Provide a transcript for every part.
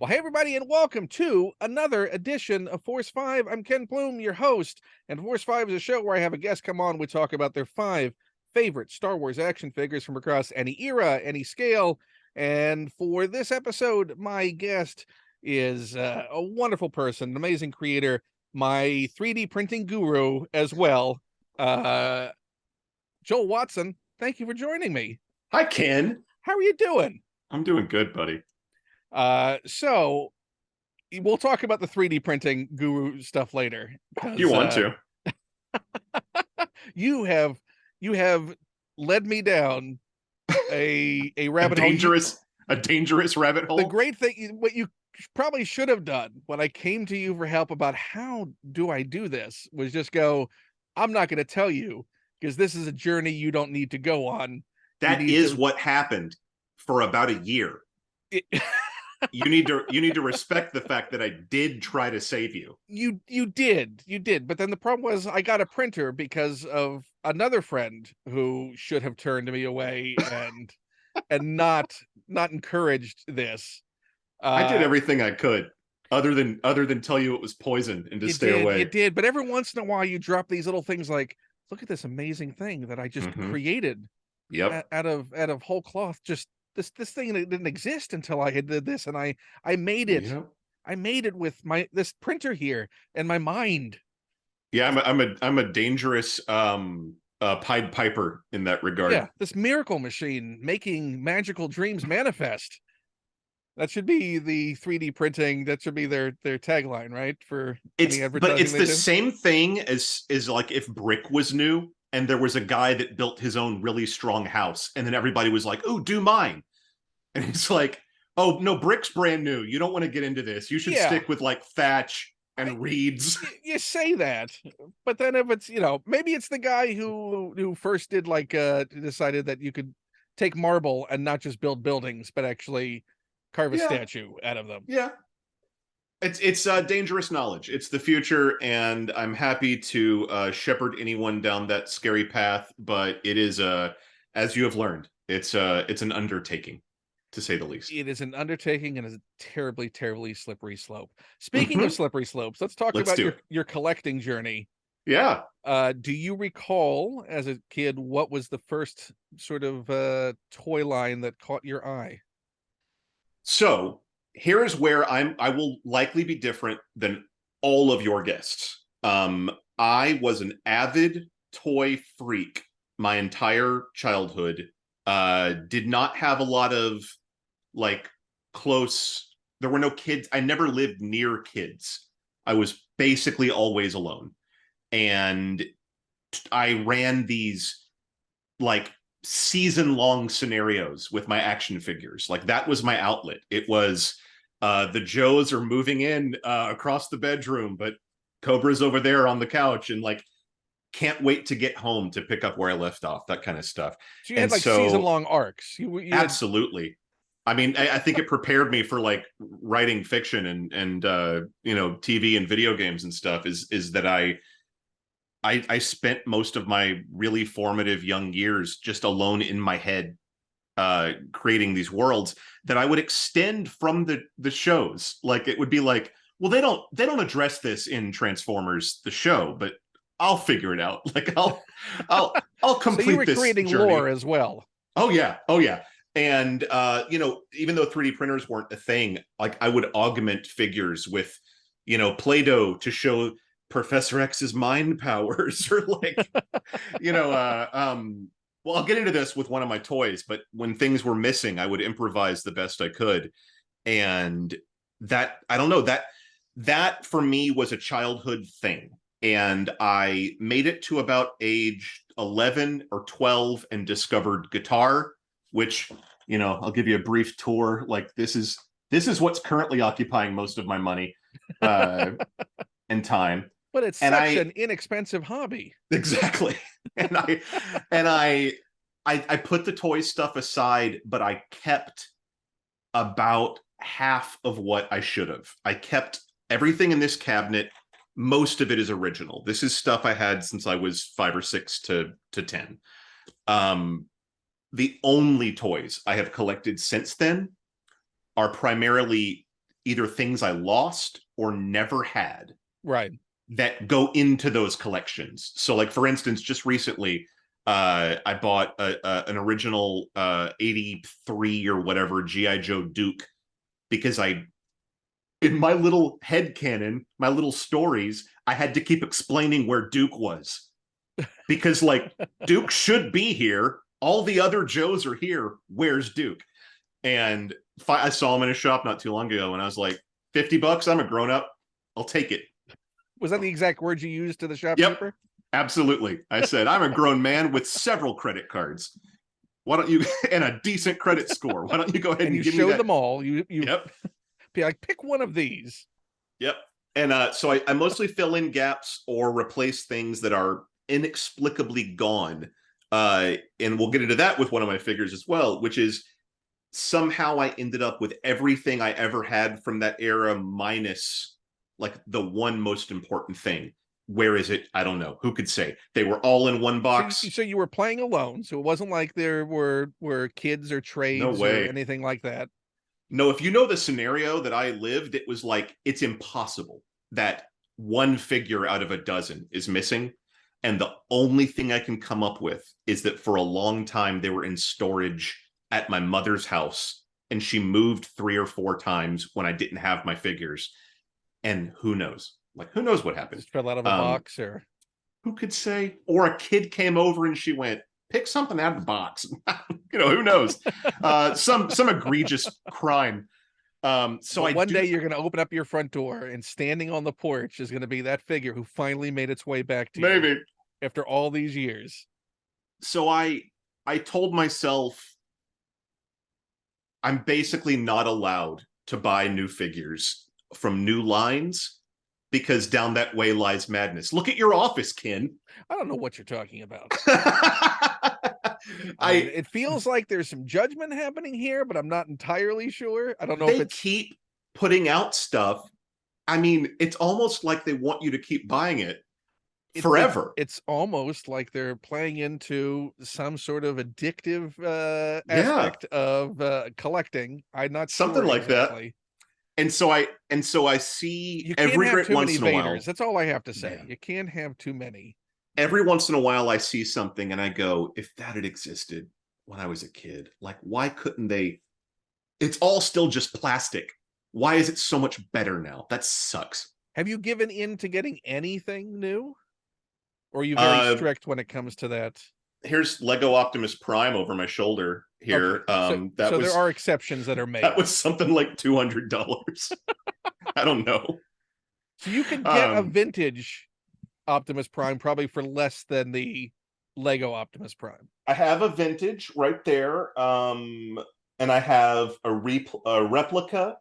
Well, hey, everybody, and welcome to another edition of Force 5. I'm Ken Plume, your host, and Force 5 is a show where I have a guest come on. We talk about their 5 favorite Star Wars action figures from across any era, any scale. And for this episode, my guest is a wonderful person, an amazing creator, my 3D printing guru as well, uh, Joel Watson. Thank you for joining me. Hi, Ken. How are you doing? I'm doing good, buddy. So we'll talk about the 3D printing guru stuff later. If you want to. You have led me down a rabbit hole. A dangerous rabbit hole. The great thing, what you probably should have done when I came to you for help about how do I do this, was just go, I'm not going to tell you because this is a journey you don't need to go on. That is what happened for about a year. You need to respect the fact that I did try to save you. You did, but then the problem was I got a printer because of another friend who should have turned me away and not encouraged this. I did everything I could, other than tell you it was poison and to stay away. It did, but every once in a while you drop these little things like, look at this amazing thing that I just created. Yep. Out of whole cloth. Just this thing that didn't exist until I did this, and I made it. Yep. I made it with this printer here and my mind. Yeah, I'm a dangerous Pied Piper in that regard. Yeah, this miracle machine making magical dreams manifest. That should be the 3D printing. That should be their tagline, right? For it's the same thing as like if brick was new and there was a guy that built his own really strong house, and then everybody was like, "Oh, do mine," and it's like, "Oh no, brick's brand new. You don't want to get into this. You should stick with like thatch and reeds." You say that, but then if it's, maybe it's the guy who first did decided that you could take marble and not just build buildings, but actually carve a statue out of them. Yeah. It's dangerous knowledge. It's the future, and I'm happy to shepherd anyone down that scary path. But it is as you have learned, it's an undertaking, to say the least. It is an undertaking and is a terribly, terribly slippery slope. Speaking of slippery slopes, let's talk about your collecting journey. Yeah. Do you recall as a kid what was the first sort of toy line that caught your eye? So here's where I will likely be different than all of your guests. I was an avid toy freak my entire childhood. Did not have a lot of there were no kids. I never lived near kids. I was basically always alone. And I ran these season-long scenarios with my action figures. That was my outlet. It was the Joes are moving in across the bedroom, but Cobra's over there on the couch, and can't wait to get home to pick up where I left off, that kind of stuff. So you had season-long arcs. Absolutely. I mean, I think it prepared me for writing fiction and TV and video games and stuff. Is that I spent most of my really formative young years just alone in my head, creating these worlds that I would extend from the shows. It would be well, they don't address this in Transformers the show, but I'll figure it out. I'll complete so you were this creating journey. Lore as well. Oh yeah. And even though 3D printers weren't a thing, I would augment figures with Play-Doh to show Professor X's mind powers, or well, I'll get into this with one of my toys, but when things were missing, I would improvise the best I could. And that, I don't know, that for me was a childhood thing. And I made it to about age 11 or 12 and discovered guitar, which, I'll give you a brief tour. This is what's currently occupying most of my money and time. But it's an inexpensive hobby. Exactly. And I put the toy stuff aside, but I kept about half of what I should have. I kept everything in this cabinet. Most of it is original. This is stuff I had since I was 5 or 6 to 10. The only toys I have collected since then are primarily either things I lost or never had Right. that go into those collections. So like, for instance, just recently, I bought an original 83 or whatever GI Joe Duke, because in my little head canon, my little stories, I had to keep explaining where Duke was, because like, Duke should be here, all the other Joes are here, where's Duke? And I saw him in a shop not too long ago, and I was like, $50, I'm a grown up, I'll take it. Was that the exact words you used to the Yep, shopkeeper? absolutely. I said, I'm a grown man with several credit cards. Why don't you, and a decent credit score? Why don't you go ahead And and you give me showed that? them all. You Yep, be like, pick one of these. yep. And so I mostly fill in gaps or replace things that are inexplicably gone. And we'll get into that with one of my figures as well, which is somehow I ended up with everything I ever had from that era, minus like the one most important thing. Where is it? I don't know. Who could say? They were all in one box. So you were playing alone, so it wasn't like there were kids or No trades or way. anything like that. No, if you know the scenario that I lived, it was like, it's impossible that one figure out of a dozen is missing. And the only thing I can come up with is that for a long time they were in storage at my mother's house, and she moved 3 or 4 times when I didn't have my figures. And who knows? Like, who knows what happened? Just fell out of a box, or Who could say? Or a kid came over and she went, pick something out of the box. Who knows? Some egregious crime. So one day you're going to open up your front door, and standing on the porch is going to be that figure who finally made its way back to maybe you after all these years. So I told myself I'm basically not allowed to buy new figures from new lines, because down that way lies madness. Look at your office, Ken. I don't know what you're talking about. I It feels like there's some judgment happening here, but I'm not entirely sure. I don't know if They it's keep putting out stuff. I mean, it's almost like they want you to keep buying it forever. It's almost like they're playing into some sort of addictive Yeah, aspect of collecting. I'm not something sure like that. exactly. And so I see You can't every have great too many once in a while. Vaders. That's all I have to say. Man, You can't have too many. every once in a while I see something and I go, if that had existed when I was a kid, like, why couldn't they? It's all still just plastic. Why is it so much better now? That sucks. Have you given in to getting anything new? Or are you very Uh, strict when it comes to that? Here's Lego Optimus Prime over my shoulder Okay. here. So there are exceptions that are made. That was something like $200. I don't know. So you can get a vintage Optimus Prime probably for less than the Lego Optimus Prime. I have a vintage right there, and I have a replica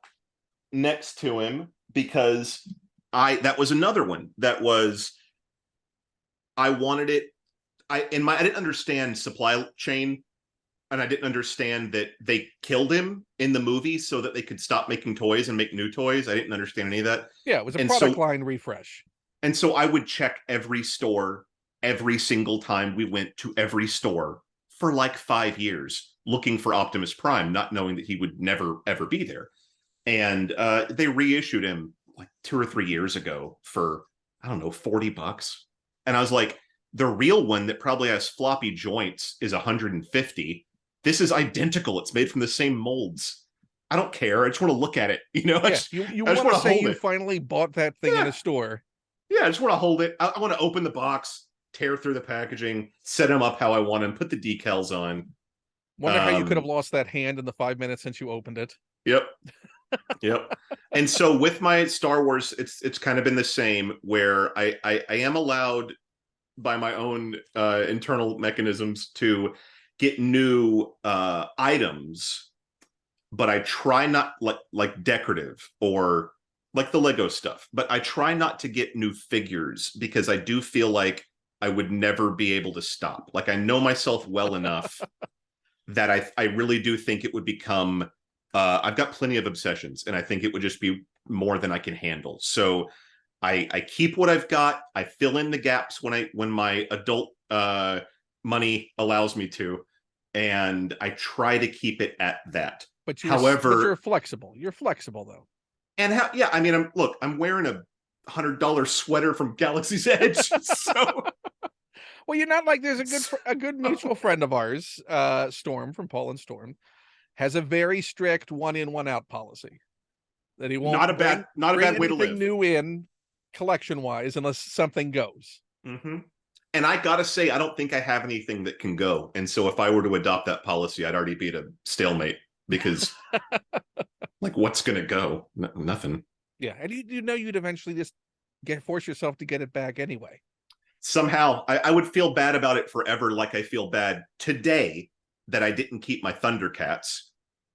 next to him, because that was another one that was, I wanted it. I didn't understand supply chain, and I didn't understand that they killed him in the movie so that they could stop making toys and make new toys. I didn't understand any of that. Yeah, it was a And product so line refresh. And so I would check every store every single time we went to every store for like 5 years, looking for Optimus Prime, not knowing that he would never, ever be there. And they reissued him like 2 or 3 years ago for, I don't know, $40. And I was like, the real one that probably has floppy joints is 150. This is identical. It's made from the same molds. I don't care. I just want to look at it. You I just want to say hold you it. finally bought that thing in Yeah. a store. Yeah, I just want to hold it. I want to open the box, tear through the packaging, set them up how I want them, put the decals on. Wonder how you could have lost that hand in the 5 minutes since you opened it. Yep. Yep. And so with my Star Wars, it's kind of been the same, where I am allowed by my own internal mechanisms to get new items, but I try not like decorative or like the Lego stuff, but I try not to get new figures, because I do feel like I would never be able to stop. Like, I know myself well enough that I really do think it would become, I've got plenty of obsessions, and I think it would just be more than I can handle. So I keep what I've got. I fill in the gaps when my adult money allows me to, and I try to keep it at that. But you're However, flexible. You're flexible though. And how? Yeah, I mean, I'm wearing a $100 sweater from Galaxy's Edge, so Well, you're not like there's a good mutual so friend of ours, Storm from Paul and Storm, has a very strict one in, one out policy that he won't not a bring bad way to anything live. new in collection wise unless something goes. Mm-hmm. And I gotta say, I don't think I have anything that can go. And so if I were to adopt that policy, I'd already be at a stalemate because, like, what's gonna go? Nothing. Yeah, and you know you'd eventually just force yourself to get it back anyway. Somehow, I would feel bad about it forever, like I feel bad today that I didn't keep my Thundercats.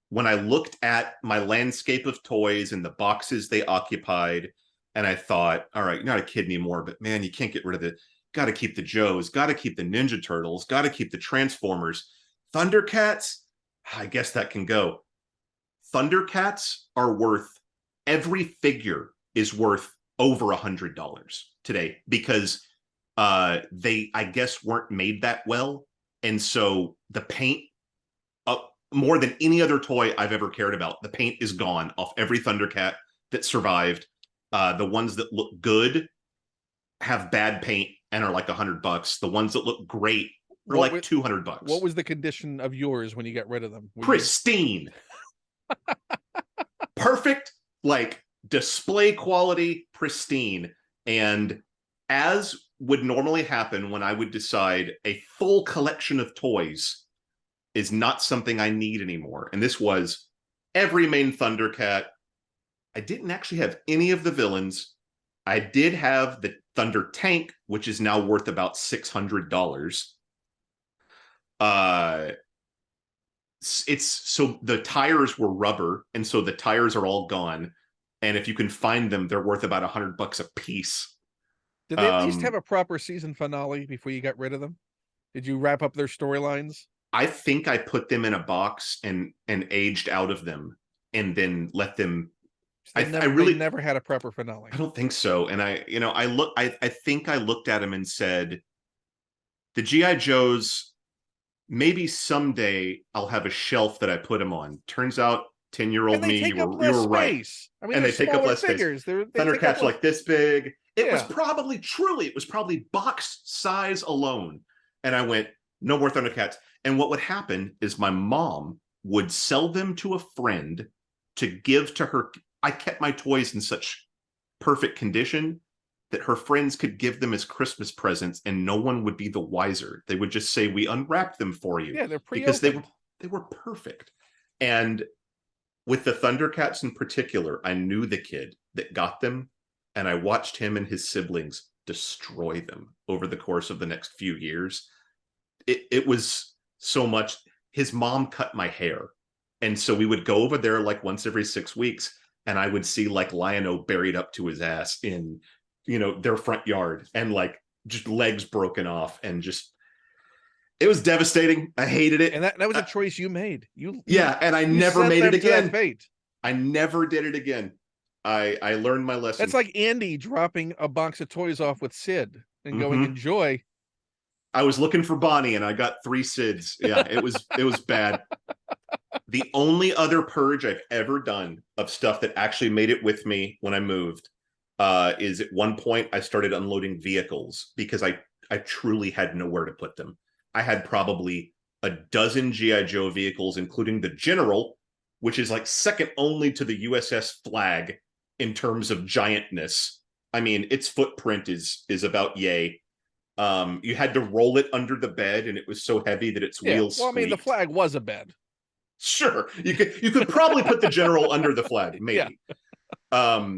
When I looked at my landscape of toys and the boxes they occupied, and I thought, all right, you're not a kid anymore, but man, you can't get rid of the, got to keep the Joes, got to keep the Ninja Turtles, got to keep the Transformers. Thundercats, I guess that can go. Thundercats are worth, every figure is worth over $100 today because they, I guess, weren't made that well. And so the paint, more than any other toy I've ever cared about, the paint is gone off every Thundercat that survived. The ones that look good have bad paint and are like $100. The ones that look great are like $200. What was the condition of yours when you got rid of them? Pristine. Perfect, like display quality, pristine. And as would normally happen when I would decide a full collection of toys is not something I need anymore. And this was every main Thundercat. I didn't actually have any of the villains. I did have the Thunder Tank, which is now worth about $600. It's so the tires were rubber, and so the tires are all gone. And if you can find them, they're worth about $100 a piece. Did they at least have a proper season finale before you got rid of them? Did you wrap up their storylines? I think I put them in a box and aged out of them, and then let them. I really never had a proper finale. I don't think so. And I think I looked at them and said, the GI Joes, maybe someday I'll have a shelf that I put them on. Turns out 10-year-old me, you were right. I mean, and they take up less figures. Space. Thundercats like this big. It was probably box size alone. And I went, no more Thundercats. And what would happen is my mom would sell them to a friend to give to her. I kept my toys in such perfect condition that her friends could give them as Christmas presents and no one would be the wiser. They would just say, we unwrapped them for you. Yeah, they're because they were perfect. And with the Thundercats in particular, I knew the kid that got them, and I watched him and his siblings destroy them over the course of the next few years. It was so much. His mom cut my hair, and so we would go over there like once every 6 weeks, and I would see like Lion-O buried up to his ass in, their front yard, and like just legs broken off, and just, it was devastating. I hated it. And that was a choice you made. And I never made it again. I never did it again. I learned my lesson. That's like Andy dropping a box of toys off with Sid and going, enjoy. I was looking for Bonnie and I got 3 Sids. Yeah, it was bad. The only other purge I've ever done of stuff that actually made it with me when I moved is at one point I started unloading vehicles because I truly had nowhere to put them. I had probably a dozen G.I. Joe vehicles, including the General, which is like second only to the USS Flag in terms of giantness. I mean, its footprint is about yay. You had to roll it under the bed, and it was so heavy that its wheels squeaked. Well, I mean, the Flag was a bed. Sure, you could probably put the General under the Flag, maybe. Yeah.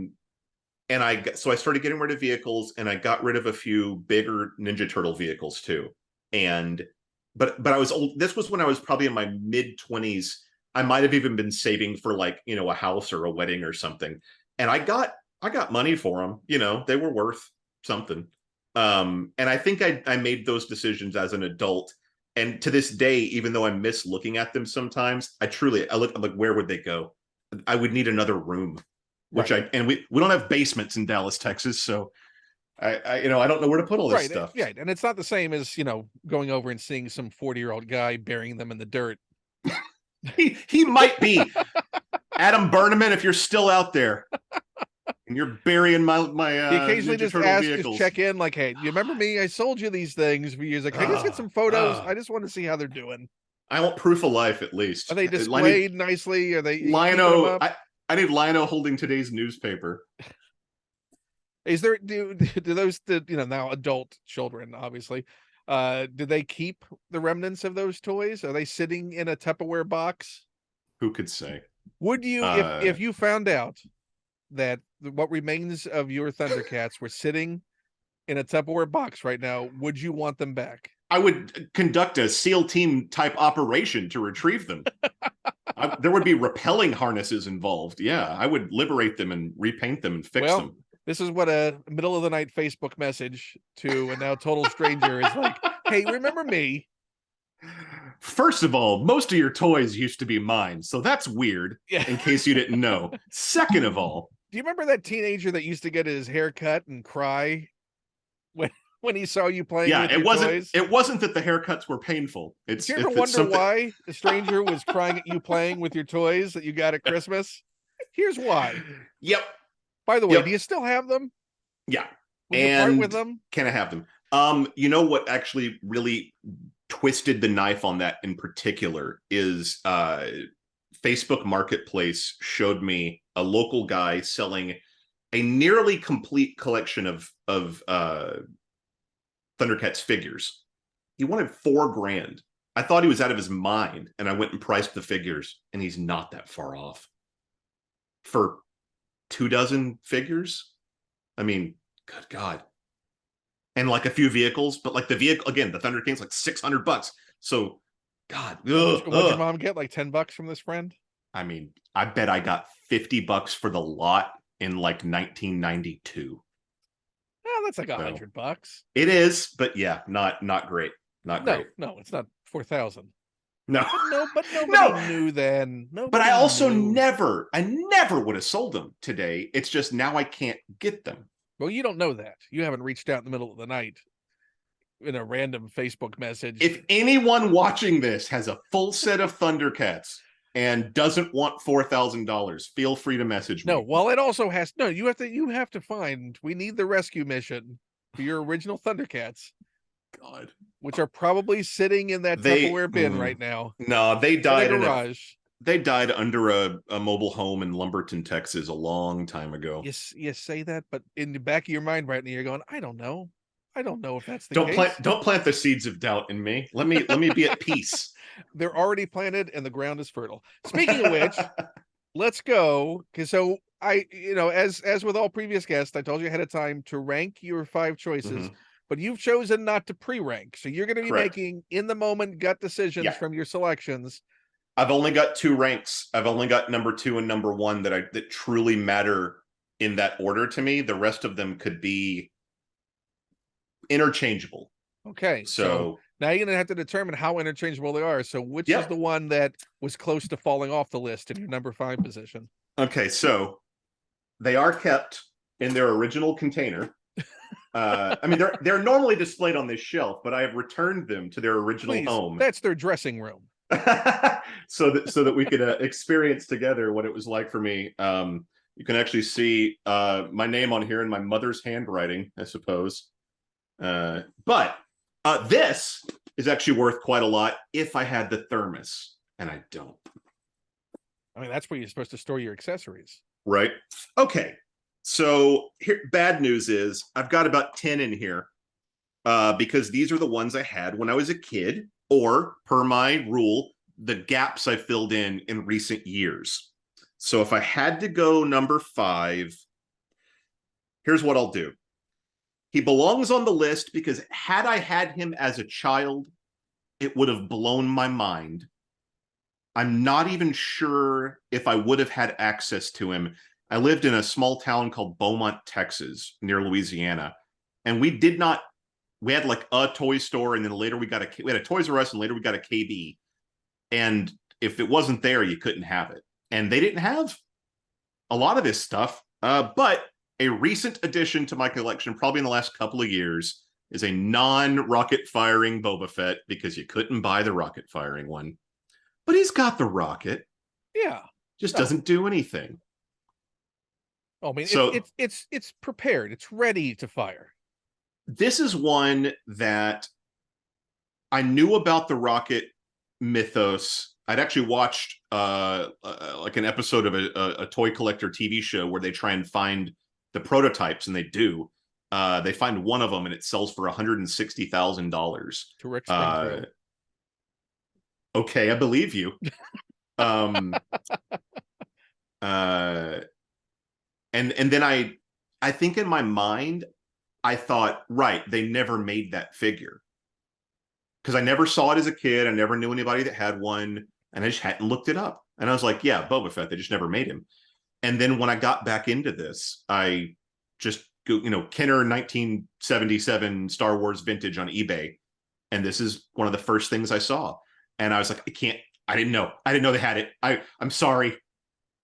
And I started getting rid of vehicles, and I got rid of a few bigger Ninja Turtle vehicles too. And but I was old. This was when I was probably in my mid-20s. I might have even been saving for like, a house or a wedding or something. And I got money for them. They were worth something. And I think I made those decisions as an adult. And to this day, even though I miss looking at them sometimes, I'm like, where would they go? I would need another room, which we don't have basements in Dallas, Texas. So I don't know where to put all this stuff. Yeah, and it's not the same as, going over and seeing some 40-year-old guy burying them in the dirt. He might be. Adam Berneman, if you're still out there and you're burying my He occasionally Ninja just Turtle asks, just vehicles, check in, like, "Hey, you remember me? I sold you these things for years. Like, can I just get some photos? I just want to see how they're doing. I want proof of life at Are least. they displayed nicely? Are you keeping them Lino, up? I need Lino holding today's newspaper. Is there do those now adult children obviously? Do they keep the remnants of those toys? Are they sitting in a Tupperware box? Who could say? Would you, if you found out that what remains of your Thundercats were sitting in a Tupperware box right now, would you want them back? I would conduct a SEAL team type operation to retrieve them. There would be rappelling harnesses involved. Yeah, I would liberate them and repaint them and fix them. This is what a middle of the night Facebook message to a now total stranger is like. Hey, remember me? First of all, most of your toys used to be mine, so that's weird. Yeah. In case you didn't know. Second of all, do you remember that teenager that used to get his hair cut and cry when he saw you playing? Yeah, with it wasn't. Toys? It wasn't that the haircuts were painful. Did you ever wonder why the stranger was crying at you playing with your toys that you got at Christmas? Here's why. Yep. By the way, do you still have them? Yeah. Would you part with them? Can I have them? You know what actually really twisted the knife on that in particular is Facebook Marketplace showed me a local guy selling a nearly complete collection of Thundercats figures. He wanted $4,000. I thought he was out of his mind, and I went and priced the figures, and he's not that far off. For 24 figures? I mean, good God. And like a few vehicles, but like the vehicle, again, the Thunder King's like $600. So, God. What'd your mom get? Like $10 from this friend? I mean, I bet I got $50 for the lot in like 1992. Oh, that's like $100. It is, but yeah, not great. Not great. No, it's not 4,000. No, but nobody knew then. But I also never would have sold them today. It's just now I can't get them. Well, you don't know that. You haven't reached out in the middle of the night in a random Facebook message. If anyone watching this has a full set of Thundercats and doesn't want $4,000, feel free to message me. No, well, it also has you have to find. We need the rescue mission for your original Thundercats. God, which are probably sitting in that Tupperware bin right now. No, they died in a garage. They died under a mobile home in Lumberton, Texas, a long time ago. You say that, but in the back of your mind right now, you're going, I don't know if that's the case. Don't plant the seeds of doubt in me. Let me be at peace. They're already planted and the ground is fertile. Speaking of which, let's go. So I, as with all previous guests, I told you ahead of time to rank your 5 choices. Mm-hmm. But you've chosen not to pre-rank. So you're going to be making in the moment gut decisions from your selections. I've only got 2 ranks. I've only got number 2 and number 1 that truly matter in that order to me. The rest of them could be interchangeable. Okay. So now you're going to have to determine how interchangeable they are. So which is the one that was close to falling off the list in your number 5 position? Okay. So they are kept in their original container. I mean, they're normally displayed on this shelf, but I have returned them to their original home. That's their dressing room. so that we could experience together what it was like for me. You can actually see my name on here in my mother's handwriting, I suppose. But this is actually worth quite a lot if I had the thermos, and I don't. I mean, that's where you're supposed to store your accessories. Right. Okay. So here, bad news is I've got about 10 in here because these are the ones I had when I was a kid, or per my rule, the gaps I filled in recent years. So if I had to go number 5, here's what I'll do. He belongs on the list because had I had him as a child, it would have blown my mind. I'm not even sure if I would have had access to him. I lived in a small town called Beaumont, Texas, near Louisiana. And we had like a toy store, and then later we had a Toys R Us, and later we got a KB. And if it wasn't there, you couldn't have it. And they didn't have a lot of this stuff. But a recent addition to my collection, probably in the last couple of years, is a non-rocket firing Boba Fett, because you couldn't buy the rocket firing one. But he's got the rocket. Yeah. Just No. doesn't do anything. I mean, So it's prepared. It's ready to fire. this is one that I knew about the rocket mythos. I'd actually watched like an episode of a toy collector TV show where they try and find the prototypes, and they do. They find one of them, and it sells for $160,000 To Rick Springfield. Okay, I believe you. um, uh, and then I think in my mind I thought, right, they never made that figure, because I never saw it as a kid. I never knew anybody that had one, and I just hadn't looked it up. And I was like, yeah, Boba Fett, they just never made him. And then when I got back into this, I just go, Kenner 1977 Star Wars vintage on eBay. And this is one of the first things I saw. And I was like, I didn't know they had it. I'm sorry.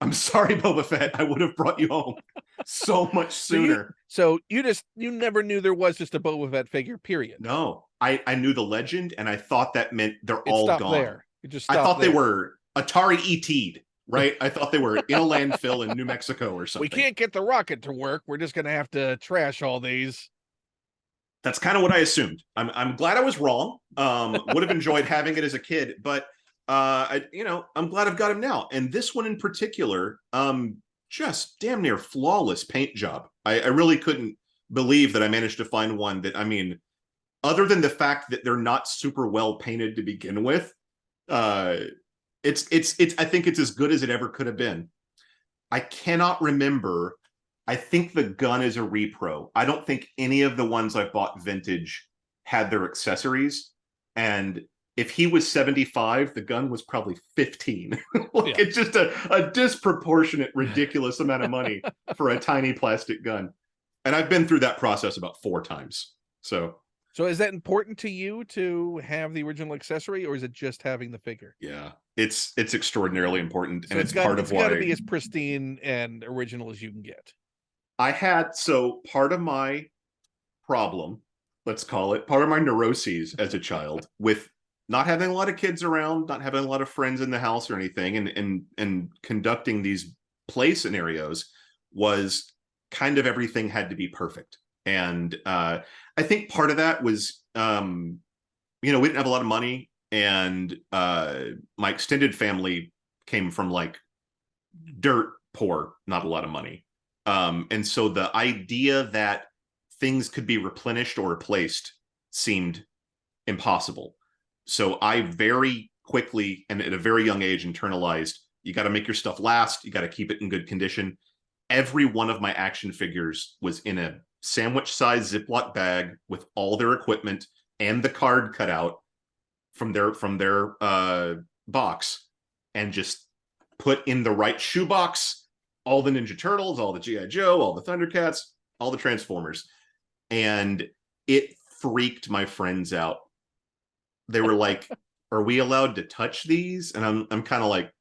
I'm sorry, Boba Fett. I would have brought you home so much sooner. So you never knew there was just a Boba Fett figure, period. No, I knew the legend, and I thought that meant they're all gone. There. It just I thought there. they were Atari ET'd, right? I thought they were in a landfill in New Mexico or something. We can't get the rocket to work. We're just going to have to trash all these. That's kind of what I assumed. I'm glad I was wrong. Would have enjoyed having it as a kid, but I'm glad I've got him now. And this one in particular, just damn near flawless paint job. I really couldn't believe that I managed to find one that, I mean, other than the fact that they're not super well painted to begin with, it's I think it's as good as it ever could have been. I cannot remember. I think the gun is a repro. I don't think any of the ones I've bought vintage had their accessories. And if he was 75, the gun was probably 15. It's just a disproportionate, ridiculous amount of money for a tiny plastic gun. And I've been through that process about 4 times. So is that important to you to have the original accessory, or is it just having the figure? Yeah, it's extraordinarily important. So and it's part of why it's got to be as pristine and original as you can get. Part of my problem, let's call it, part of my neuroses as a child with not having a lot of kids around, not having a lot of friends in the house or anything, and conducting these play scenarios was kind of everything had to be perfect. And I think part of that was, we didn't have a lot of money, and my extended family came from like dirt poor, not a lot of money. And so the idea that things could be replenished or replaced seemed impossible. So I very quickly and at a very young age internalized, you got to make your stuff last. You got to keep it in good condition. Every one of my action figures was in a sandwich-sized Ziploc bag with all their equipment and the card cut out from their box, and just put in the right shoebox. All the Ninja Turtles, all the G.I. Joe, all the Thundercats, all the Transformers. And it freaked my friends out. They were like, are we allowed to touch these? And I'm kind of like,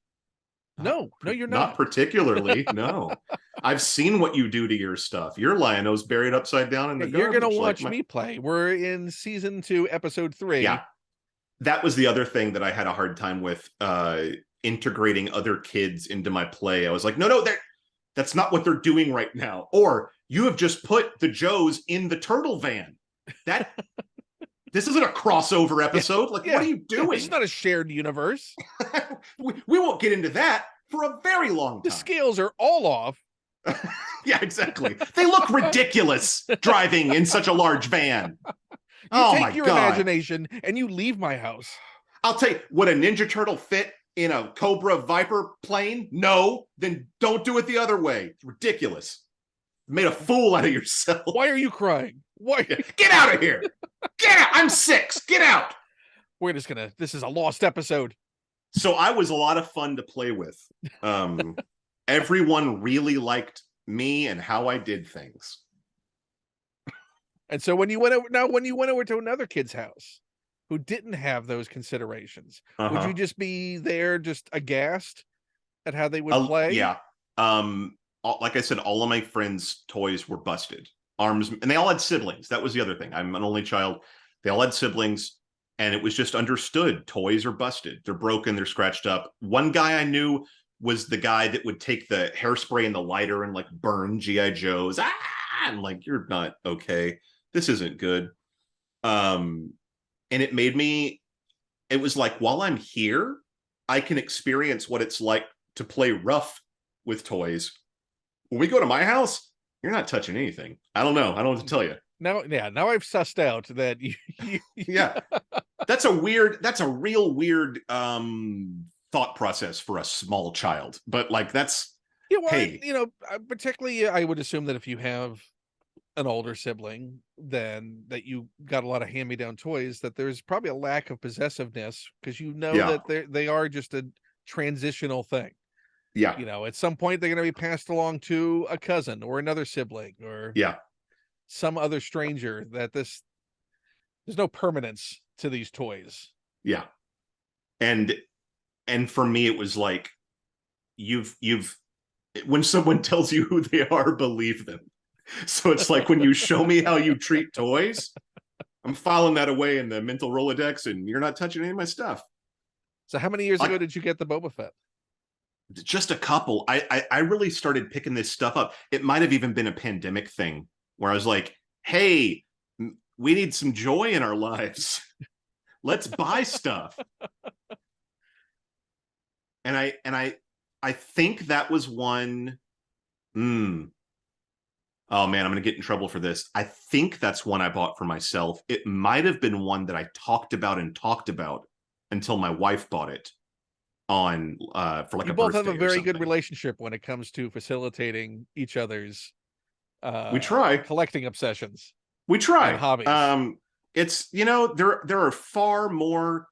no, you're not. Not particularly, no. I've seen what you do to your stuff. Your Lion-O's buried upside down in the garbage. You're going to watch me play. We're in season 2, episode 3. Yeah. That was the other thing that I had a hard time with, integrating other kids into my play. I was like, no, that's not what they're doing right now. Or you have just put the Joes in the turtle van. This isn't a crossover episode. What are you doing? It's not a shared universe. we won't get into that for a very long time. The scales are all off. Yeah, exactly. They look ridiculous driving in such a large van. You take your imagination and you leave my house. I'll tell you, would a Ninja Turtle fit in a Cobra Viper plane? No, then don't do it the other way. It's ridiculous. You made a fool out of yourself. Why are you crying? Why? Get out of here. Get out. I'm 6. Get out. This is a lost episode. So I was a lot of fun to play with. Everyone really liked me and how I did things. And so when you went over to another kid's house who didn't have those considerations, would you just be there just aghast at how they would play? Yeah. Like I said, all of my friends' toys were busted. Arms, and they all had siblings. That was the other thing. I'm an only child. They all had siblings, and it was just understood. Toys are busted. They're broken. They're scratched up. One guy I knew was the guy that would take the hairspray and the lighter and like burn GI Joes. And like, you're not okay. This isn't good. And it made me. It was like, while I'm here, I can experience what it's like to play rough with toys. When we go to my house, you're not touching anything. I don't know. I don't know what to tell you. Now I've sussed out that Yeah. That's a real weird thought process for a small child. But like, that's, yeah, well, hey, particularly I would assume that if you have an older sibling, then that you got a lot of hand-me-down toys, that there's probably a lack of possessiveness, because yeah, that they are just a transitional thing. yeah, At some point they're going to be passed along to a cousin or another sibling or yeah, some other stranger. There's no permanence to these toys. yeah. And for me, it was like, you've when someone tells you who they are, believe them. So it's like, when you show me how you treat toys, I'm filing that away in the mental Rolodex, and you're not touching any of my stuff. So how many years Like, ago did you get the Boba Fett? just a couple. I really started picking this stuff up. It might have even been a pandemic thing where I was like, hey, we need some joy in our lives. Let's buy stuff. And I think that was one. Oh man, I'm gonna get in trouble for this. I think that's one I bought for myself. It might have been one that I talked about until my wife bought it on for like You a both have birthday a or very good something. relationship when it comes to facilitating each other's We try. collecting obsessions We and try. hobbies. It's, there are far more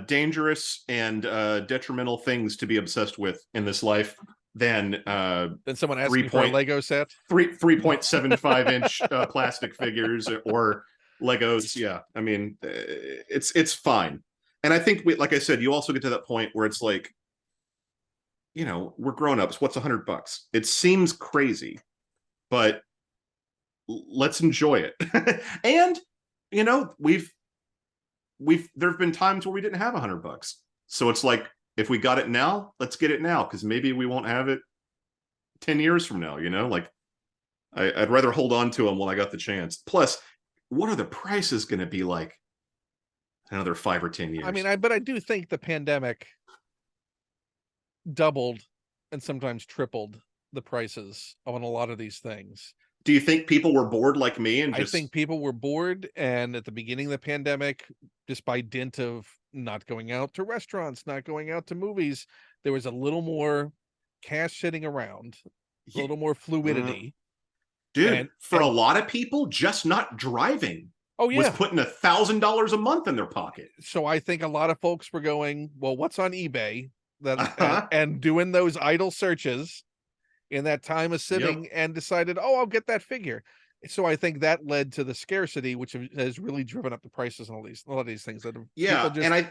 dangerous and detrimental things to be obsessed with in this life than Then someone three asking for a point Lego set. 3.75 inch plastic figures or Legos. Yeah, I mean, it's fine. And I think like I said, you also get to that point where it's like, we're grown-ups. What's $100? It seems crazy, but let's enjoy it. And there have been times where we didn't have $100, so it's like, if we got it now, let's get it now, because maybe we won't have it 10 years from now. Like, I'd rather hold on to them while I got the chance. Plus, what are the prices going to be like another 5 or 10 years? I mean, but I do think the pandemic doubled and sometimes tripled the prices on a lot of these things. Do you think people were bored like me and I think just people were bored, and at the beginning of the pandemic, just by dint of not going out to restaurants, not going out to movies, there was a little more cash sitting around, a little more uh, fluidity. dude, And for a lot of people, just not driving oh was yeah, putting $1,000 a month in their pocket. so I think a lot of folks were going, well, what's on eBay, Uh-huh. and doing those idle searches in that time of Yep. sitting, and decided, oh, I'll get that figure. So I think that led to the scarcity, which has really driven up the prices on a lot of these things, that people Yeah, and I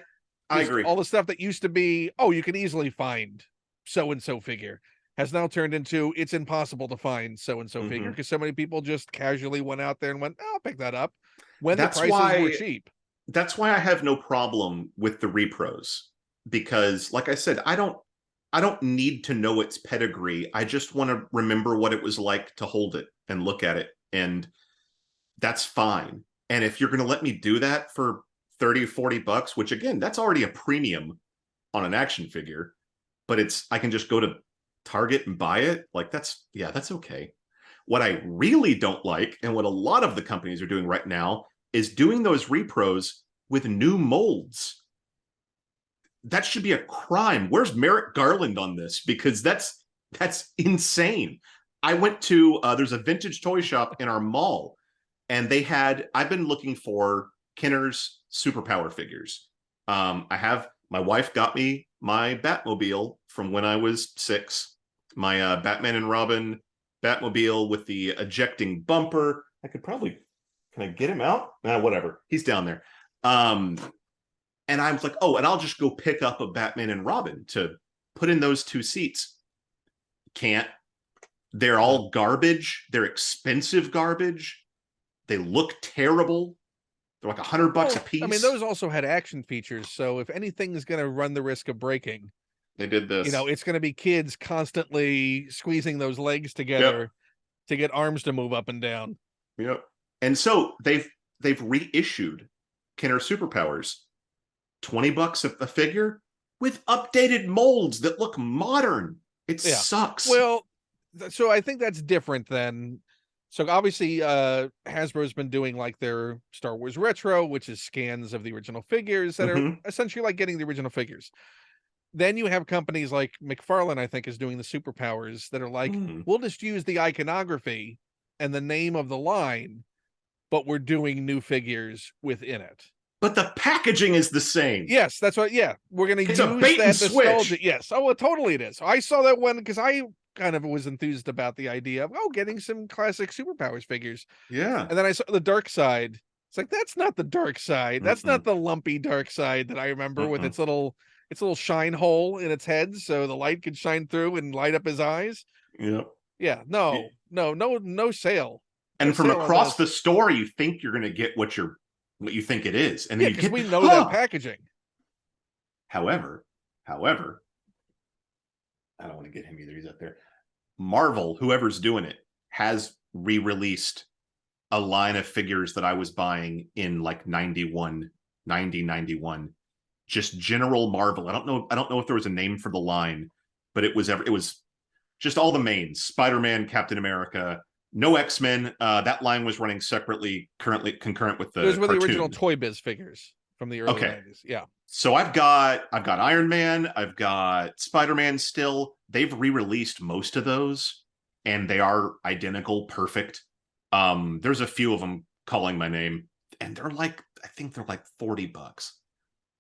just agree. all the stuff that used to be, oh, you can easily find so and so figure, has now turned into, it's impossible to find so and so figure, Mhm. because so many people just casually went out there and went, oh, I'll pick that up when the That's prices were why cheap. I have no problem with the repros, because like I said, I don't need to know its pedigree. I just want to remember what it was like to hold it and look at it, and that's fine. And if you're going to let me do that for 30 $40, which again, that's already a premium on an action figure, but I can just go to Target and buy it, like, that's okay. What I really don't like, and what a lot of the companies are doing right now, is doing those repros with new molds. That should be a crime. Where's Merrick Garland on this? Because that's insane. I went to there's a vintage toy shop in our mall, and I've been looking for Kenner's superpower figures. My wife got me my Batmobile from when I was 6, my Batman and Robin Batmobile with the ejecting bumper. Can I get him out? Whatever. He's down there. And I was like, oh, and I'll just go pick up a Batman and Robin to put in those 2 seats. Can't. They're all garbage. They're expensive garbage. They look terrible. They're like $100 a I mean, piece. those also had action features, so if anything is going to run the risk of breaking, They did You this. know, it's going to be kids constantly squeezing those legs Yep. together to get arms to move up and down. Yep. And so they've reissued Kenner Superpowers, $20 a figure with updated molds that look modern. It Yeah. sucks. Well, so I think that's different than. So obviously, Hasbro's been doing like their Star Wars Retro, which is scans of the original figures that are essentially like getting the original figures. Then you have companies like McFarlane, I think, is doing the Superpowers that are like, we'll just use the iconography and the name of the line, but we're doing new figures within it. But the packaging is the same. Yes, that's what. Yeah, we're going to use a bait and that nostalgia. switch. Yes. Oh, well, totally it is. I saw that one because I kind of was enthused about the idea of getting some classic Superpowers figures. Yeah. And then I saw the Dark Side. It's like, that's not the Dark Side. That's not the lumpy Dark Side that I remember with its little shine hole in its head so the light could shine through and light up his eyes. Yep. Yeah. No sale. And from across the store, you think you're going to get what you think it is, and then because we know that packaging. However, I don't want to get him either. He's up there. Marvel, whoever's doing it, has re-released a line of figures that I was buying in like 91, just general Marvel. I don't know if there was a name for the line, but it was just all the mains: Spider-Man, Captain America. No X-Men. That line was running separately, concurrent with the Those were cartoon. the original Toy Biz figures from the early 90s. Yeah. So I've got Iron Man, I've got Spider-Man still. They've re-released most of those, and they are identical, perfect. There's a few of them calling my name, and I think they're like $40.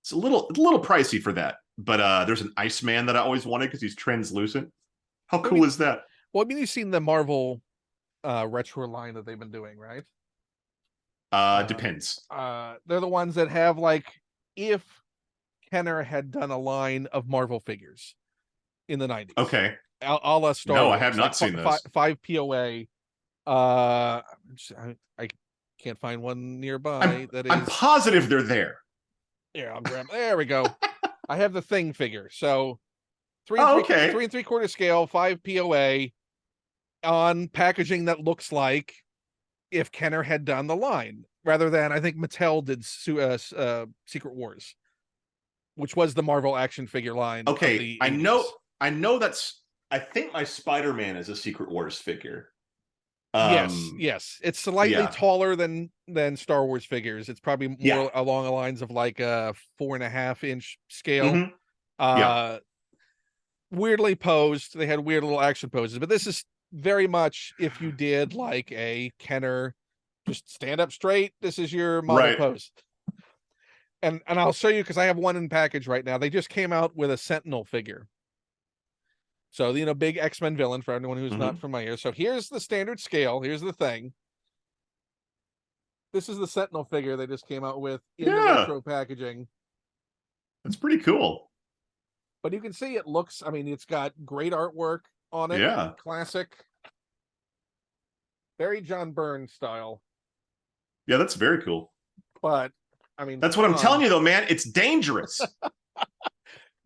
It's a little pricey for that. But there's an Iceman that I always wanted because he's translucent. How cool is that? Well, I mean, you've seen the Marvel retro line that they've been doing, right? Depends. They're the ones that have like, if Kenner had done a line of Marvel figures in the 90s. Okay. A la Star Wars. No, I have not seen those. 5 POA. I can't find one nearby. I'm positive they're there. Yeah, there we go. I have the Thing figure. So 3 3/4 scale, 5 POA on packaging that looks like if Kenner had done the line, rather than, I think Mattel did Secret Wars, which was the Marvel action figure line. Okay, I know I think my Spider-Man is a Secret Wars figure. Yes. It's slightly taller than Star Wars figures. It's probably more along the lines of like a 4.5-inch scale. Weirdly posed. They had weird little action poses, but this is very much if you did like a Kenner, just stand up straight. This is your model pose. And I'll show you because I have one in package right now. They just came out with a Sentinel figure. So, big X-Men villain for anyone who's not familiar. So here's the standard scale. Here's the thing. This is the Sentinel figure they just came out with in the retro packaging. That's pretty cool. But you can see it looks, it's got great artwork on it. Yeah. Classic. Very John Byrne style. Yeah, that's very cool. But, that's what I'm telling you, though, man. It's dangerous.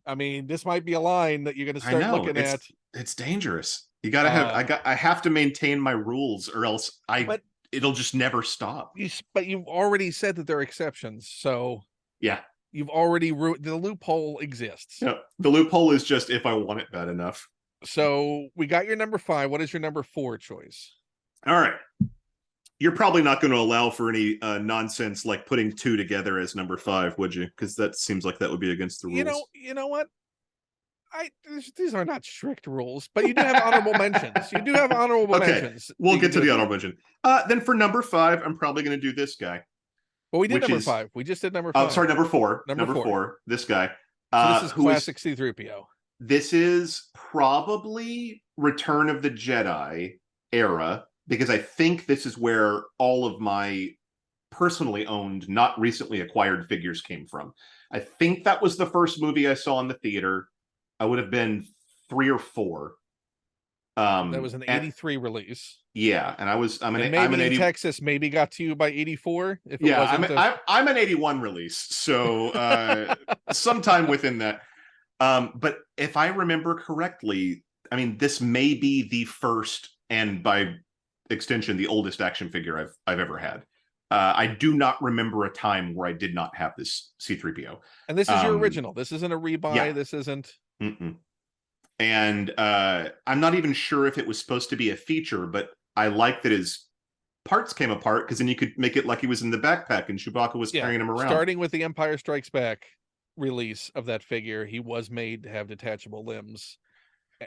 This might be a line that you're going to start looking at. It's dangerous. You got to have. I have to maintain my rules, or else it'll just never stop. But you've already said that there are exceptions, so yeah, you've already the loophole exists. Yeah, the loophole is just if I want it bad enough. So we got your number 5. What is your number 4 choice? All right. You're probably not going to allow for any nonsense like putting 2 together as number 5, would you? Because that seems like that would be against the rules. You know what? These are not strict rules, but you do have honorable mentions. You do have honorable mentions. We'll get to the honorable mention. Then for number 5, I'm probably going to do this guy. Well, we did number 5. We just did number 5. Sorry, number 4. Number 4. This guy. So this is classic C-3PO. This is probably Return of the Jedi era, because I think this is where all of my personally owned, not recently acquired figures came from. I think that was the first movie I saw in the theater. I would have been 3 or 4. That was an 83 release. Yeah, and I'm an 80. Texas maybe got to you by 84. I'm an 81 release, so sometime within that. But if I remember correctly, I mean, this may be the first, and by extension, the oldest action figure I've ever had. I do not remember a time where I did not have this C-3PO. And this is your original. This isn't a rebuy. Yeah. This isn't. Mm-mm. And I'm not even sure if it was supposed to be a feature, but I like that his parts came apart, because then you could make it like he was in the backpack and Chewbacca was carrying him around. Starting with the Empire Strikes Back release of that figure, he was made to have detachable limbs.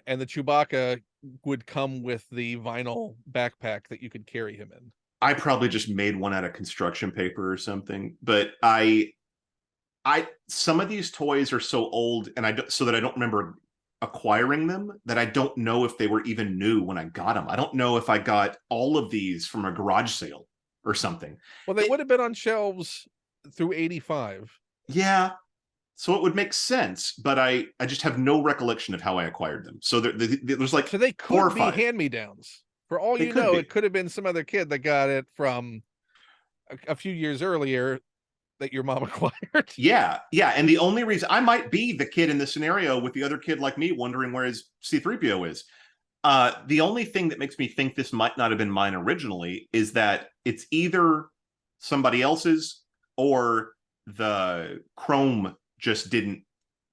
And the Chewbacca would come with the vinyl backpack that you could carry him in. I probably just made one out of construction paper or something, but some of these toys are so old, and so that I don't remember acquiring them, that I don't know if they were even new when I got them. I don't know if I got all of these from a garage sale or something. Well, they would have been on shelves through 85. Yeah. So it would make sense, but I just have no recollection of how I acquired them. So there's like, so they could be hand-me-downs. For all you know, it could have been some other kid that got it from a few years earlier that your mom acquired. Yeah. And the only reason I might be the kid in this scenario with the other kid like me wondering where his C-3PO is. The only thing that makes me think this might not have been mine originally is that it's either somebody else's, or the chrome just didn't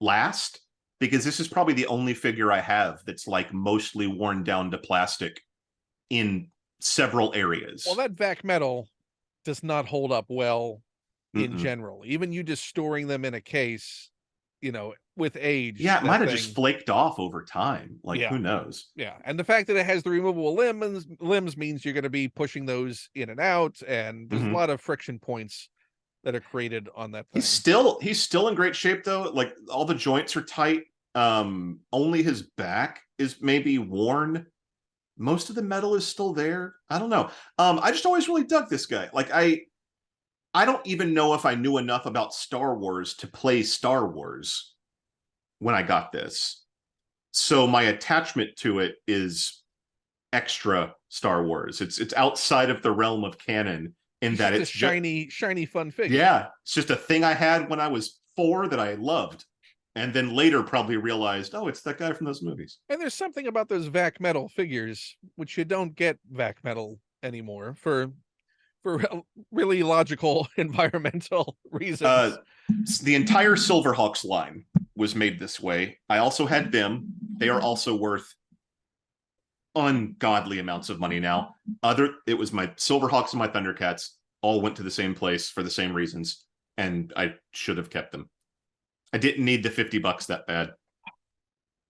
last, because this is probably the only figure I have that's like mostly worn down to plastic in several areas. Well, that vac metal does not hold up well in general. Even you just storing them in a case, with age. Yeah, it might have just flaked off over time. Like, who knows? Yeah. And the fact that it has the removable limbs means you're going to be pushing those in and out, and there's a lot of friction points that are created on that thing. He's still in great shape though. Like, all the joints are tight. Only his back is maybe worn. Most of the metal is still there. I don't know. I just always really dug this guy. Like, I don't even know if I knew enough about Star Wars to play Star Wars when I got this. So my attachment to it is extra Star Wars. It's outside of the realm of canon in that it's shiny fun figure. Yeah, it's just a thing I had when I was 4 that I loved. And then later probably realized, oh, it's that guy from those movies. And there's something about those vac metal figures, which you don't get vac metal anymore for really logical environmental reasons. The entire Silverhawks line was made this way. I also had them. They are also worth ungodly amounts of money now. It was my Silverhawks and my Thundercats all went to the same place for the same reasons, and I should have kept them. I didn't need the $50 that bad.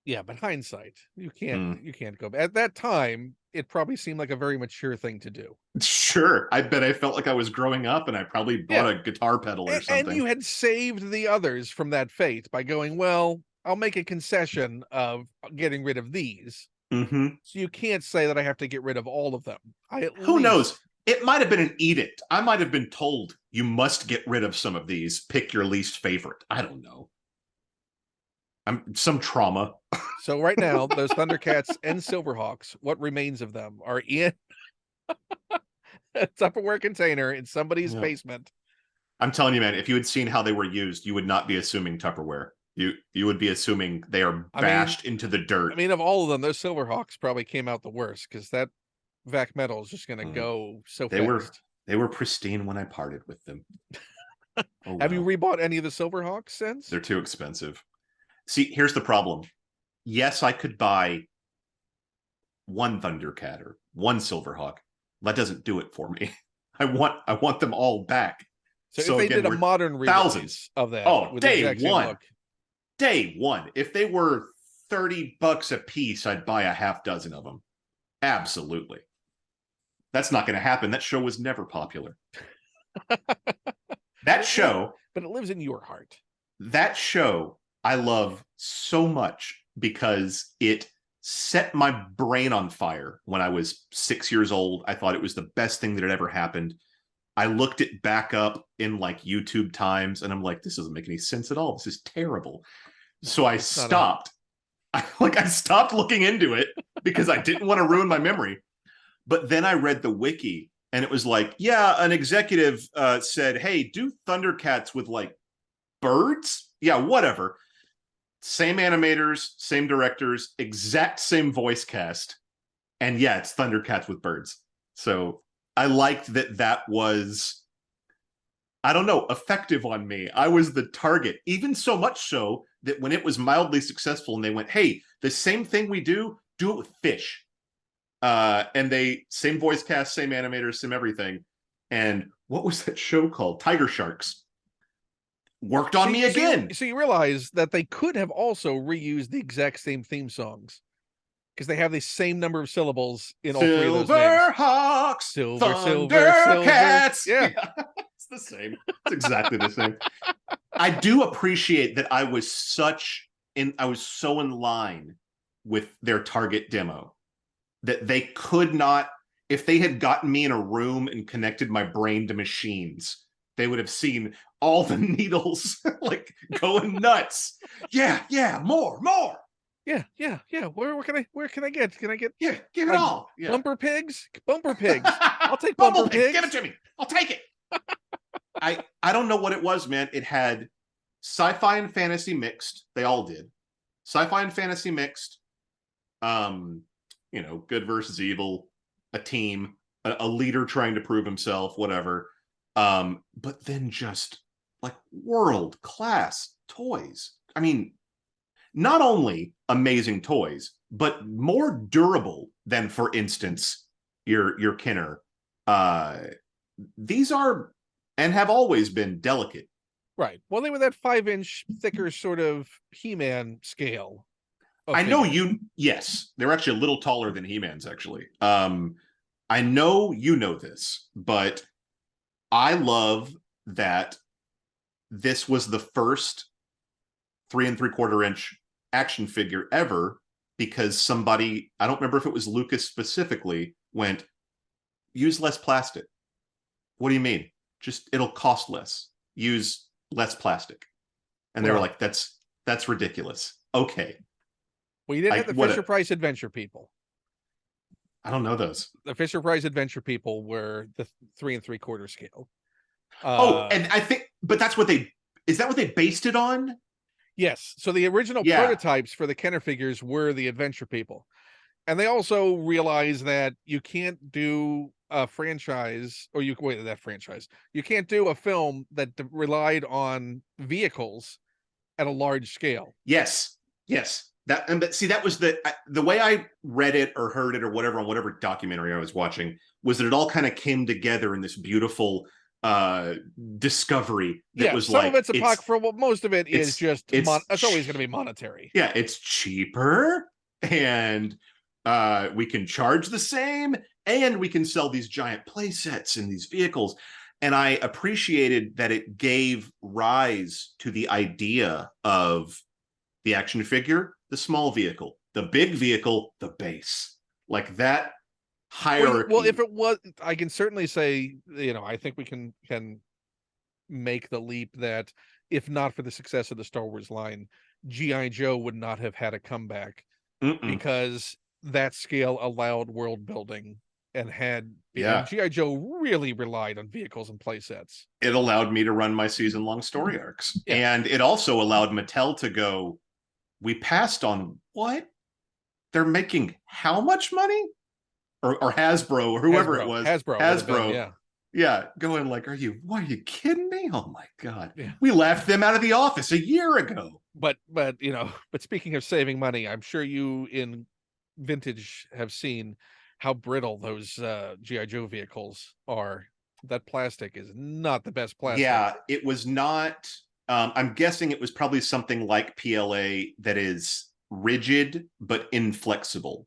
Yeah, but hindsight, you can't go back. At that time, it probably seemed like a very mature thing to do. Sure. I bet I felt like I was growing up, and I probably bought a guitar pedal or something. And you had saved the others from that fate by going, well, I'll make a concession of getting rid of these. So you can't say that I have to get rid of all of them. Who knows? It might have been an edict. I might have been told, you must get rid of some of these. Pick your least favorite. I don't know. Some trauma. So right now, those Thundercats and Silverhawks, what remains of them are in a Tupperware container in somebody's basement. I'm telling you, man, if you had seen how they were used, you would not be assuming Tupperware. You would be assuming they are bashed into the dirt. I mean, of all of them, those Silverhawks probably came out the worst, because that vac metal is just going to go so fast. They were pristine when I parted with them. Have you rebought any of the Silverhawks since? They're too expensive. See, here's the problem. Yes, I could buy one Thundercat or one Silverhawk. That doesn't do it for me. I want them all back. So if they did a modern release of that, day one, if they were $30 a piece, I'd buy a half dozen of them. Absolutely. That's not going to happen. That show was never popular. That show, but it lives in your heart. That show I love so much because it set my brain on fire when I was 6 years old. I thought it was the best thing that had ever happened. I looked it back up in like YouTube times, and I'm like, this doesn't make any sense at all. This is terrible. So I stopped. I stopped looking into it because I didn't want to ruin my memory. But then I read the wiki, and it was like, yeah, an executive said, hey, do Thundercats with like birds? Yeah, whatever. same animators, same directors, exact same voice cast, and yeah, it's Thundercats with birds. So I liked that was, I don't know, effective on me. I was the target, even so much so that when it was mildly successful and they went, hey, the same thing we do it with fish. And they, same voice cast, same animators, same everything. And what was that show called? Tiger Sharks. Worked on me again. So you realize that they could have also reused the exact same theme songs because they have the same number of syllables in all three of those names. Silverhawks, Silver, Thundercats. Yeah. It's the same. It's exactly the same. I do appreciate that I was so in line with their target demo that they could not, if they had gotten me in a room and connected my brain to machines, they would have seen all the needles like going nuts. Yeah, more. Yeah. Where can I get? Can I get? Yeah, give it like, all. Yeah. Bumper pigs. I'll take bumper pigs. Give it to me. I'll take it. I don't know what it was, man. It had sci-fi and fantasy mixed. They all did. Sci-fi and fantasy mixed. Good versus evil, a team, a leader trying to prove himself, whatever. But then just like world-class toys. I mean, not only amazing toys, but more durable than, for instance, your Kenner. These are and have always been delicate. Right. Well, they were that 5-inch thicker sort of He-Man scale. I know yes, they're actually a little taller than He-Man's actually. I know you know this, but I love that this was the first 3 3/4 inch action figure ever because somebody, I don't remember if it was Lucas specifically, went, use less plastic. What do you mean? Just it'll cost less. Use less plastic. And they were like, that's ridiculous. Okay. Well, you didn't have the Fisher-Price Adventure people. I don't know those. The Fisher-Price Adventure people were the 3 3/4 scale. And I think, but is that what they based it on? Yes. So the original prototypes for the Kenner figures were the Adventure people. And they also realized that you can't do a franchise, or you can't do a film that relied on vehicles at a large scale. Yes. But see, that was the way I read it or heard it or whatever on whatever documentary I was watching, was that it all kind of came together in this beautiful discovery that was some of it's apocryphal, but most of it is just it's always going to be monetary. Yeah, it's cheaper, and we can charge the same, and we can sell these giant play sets in these vehicles. And I appreciated that it gave rise to the idea of the action figure, the small vehicle, the big vehicle, the base, like that hierarchy. Well, if it was, I can certainly say, I think we can make the leap that if not for the success of the Star Wars line, G.I. Joe would not have had a comeback because that scale allowed world building and had G.I. Joe really relied on vehicles and play sets. It allowed me to run my season-long story arcs. And it also allowed Mattel to go, we passed on what? They're making how much money? Or Hasbro or whoever it was. Hasbro. Yeah. Going like, are you kidding me? Oh my God. Yeah. We left them out of the office a year ago. But speaking of saving money, I'm sure you in vintage have seen how brittle those G.I. Joe vehicles are. That plastic is not the best plastic. Yeah, it was not. I'm guessing it was probably something like PLA that is rigid but inflexible.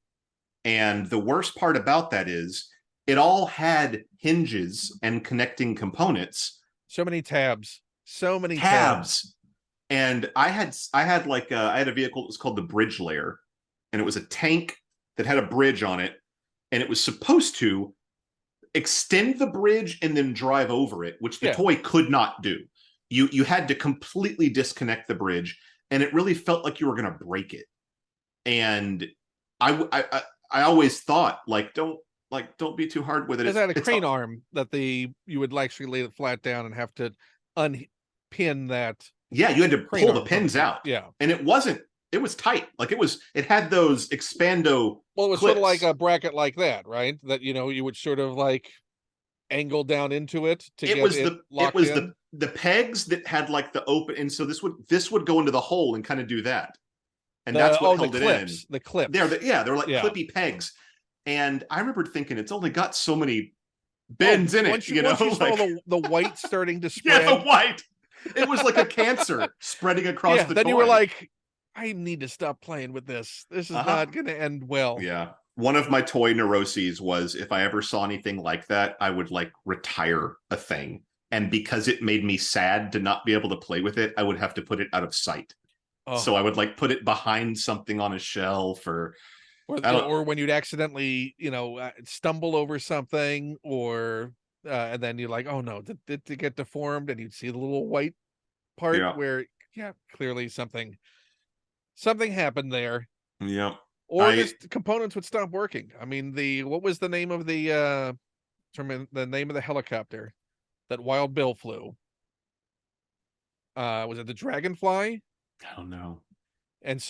And the worst part about that is it all had hinges and connecting components. So many tabs. And I had a vehicle that was called the Bridge Layer, and it was a tank that had a bridge on it, and it was supposed to extend the bridge and then drive over it, which the toy could not do. You had to completely disconnect the bridge, and it really felt like you were going to break it. And I always thought, don't be too hard with it. It had a crane arm that you would actually lay it flat down and have to unpin that Yeah, you had to crane pull the arms on pins the out. Yeah. And it was tight. Like it had those expando Well, it was clips. sort of like a bracket like that, right? That, you would sort of like angle down into it to get it locked in. The pegs that had like the open, and so this would go into the hole and kind of do that. And that's what held it in. The clips. They're like clippy pegs. And I remember thinking, it's only got so many bends in it. Once you saw the white starting to spread. Yeah, the white. It was like a cancer spreading across the then toy. You were like, I need to stop playing with this. This is not going to end well. Yeah. One of my toy neuroses was if I ever saw anything like that, I would like retire a thing. And because it made me sad to not be able to play with it, I would have to put it out of sight. Oh. So I would like put it behind something on a shelf or when you'd accidentally, stumble over something or and then you're like, oh no, did it get deformed? And you'd see the little white part where, clearly something happened there. Yeah. Or just components would stop working. I mean, what was the name of the name of the helicopter that Wild Bill flew? Was it the Dragonfly? I don't know. And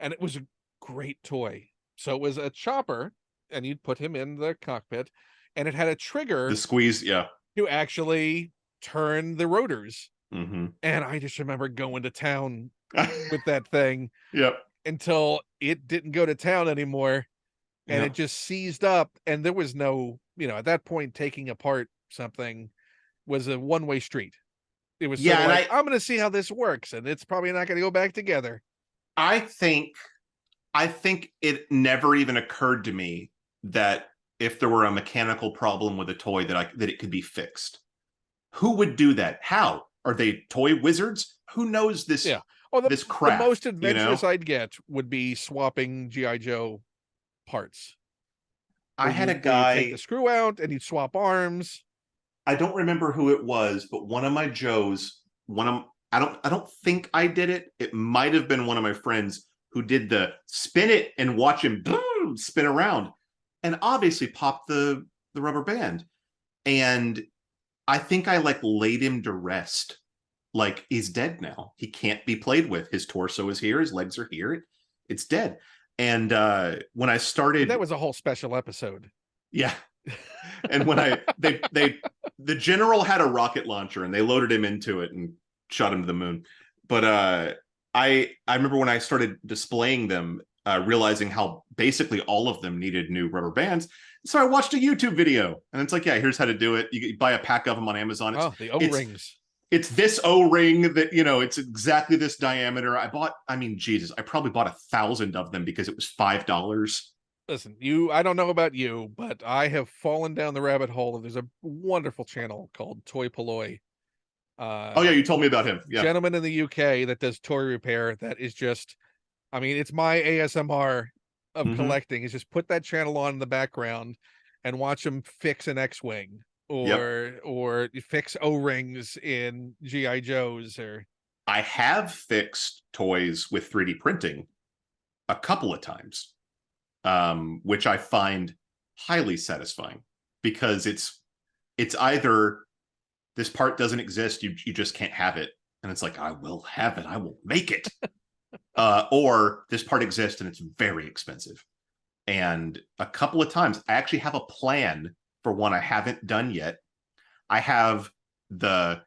it was a great toy. So it was a chopper, and you'd put him in the cockpit, and it had a trigger. The squeeze, to actually turn the rotors. Mm-hmm. And I just remember going to town with that thing. Yep. Until it didn't go to town anymore, and it just seized up, and there was no, at that point, taking apart something was a one-way street. It was sort of like, I'm going to see how this works, and it's probably not going to go back together. I think it never even occurred to me that if there were a mechanical problem with a toy that it could be fixed. Who would do that? How? Are they toy wizards? Who knows this? Yeah. This craft, the most adventurous I'd get would be swapping G.I. Joe parts. I had a guy take the screw out and he'd swap arms. I don't remember who it was, but one of my Joes, I don't think I did it. It might have been one of my friends who did the spin it and watch him boom, spin around, and obviously pop the rubber band. And I think I like laid him to rest. Like, he's dead now. He can't be played with. His torso is here. His legs are here. It's dead. And when I started, that was a whole special episode. Yeah. And when the general had a rocket launcher and they loaded him into it and shot him to the moon. But I remember when I started displaying them, realizing how basically all of them needed new rubber bands. So I watched a YouTube video, and it's like, here's how to do it. You buy a pack of them on Amazon. The O-rings. It's this O-ring that, it's exactly this diameter. I probably bought 1,000 of them because it was $5. Listen, I don't know about you, but I have fallen down the rabbit hole. There's a wonderful channel called Toy Polloi. You told me about him. Yeah. Gentleman in the UK that does toy repair. That is just, it's my ASMR of collecting. Is just put that channel on in the background and watch him fix an X-Wing. Or fix O-rings in G.I. Joes. Or I have fixed toys with 3D printing a couple of times, which I find highly satisfying, because it's either this part doesn't exist, you just can't have it, and it's like, I will have it, I will make it, or this part exists and it's very expensive. And a couple of times I actually have a plan for one I haven't done yet. I have the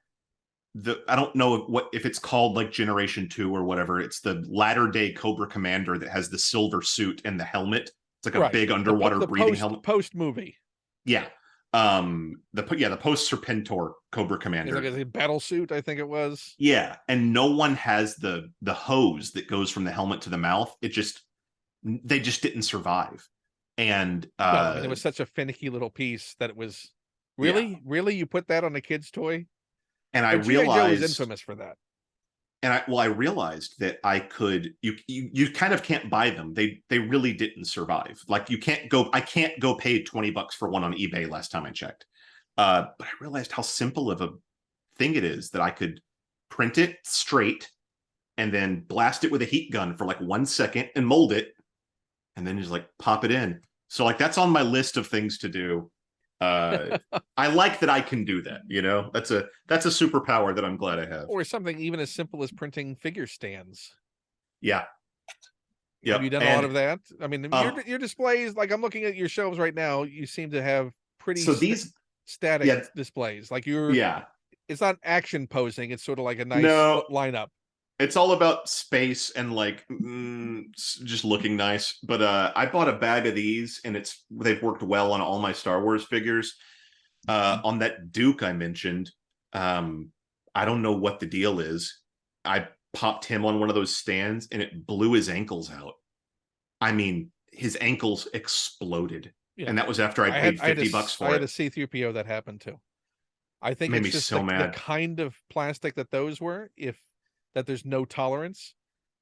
I don't know if it's called like Generation 2 or whatever. It's the latter day Cobra Commander that has the silver suit and the helmet. It's like a big underwater breathing helmet. Post movie. Yeah. The post Serpentor Cobra Commander. It's like a battle suit, I think it was. Yeah. And no one has the hose that goes from the helmet to the mouth. They just didn't survive. And it was such a finicky little piece that it was really you put that on a kid's toy. And I realized Joe is infamous for that. And I realized that I could, you kind of can't buy them. They really didn't survive. Like, I can't go pay $20 for one on eBay last time I checked. But I realized how simple of a thing it is that I could print it straight and then blast it with a heat gun for like 1 second and mold it, and then just like pop it in. So like, that's on my list of things to do. I like that I can do that. That's a superpower that I'm glad I have. Or something even as simple as printing figure stands. Yeah. Have Yep. you done a lot And of that? I mean, your displays, like I'm looking at your shelves right now, you seem to have pretty so these, static yeah, displays. Like yeah. it's not action posing. It's sort of like a nice No, lineup. it's all about space and like just looking nice. But I bought a bag of these, and they've worked well on all my Star Wars figures. On that Duke I mentioned, I don't know what the deal is. I popped him on one of those stands, and it blew his ankles out. I mean, his ankles exploded, Yeah. and that was after I paid $50 I for had it. a C3PO that happened too. I think Made it's me just so the mad. kind of plastic that those were, if that there's no tolerance,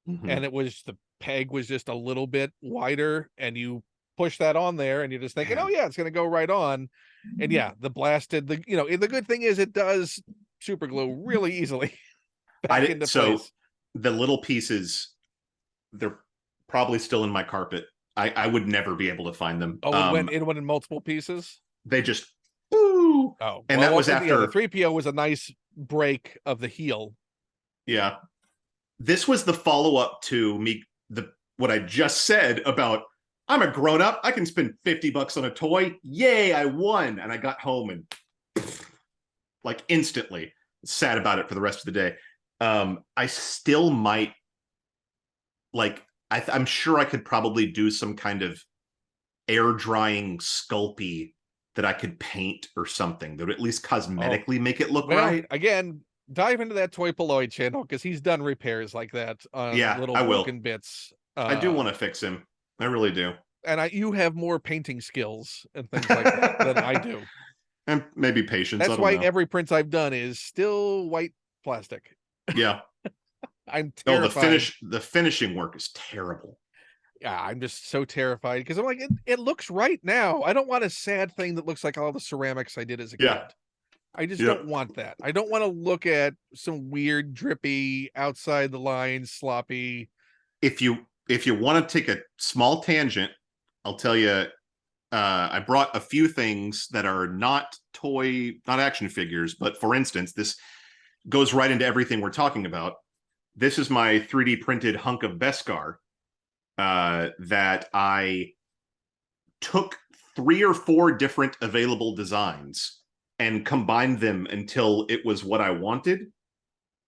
Mm-hmm. and it was the peg was just a little bit wider, and you push that on there, and you're just thinking, oh Man. yeah, it's gonna go right on, and yeah, the good thing is it does super glue really easily I back did into so place. the little pieces, they're probably still in my carpet. I would never be able to find them. Oh, it went in multiple pieces. They just boo, Oh and that was yeah, the after 3PO was a nice break of the heel. yeah. This was the follow up to me the what I just said about I'm a grown up. I can spend $50 on a toy. Yay, I won! And I got home and like instantly sad about it for the rest of the day. I still might like I'm sure I could probably do some kind of air drying Sculpey that I could paint or something that would at least Oh, cosmetically make it look well, right. again, dive into that Toy Polloid channel because he's done repairs like that on Yeah, little I will. broken bits. I do want to fix him. I really do. And you have more painting skills and things like that than I do. And maybe patience. I That's don't why know. every print I've done is still white plastic. Yeah. I'm No, terrified. the finishing work is terrible. Yeah, I'm just so terrified because I'm like, it looks right now. I don't want a sad thing that looks like all the ceramics I did as a Yeah. kid. I just Yep. don't want that. I don't want to look at some weird, drippy, outside the lines, sloppy. If you want to take a small tangent, I'll tell you. I brought a few things that are not not action figures, but for instance, this goes right into everything we're talking about. This is my 3D printed hunk of Beskar that I took 3 or 4 different available designs and combined them until it was what I wanted.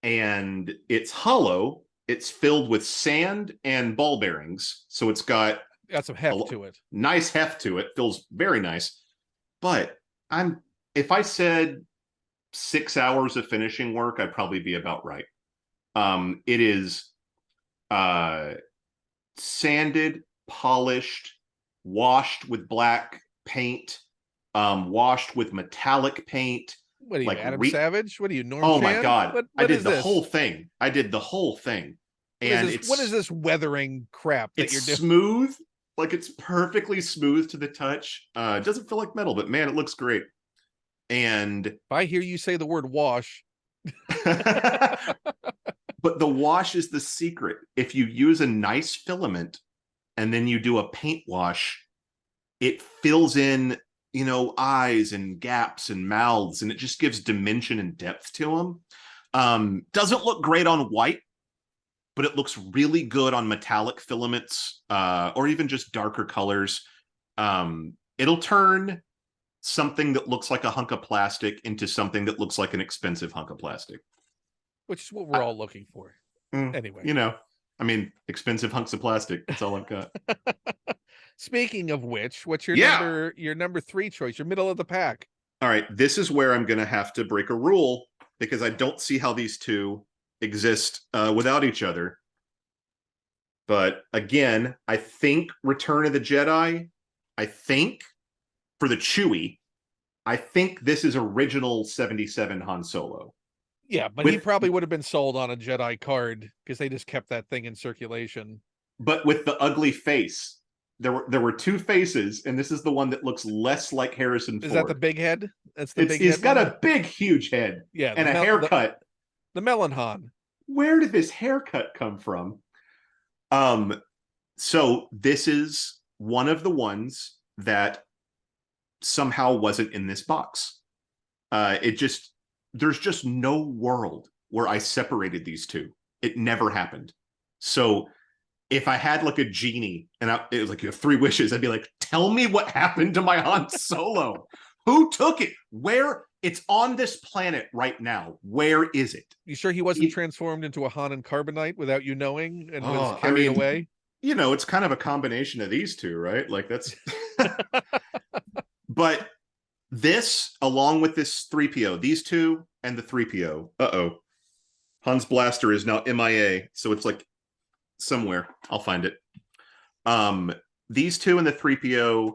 And it's hollow. It's filled with sand and ball bearings. So it's got Some heft to it. nice heft to it. Feels very nice. But if I said 6 hours of finishing work, I'd probably be about right. It is uh, sanded, polished, washed with black paint, washed with metallic paint. What are you, Like Adam Savage? What are you, Norm oh my Chan? god, I What did is the this? whole thing. I did the whole thing, and What is this weathering crap that it's you're doing? smooth. Like it's perfectly smooth to the touch. It doesn't feel like metal, but man, it looks great. And If I hear you say the word wash, but the wash is the secret. If you use a nice filament and then you do a paint wash, it fills in, eyes and gaps and mouths, and it just gives dimension and depth to them. Doesn't look great on white, but it looks really good on metallic filaments or even just darker colors. It'll turn something that looks like a hunk of plastic into something that looks like an expensive hunk of plastic. which is what we're all looking for. Anyway, I mean, expensive hunks of plastic. That's all I've got. speaking of which, what's Yeah. your number 3 choice? Your middle of the pack. All right. This is where I'm going to have to break a rule because I don't see how these two exist without each other. But again, I think Return of the Jedi, I think for the Chewie, I think this is original 77 Han Solo. Yeah, but he probably would have been sold on a Jedi card because they just kept that thing in circulation. But with the ugly face. There were 2 faces, and this is the one that looks less like Harrison Ford. Is that the big head? That's the big head. He's got one? a big, huge head. Yeah, and a haircut. The Melon Han. Where did this haircut come from? So this is one of the ones that somehow wasn't in this box. There's just no world where I separated these two. It never happened. So if I had like a genie and it was like, you have 3 wishes, I'd be like, tell me what happened to my Han Solo. Who took it? Where? It's on this planet right now. Where is it? You sure he wasn't transformed into a Han and Carbonite without you knowing and was I carried mean, away? you know, it's kind of a combination of these two, right? Like that's but this, along with this 3PO, these two and the 3PO. Han's blaster is now MIA, so it's like somewhere. I'll find it. These two and the 3PO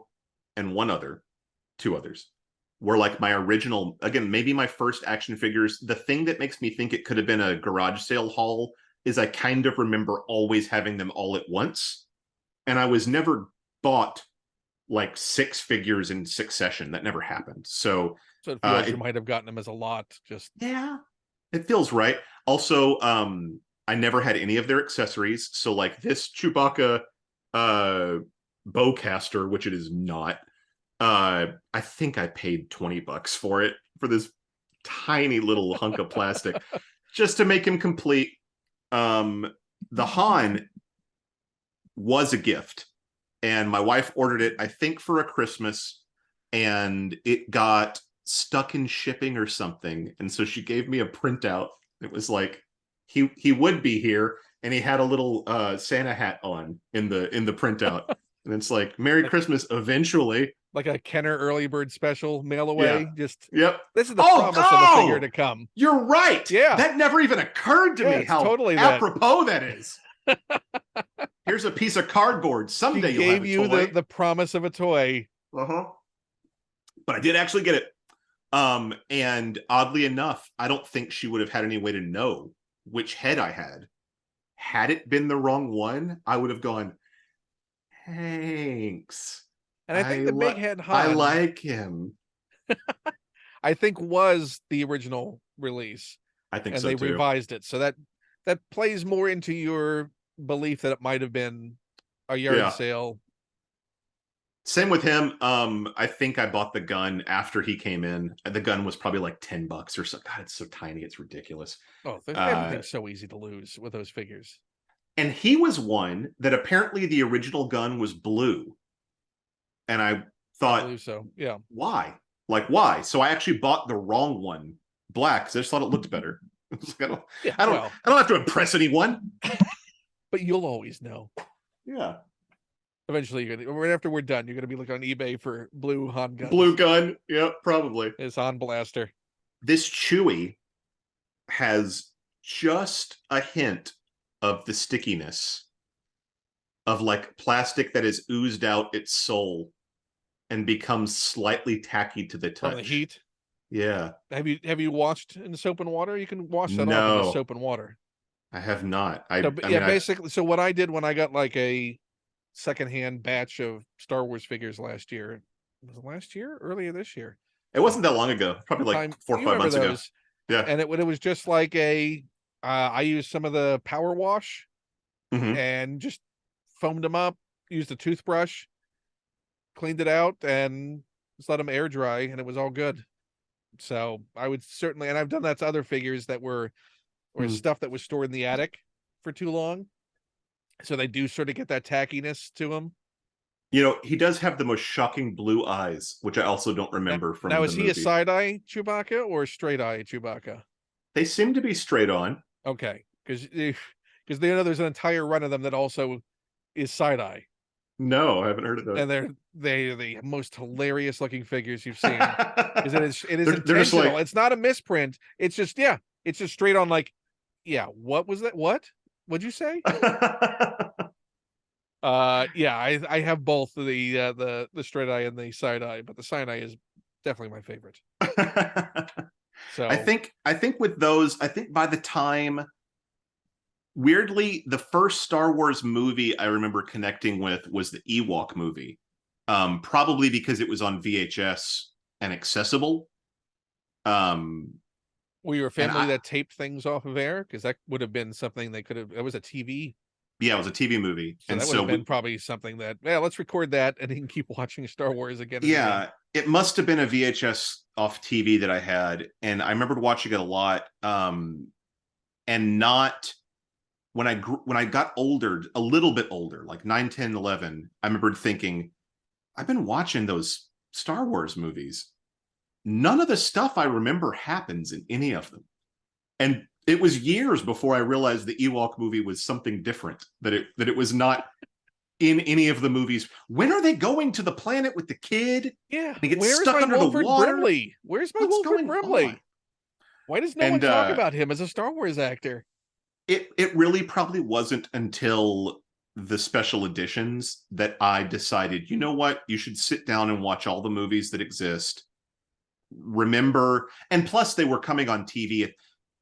and two others were like my original, again, maybe my first action figures. The thing that makes me think it could have been a garage sale haul is I kind of remember always having them all at once. And I was never bought like 6 figures in succession. That never happened. So it feels you might have gotten them as a lot. Just yeah, it feels right. Also, I never had any of their accessories. So like this Chewbacca bowcaster, which it is not, I think I paid $20 for it, for this tiny little hunk of plastic just to make him complete. The Han was a gift, and my wife ordered it, I think, for a Christmas, and it got stuck in shipping or something, and so she gave me a printout. It was like he would be here, and he had a little Santa hat on in the printout. And it's like, Merry Christmas eventually. Like a Kenner early bird special mail away. Yeah. Just yep. This is the promise of the figure to come. You're right. Yeah. That never even occurred to me how totally apropos that is. Here's a piece of cardboard. Someday you'll have a you toy. the promise of a toy. Uh-huh. But I did actually get it. And oddly enough, I don't think she would have had any way to know which head I had. Had it been the wrong one, I would have gone, thanks. And I think the big head Han, I like him. I think was the original release. I think and so they too. revised it. So that plays more into your belief that it might have been a yard sale. Same with him. I think I bought the gun after he came in. The gun was probably like $10 or so. God, it's so tiny, it's ridiculous. Oh, everything's so easy to lose with those figures. And he was one that apparently the original gun was blue. And I thought, I believe so. Yeah. Why? Like, why? So I actually bought the wrong one, black, because I just thought it looked better. I don't have to impress anyone. But you'll always know. Yeah. Eventually, right after we're done, you're gonna be looking on eBay for blue Han guns. Blue gun, yep, probably. His Han blaster. This Chewie has just a hint of the stickiness of like plastic that has oozed out its soul and becomes slightly tacky to the touch. From the heat. Yeah. Have you washed in soap and water? You can wash that off in just soap and water. I have not. Basically. So what I did when I got like a secondhand batch of Star Wars figures last year, was it last year? Earlier this year? It wasn't that long ago. Probably like 4 or 5 months ago. Yeah. And it was just like I used some of the power wash and just foamed them up, used a toothbrush, cleaned it out, and just let them air dry, and it was all good. So I would certainly, and I've done that to other figures that were stuff that was stored in the attic for too long. So they do sort of get that tackiness to them. You know, he does have the most shocking blue eyes, which I also don't remember from the movie. Now, is he a side-eye Chewbacca or straight-eye Chewbacca? They seem to be straight on. Okay, because they know there's an entire run of them that also is side-eye. No, I haven't heard of that. And they're the most hilarious looking figures you've seen. It is intentional. Like, it's not a misprint. It's just it's just straight on. Like, what was that? What'd you say? I have both the straight eye and the side eye, but the side eye is definitely my favorite. So I think with those, I think by the time, weirdly, the first Star Wars movie I remember connecting with was the Ewok movie. Probably because it was on VHS and accessible. Were you a family that taped things off of air? Because that would have been something they could have. It was a TV Yeah, it was a TV movie. So And that would so have been probably something that, yeah, let's record that and he can keep watching Star Wars again and again. yeah, it must have been a VHS off TV that I had, and I remembered watching it a lot. And not when I got older, a little bit older, like 9, 10, 11, I remembered thinking, I've been watching those Star Wars movies. None of the stuff I remember happens in any of them. And it was years before I realized the Ewok movie was something different, that it was not in any of the movies. When are they going to the planet with the kid? Yeah, And he gets where's stuck my under the Wilford water. Brimley? Where's my What's Wilford going on? Brimley? Why does no one And talk about him as a Star Wars actor? it really probably wasn't until the special editions that I decided, you know what, you should sit down and watch all the movies that exist. Remember, and plus they were coming on TV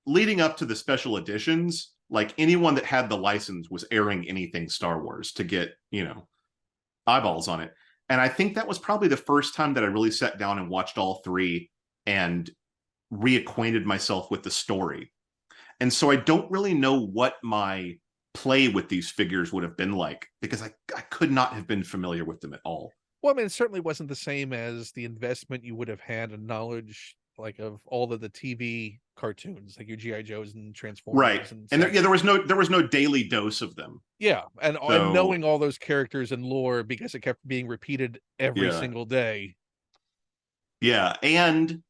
leading up to the special editions. Like anyone that had the license was airing anything Star Wars to get, eyeballs on it. And I think that was probably the first time that I really sat down and watched all three and reacquainted myself with the story. And so I don't really know what my play with these figures would have been like, because I could not have been familiar with them at all. Well, I mean, it certainly wasn't the same as the investment you would have had in knowledge, like of all of the TV cartoons, like your GI Joes and Transformers, Right. and There was no daily dose of them. yeah, and So, knowing all those characters and lore because it kept being repeated every yeah. single day. Yeah, and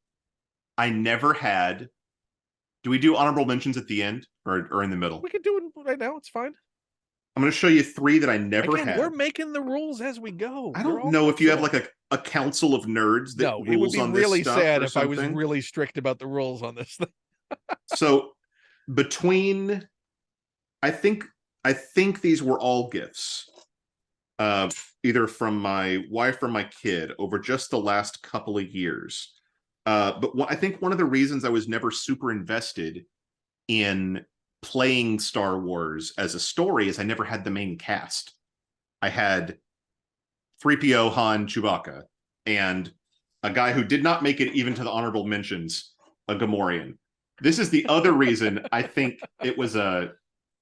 I never had. Do we do honorable mentions at the end or in the middle? We can do it right now. It's fine. I'm going to show you three that I never Again, had. we're making the rules as we go. I don't know if you have like a council of nerds that no, rules it would be on really this stuff sad or if I was something. really strict about the rules on this thing. So between, I think these were all gifts, either from my wife or my kid over just the last couple of years. But I think one of the reasons I was never super invested in playing Star Wars as a story is I never had the main cast. I had 3PO, Han, Chewbacca, and a guy who did not make it even to the honorable mentions, a Gamorrean. This is the other reason I think it was a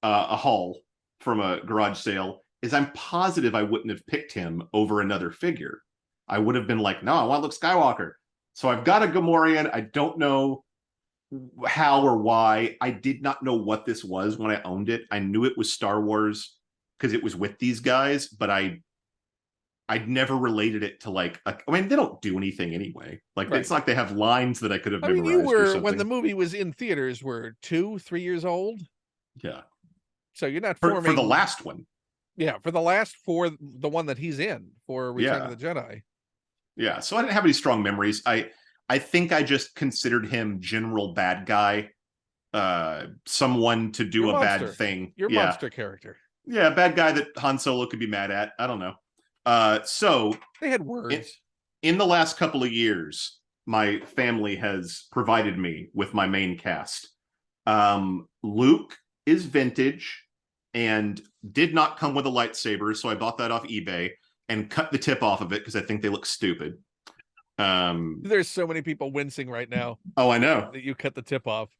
haul from a garage sale, is I'm positive I wouldn't have picked him over another figure. I would have been like, no, I want Luke Skywalker. So I've got a Gamorrean. I don't know how or why. I did not know what this was when I owned it. I knew it was Star Wars because it was with these guys, but I'd never related it to I mean, they don't do anything anyway. Like, right. It's like they have lines that I could have memorized. You were, or something. when the movie was in theaters, were 2, 3 years old. Yeah. So you're not for the last one. Yeah, for the one that he's in for Return of the Jedi. Yeah, so I didn't have any strong memories. I think I just considered him general bad guy, someone to do a bad thing. Your monster character. Yeah, bad guy that Han Solo could be mad at. I don't know. So they had words. In the last couple of years, my family has provided me with my main cast. Luke is vintage and did not come with a lightsaber, so I bought that off eBay and cut the tip off of it because I think they look stupid. There's so many people wincing right now. Oh, I know. That you cut the tip off.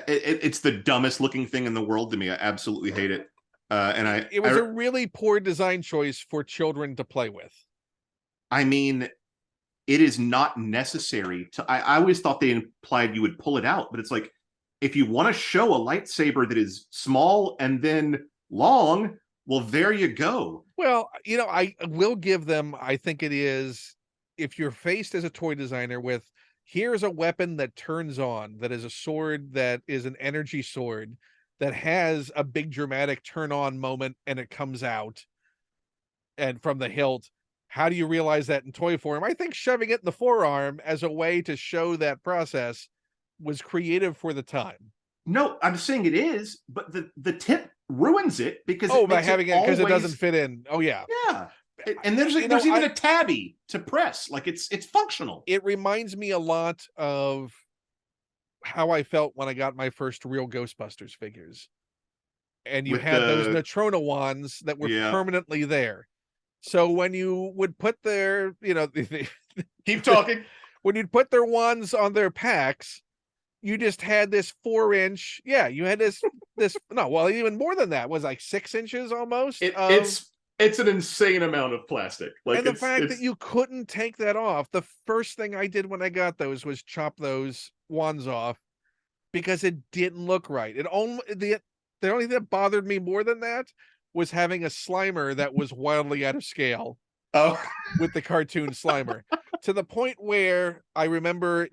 It's the dumbest looking thing in the world to me. I absolutely hate it. It was a really poor design choice for children to play with. I mean, it is not necessary to. I always thought they implied you would pull it out, but it's like, if you want to show a lightsaber that is small and then long, well, there you go. Well, I will give them, I think it is, if you're faced as a toy designer with, here's a weapon that turns on, that is a sword, that is an energy sword, that has a big dramatic turn on moment and it comes out and from the hilt. How do you realize that in toy form? I think shoving it in the forearm as a way to show that process was creative for the time. No, I'm saying it is, but the tip ruins it because by having it because it doesn't fit in. Oh yeah. Yeah. And there's even a tabby to press. Like, it's functional. It reminds me a lot of how I felt when I got my first real Ghostbusters figures. And you had those Neutrona wands that were permanently there. So when you would put their, keep talking. When you'd put their wands on their packs, you just had this 4-inch, yeah, you had this no, well, even more than that, was like 6 inches almost It, of, it's an insane amount of plastic. Like and the fact that it's you couldn't take that off. The first thing I did when I got those was chop those wands off because it didn't look right. It only the only thing that bothered me more than that was having a Slimer that was wildly out of scale oh with the cartoon Slimer, to the point where I remember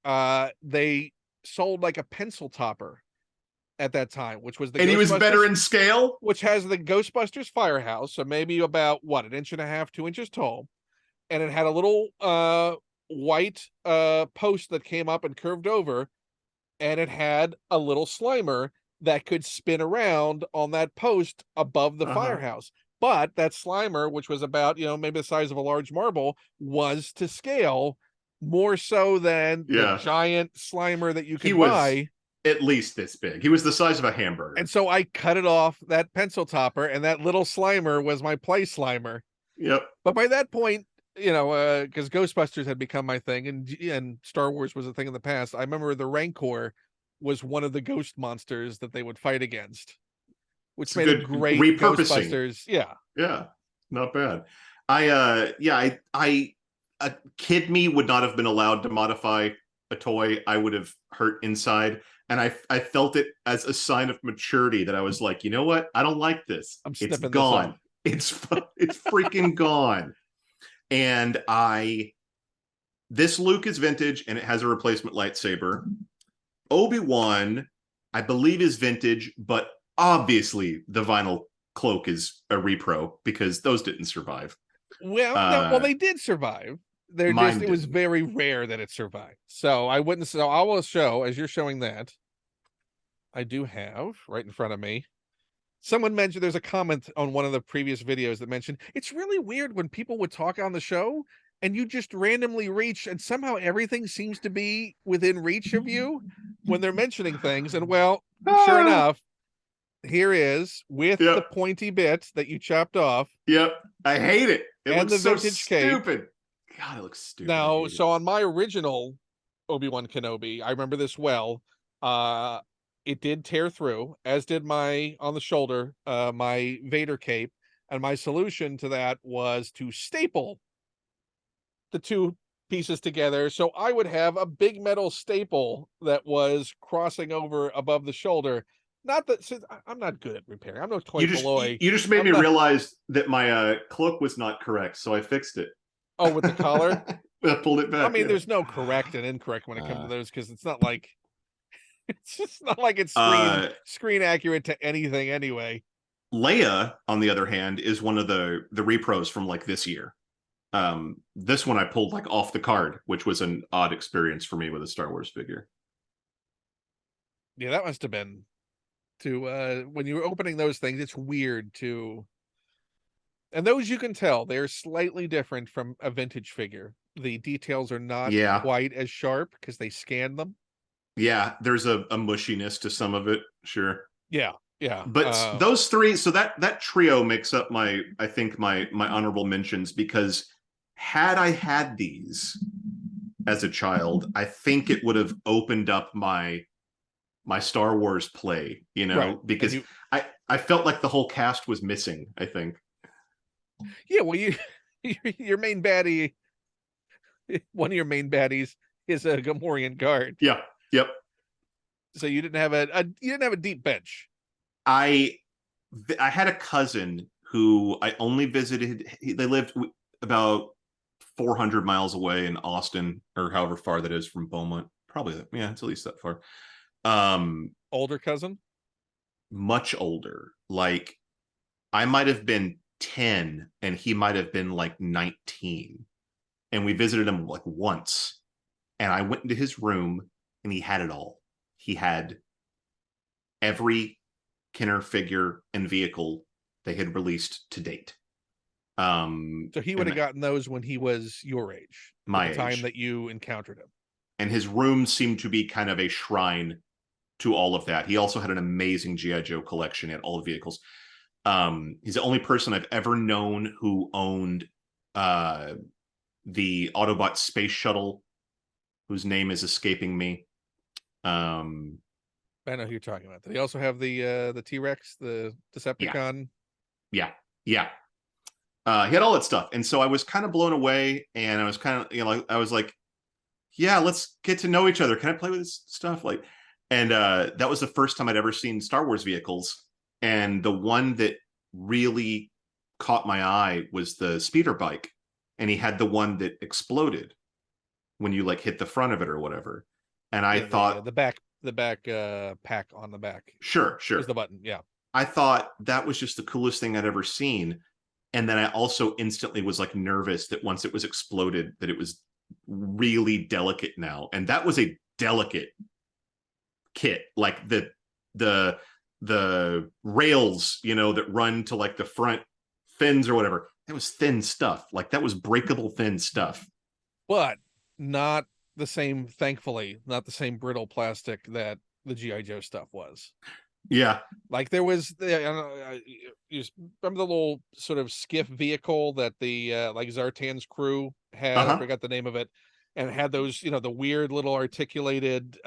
they sold like a pencil topper at that time, which was the and he was better Ghostbusters, in scale. which has the Ghostbusters firehouse, so maybe about what, an inch and a half, 2 inches tall, and it had a little white post that came up and curved over, and it had a little Slimer that could spin around on that post above the firehouse. But that Slimer, which was about, maybe the size of a large marble, was to scale more so than the Yeah, giant Slimer that you he could was buy. at least this big. He was the size of a hamburger. And so I cut it off, that pencil topper, and that little Slimer was my play Slimer. Yep. But by that point, because Ghostbusters had become my thing, and Star Wars was a thing in the past. I remember the Rancor was one of the ghost monsters that they would fight against, which It's made a good great repurposing. Ghostbusters. Yeah. Yeah, not bad. I a kid me would not have been allowed to modify a toy. I would have hurt inside, and I felt it as a sign of maturity that I was like, you know what? I don't like this. I'm It's snipping this gone. off. It's freaking gone. And this Luke is vintage, and it has a replacement lightsaber. Obi-Wan, I believe, is vintage, but obviously the vinyl cloak is a repro because those didn't survive. Well, no, well, they did survive. Mine It was didn't. very rare that it survived. So I wouldn't. So I will show, as you're showing that, I do have right in front of me. Someone mentioned, there's a comment on one of the previous videos that mentioned it's really weird when people would talk on the show and you just randomly reach and somehow everything seems to be within reach of you when they're mentioning things. And well, sure Ah, enough, here is with the yep, pointy bit that you chopped off yep. I hate it. It and looks the so vintage cape. stupid. God, it looks stupid. I Now, hate it. so on my original Obi-Wan Kenobi, I remember this well. Uh it did tear through, as did my on the shoulder, my Vader cape, and my solution to that was to staple the two pieces together so I would have a big metal staple that was crossing over above the shoulder. Not that, since I'm not good at repairing. I'm no toy polloi. You just made I'm me not. realize that my cloak was not correct, so I fixed it. Oh, with the collar. I pulled it I back. mean, Yeah. there's no correct and incorrect when it comes to those, because it's not like it's just not like it's Uh, screen accurate to anything anyway. Leia, on the other hand, is one of the repros from like this year. This one I pulled like off the card, which was an odd experience for me with a Star Wars figure. Yeah, that must have been to when you were opening those things, it's weird to, and those you can tell they're slightly different from a vintage figure. The details are not Yeah, quite as sharp because they scanned them. yeah. There's a mushiness to some of it, sure. Yeah, yeah. But those three, so that trio makes up my, I think my honorable mentions, because had I had these as a child, I think it would have opened up my Star Wars play, Right. And because you, I felt like the whole cast was missing, I think. yeah, well, you your main baddie, one of your main baddies is a Gamorrean guard. Yeah. Yep. So you didn't have you didn't have a deep bench. I had a cousin who I only visited. They lived about 400 miles away in Austin, or however far that is from Beaumont. Probably, yeah, it's at least that far. Older cousin? Much older. Like I might have been 10 and he might have been like 19. And we visited him like once. And I went into his room and he had it all. He had every Kenner figure and vehicle they had released to date. So he would have gotten those when he was your age, my at the time age. that you encountered him. And his room seemed to be kind of a shrine to all of that. He also had an amazing G.I. Joe collection at all the vehicles. He's the only person I've ever known who owned the Autobot space shuttle, whose name is escaping me. I know who you're talking about. Did he also have the T-Rex, the Yeah, Decepticon? yeah, yeah. He had all that stuff, and so I was kind of blown away, and I was kind of, I was like, yeah, let's get to know each other. Can I play with this stuff? Like, and that was the first time I'd ever seen Star Wars vehicles, and the one that really caught my eye was the speeder bike, and he had the one that exploded when you like hit the front of it or whatever. And I Yeah, thought, the back pack on the back sure, is sure. the button. Yeah. I thought that was just the coolest thing I'd ever seen. And then I also instantly was like nervous that once it was exploded, that it was really delicate now. And that was a delicate kit. Like the rails, that run to like the front fins or whatever. That was thin stuff. Like that was breakable thin stuff. But not the same, thankfully, not the same brittle plastic that the GI Joe stuff was. Yeah. Like there was you remember the little sort of skiff vehicle that the like Zartan's crew had. I Uh-huh. forgot the name of it, and it had those, the weird little articulated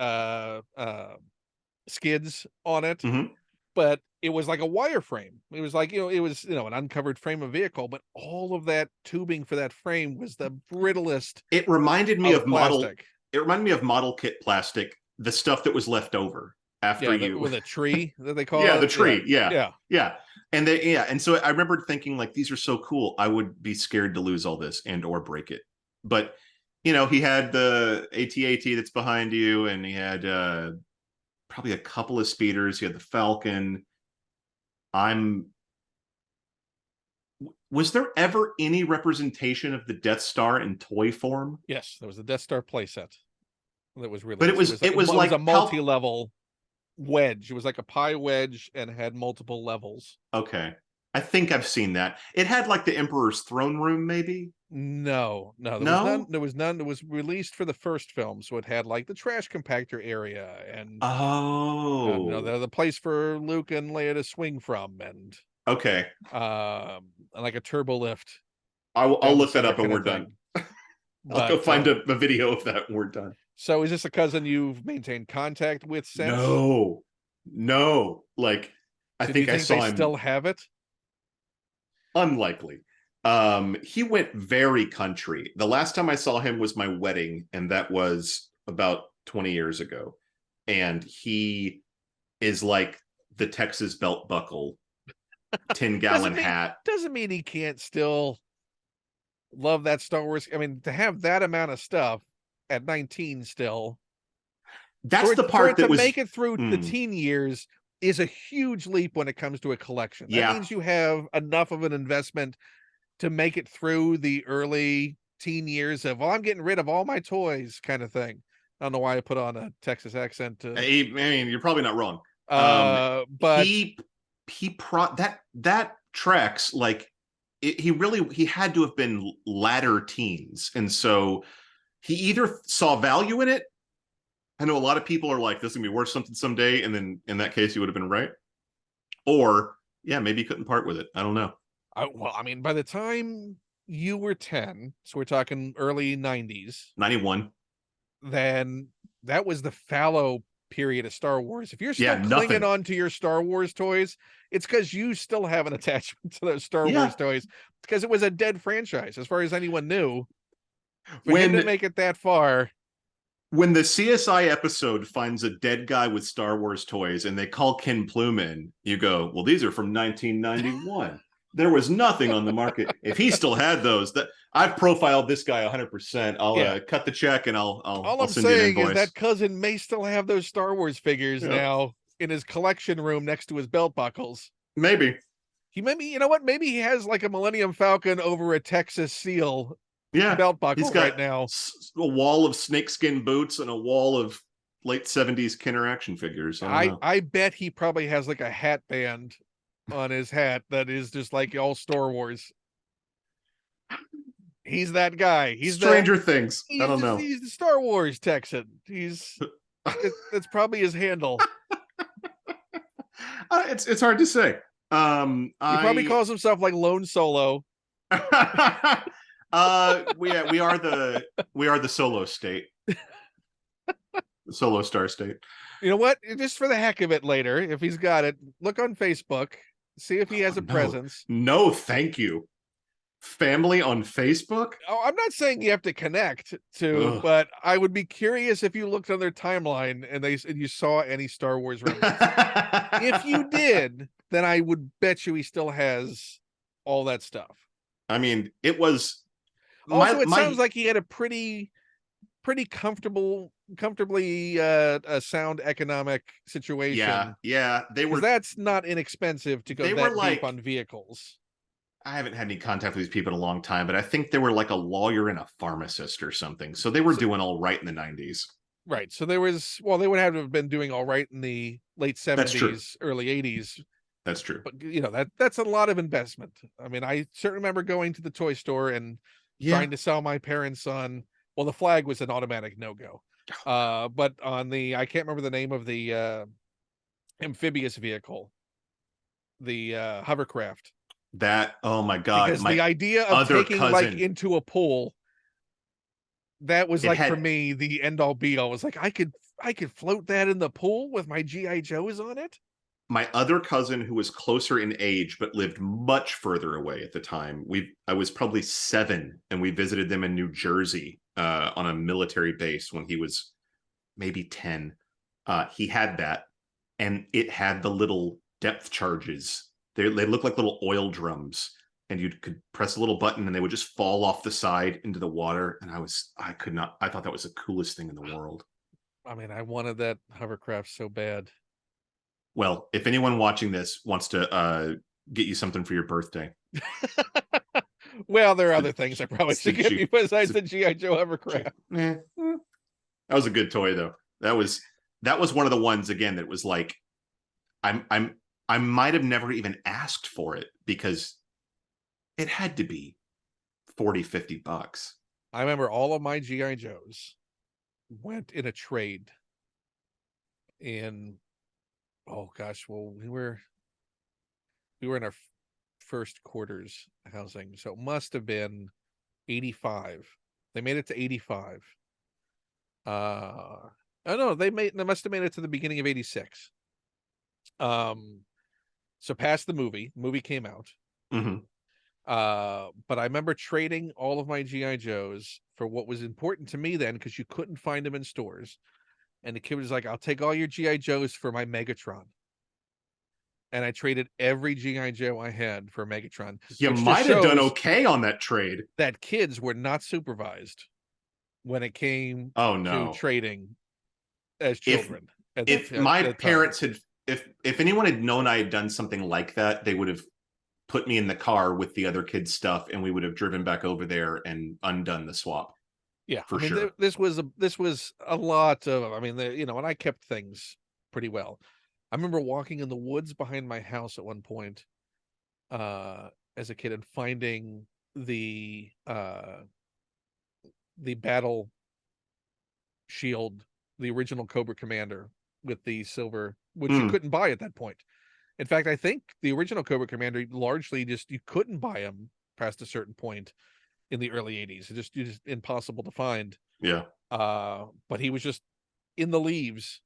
skids on it. Mm-hmm. But it was like a wireframe. It was like, it was, an uncovered frame of vehicle, but all of that tubing for that frame was the brittlest It reminded me of of model. plastic. It reminded me of model kit plastic, the stuff that was left over after Yeah, you. with a tree that they Yeah, call the it. Yeah, tree. Yeah, yeah. yeah, and so I remember thinking like these are so cool. I would be scared to lose all this and or break it. But he had the AT-AT that's behind you, and he had probably a couple of speeders. He had the Falcon. I'm. Was there ever any representation of the Death Star in toy form? Yes, there was the Death Star playset that was But it released. was it It was was a like multi-level wedge. It was like a pie wedge and had multiple levels. Okay. I think I've seen that. It had like the Emperor's throne room, maybe? No, there was none. No? There was none. It was released for the first film, so it had like the trash compactor area and Oh. the place for Luke and Leia to swing from, and Okay. like a turbo lift I'll down the look that center up when kind we're of done. thing. I'll go But find a video of that when we're done. so is this a cousin you've maintained contact with since? No. No. Like, I So do you think I think they saw him still have it? unlikely. He went very country. The last time I saw him was my wedding, and that was about 20 years ago. And he is like the Texas belt buckle 10-gallon hat. Doesn't mean he can't still love that Star Wars. I mean, to have that amount of stuff at 19 still, That's the for part it that to was make it through the teen years is a huge leap when it comes to a collection. That yeah. means you have enough of an investment to make it through the early teen years of, well, I'm getting rid of all my toys kind of thing. I don't know why I put on a Texas accent. I mean, you're probably not wrong. But He that tracks like he had to have been latter teens, and so he either saw value in it. I know a lot of people are like, this is gonna be worth something someday, and then in that case, he would have been right. Or yeah, maybe he couldn't part with it. I don't know. well, I mean, by the time you were 10, so we're talking early 90s, 91. then that was the fallow period of Star Wars. If you're Yeah, still clinging nothing. on to your Star Wars toys, it's because you still have an attachment to those Star Yeah. Wars toys, because it was a dead franchise as far as anyone knew. For him When to make it that far, when the CSI episode finds a dead guy with Star Wars toys and they call Ken Plume in, you go, well, these are from 1991. There was nothing on the market. If he still had those, that I've profiled this guy 100%. I'll cut the check and all I'll I'm send you an saying is invoice. that cousin may still have those Star Wars figures now in his collection room next to his belt buckles. Maybe. He maybe, you know what? Maybe he has like a Millennium Falcon over a Texas Seal belt buckle He's got right now. A wall of snakeskin boots and a wall of late 70s Kenner action figures. I bet he probably has like a hat band on his hat that is just like all Star Wars. He's that guy. He's Stranger Things. I don't know. He's the Star Wars Texan. That's probably his handle. It's hard to say. He probably calls himself like Lone Solo. We are the Solo state. Solo Star State. You know what? Just for the heck of it later, if he's got it, look on Facebook, see if he has a No, presence. no, thank you. Family on Facebook? Oh, I'm not saying you have to connect to, Ugh. but I would be curious if you looked on their timeline and you saw any Star Wars remnants. If you did, then I would bet you he still has all that stuff. I mean, it was Also, it sounds my like he had a pretty comfortably a sound economic situation, yeah, because that's not inexpensive to go they were that deep like, on vehicles. I haven't had any contact with these people in a long time, but I think they were like a lawyer and a pharmacist or something. So they were doing all right in the 90s. Right. So there was, well, they would have been doing all right in the late That's true. 70s, early 80s. That's true. But that's a lot of investment. I mean, I certainly remember going to the toy store and Yeah. trying to sell my parents on, well, the flag was an automatic no-go. But on the, I can't remember the name of the amphibious vehicle, the hovercraft. That, oh my God. Because My the idea of other taking like cousin, into a pool, that was it like for had me the end all be all. Was like I could float that in the pool with my GI Joes on it. my other cousin who was closer in age but lived much further away at the time. I was probably 7 and we visited them in New Jersey on a military base when he was maybe 10. He had that, and it had the little depth charges. They look like little oil drums, and you could press a little button and they would just fall off the side into the water. And I thought that was the coolest thing in the world. I mean, I wanted that hovercraft so bad. Well, if anyone watching this wants to get you something for your birthday. Well, there are other things I probably should get you besides the GI Joe hovercraft. That was a good toy, though. That was one of the ones, again, that was like, I might have never even asked for it because it had to be 40-50 bucks. I remember all of my GI Joes went in a trade in, oh gosh, well, we were in our first quarters housing, so it must have been 85. They made it to 85. Oh no, they must have made it to the beginning of 86. So past the movie came out. Mm-hmm. But I remember trading all of my GI Joes for what was important to me then, because you couldn't find them in stores. And the kid was like, I'll take all your GI Joes for my Megatron. And I traded every GI Joe I had for Megatron. You might have done okay on that trade. That kids were not supervised when it came to trading as children. If my parents had, if anyone had known I had done something like that, they would have put me in the car with the other kids' stuff, and we would have driven back over there and undone the swap. Yeah, for sure. This was a lot of. I mean, and I kept things pretty well. I remember walking in the woods behind my house at one point, as a kid, and finding the battle shield, the original Cobra Commander with the silver, which you couldn't buy at that point. In fact, I think the original Cobra Commander largely just, you couldn't buy them past a certain point in the early 80s. It's just impossible to find. Yeah. But he was just in the leaves.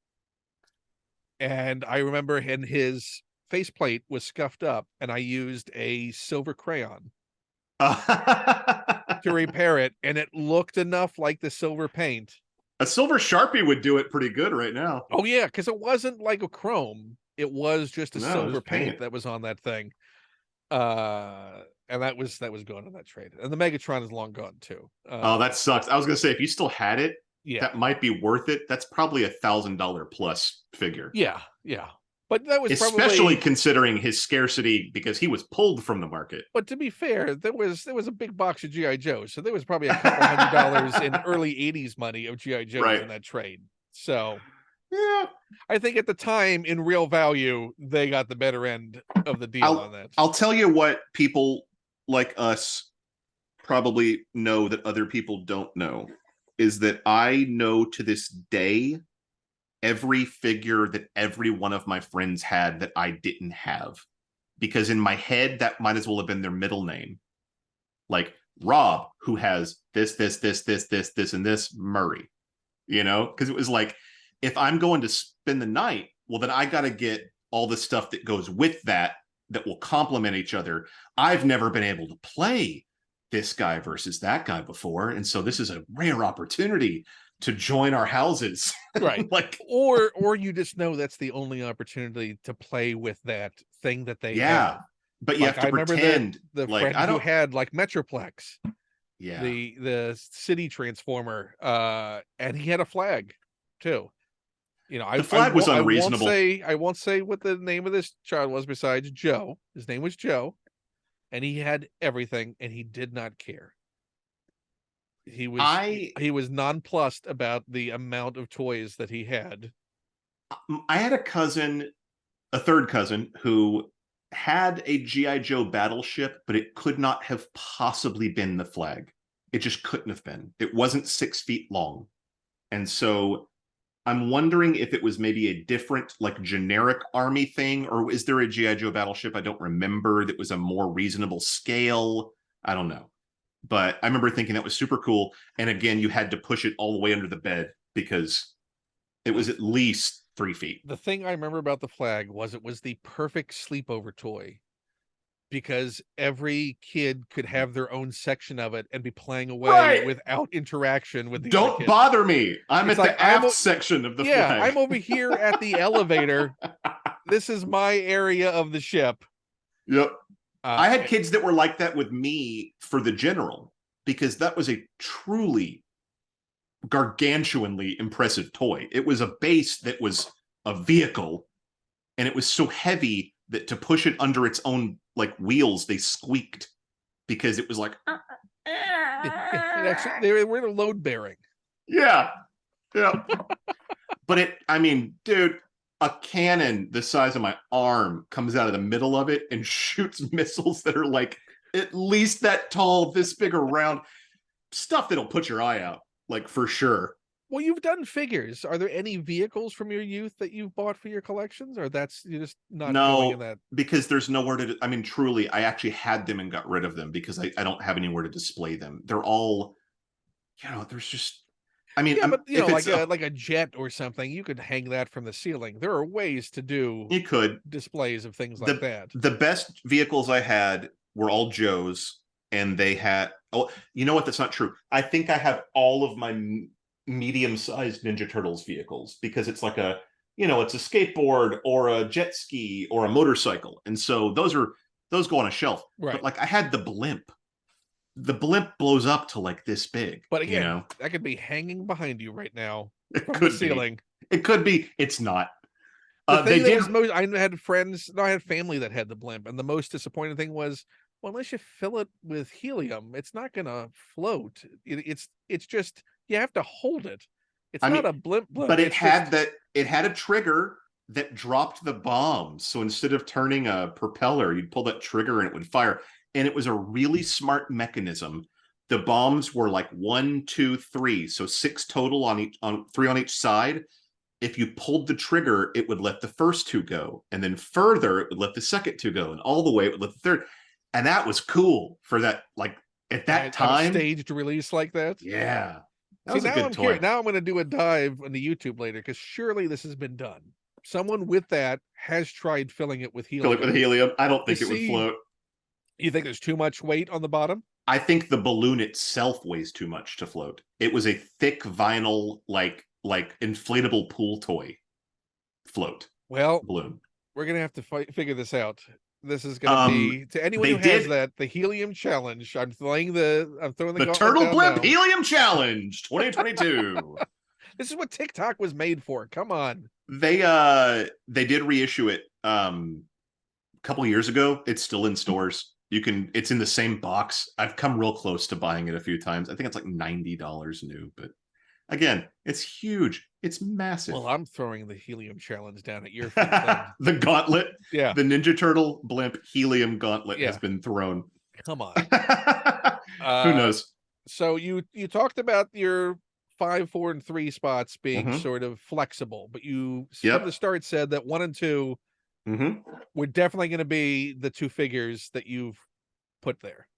And I remember his faceplate was scuffed up, and I used a silver crayon to repair it, and it looked enough like the silver paint. A silver Sharpie would do it pretty good right now. Oh yeah, because it wasn't like a chrome. It was just a silver paint that was on that thing. And that was going on that trade. And the Megatron is long gone too. Oh, that sucks. I was gonna say, if you still had it, yeah, that might be worth it. That's probably $1,000 plus figure. Yeah. But that was especially considering his scarcity, because he was pulled from the market. But to be fair, there was a big box of GI Joes, so there was probably a couple $100 in early 80s money of GI Joes in that trade. So yeah, I think at the time, in real value, they got the better end of the deal on that. I'll tell you what people like us probably know that other people don't know, is that I know to this day every figure that every one of my friends had that I didn't have, because in my head that might as well have been their middle name. Like Rob, who has this, and this, Murray, because it was like, if I'm going to spend the night, well, then I got to get all the stuff that goes with that will complement each other. I've never been able to play this guy versus that guy before, and so this is a rare opportunity to join our houses. Right. Like, or you just know that's the only opportunity to play with that thing that they have. But you Like, have to I remember pretend the like friend I who don't. had like Metroplex, Yeah, the city transformer, and he had a flag too. You know, the flag was I won't unreasonable. say what the name of this child was besides Joe. His name was Joe, and he had everything, and he did not care. I He was nonplussed about the amount of toys that he had. I had a third cousin, who had a GI Joe battleship, but it could not have possibly been the flag. It just couldn't have been. It wasn't 6 feet long, and so I'm wondering if it was maybe a different, like, generic army thing, or is there a GI Joe battleship I don't remember that was a more reasonable scale? I don't know. But I remember thinking that was super cool. And again, you had to push it all the way under the bed because it was at least 3 feet. The thing I remember about the flag was it was the perfect sleepover toy because every kid could have their own section of it and be playing away Right. without interaction with the other Don't kids. bother me. I'm It's at like the aft section of the yeah, flag. I'm over here at the elevator. This is my area of the ship. Yep. Uh, I had kids that were like that with me for the general, because that was a truly gargantuanly impressive toy. It was a base that was a vehicle, and it was so heavy that to push it under its own like wheels, they squeaked because it was like it actually they were load bearing. yeah, yeah. But I mean, dude, a cannon the size of my arm comes out of the middle of it and shoots missiles that are like at least that tall, this big around. Stuff that'll put your eye out, like, for sure. Well, you've done figures. Are there any vehicles from your youth that you've bought for your collections, or that's you're just not going in No, that? because there's nowhere to. I mean, truly, I actually had them and got rid of them because I don't have anywhere to display them. They're all, there's just. I mean, Yeah, but you know, if it's a, like a jet or something, you could hang that from the ceiling. There are ways to do you could. displays of things like the that. The best vehicles I had were all Joe's, and they had. Oh, you know what? That's not true. I think I have all of my medium-sized Ninja Turtles vehicles because it's like it's a skateboard or a jet ski or a motorcycle, and so those go on a shelf. Right. But like I had the blimp. The blimp blows up to like this big. But again, that could be hanging behind you right now It from the could be. ceiling. It could be. It's not. The They thing that did. was most, I had friends, no, I had family that had the blimp, and the most disappointing thing was, well, unless you fill it with helium, it's not gonna float. It's just you have to hold it. It's I not mean, a blimp. but it It's had just it had a trigger that dropped the bombs. So instead of turning a propeller, you'd pull that trigger and it would fire. And it was a really smart mechanism. The bombs were like 1, 2, 3, so 6 total on 3 on each side. If you pulled the trigger, it would let the first 2 go, and then further it would let the second 2 go, and all the way it would let the third. And that was cool for that, like, at that on a time. staged release like that. Yeah, that See, was a now good I'm toy. curious. Now I'm going to do a dive on the YouTube later because surely this has been done. Someone with that has tried filling it with Fill it helium. with helium. I don't think To it would see, float. you think there's too much weight on the bottom? I think the balloon itself weighs too much to float. It was a thick vinyl, like inflatable pool toy float Well, balloon. we're gonna have to figure this out. This is gonna be to anyone They who has did that the helium challenge. I'm throwing the gauntlet Turtle down Blimp now. Helium Challenge 2022. This is what TikTok was made for. Come on. They did reissue it a couple years ago. It's still in stores. It's in the same box. I've come real close to buying it a few times. I think it's like $90 new, but again, it's huge. It's massive. Well, I'm throwing the helium challenge down at your feet then. The gauntlet. Yeah. The Ninja Turtle Blimp Helium Gauntlet has been thrown. Come on. Who knows? So you talked about your 5, 4, and 3 spots being Mhm. sort of flexible, but you Yep. from the start said that 1 and 2 were definitely going to be the 2 figures that you've put there.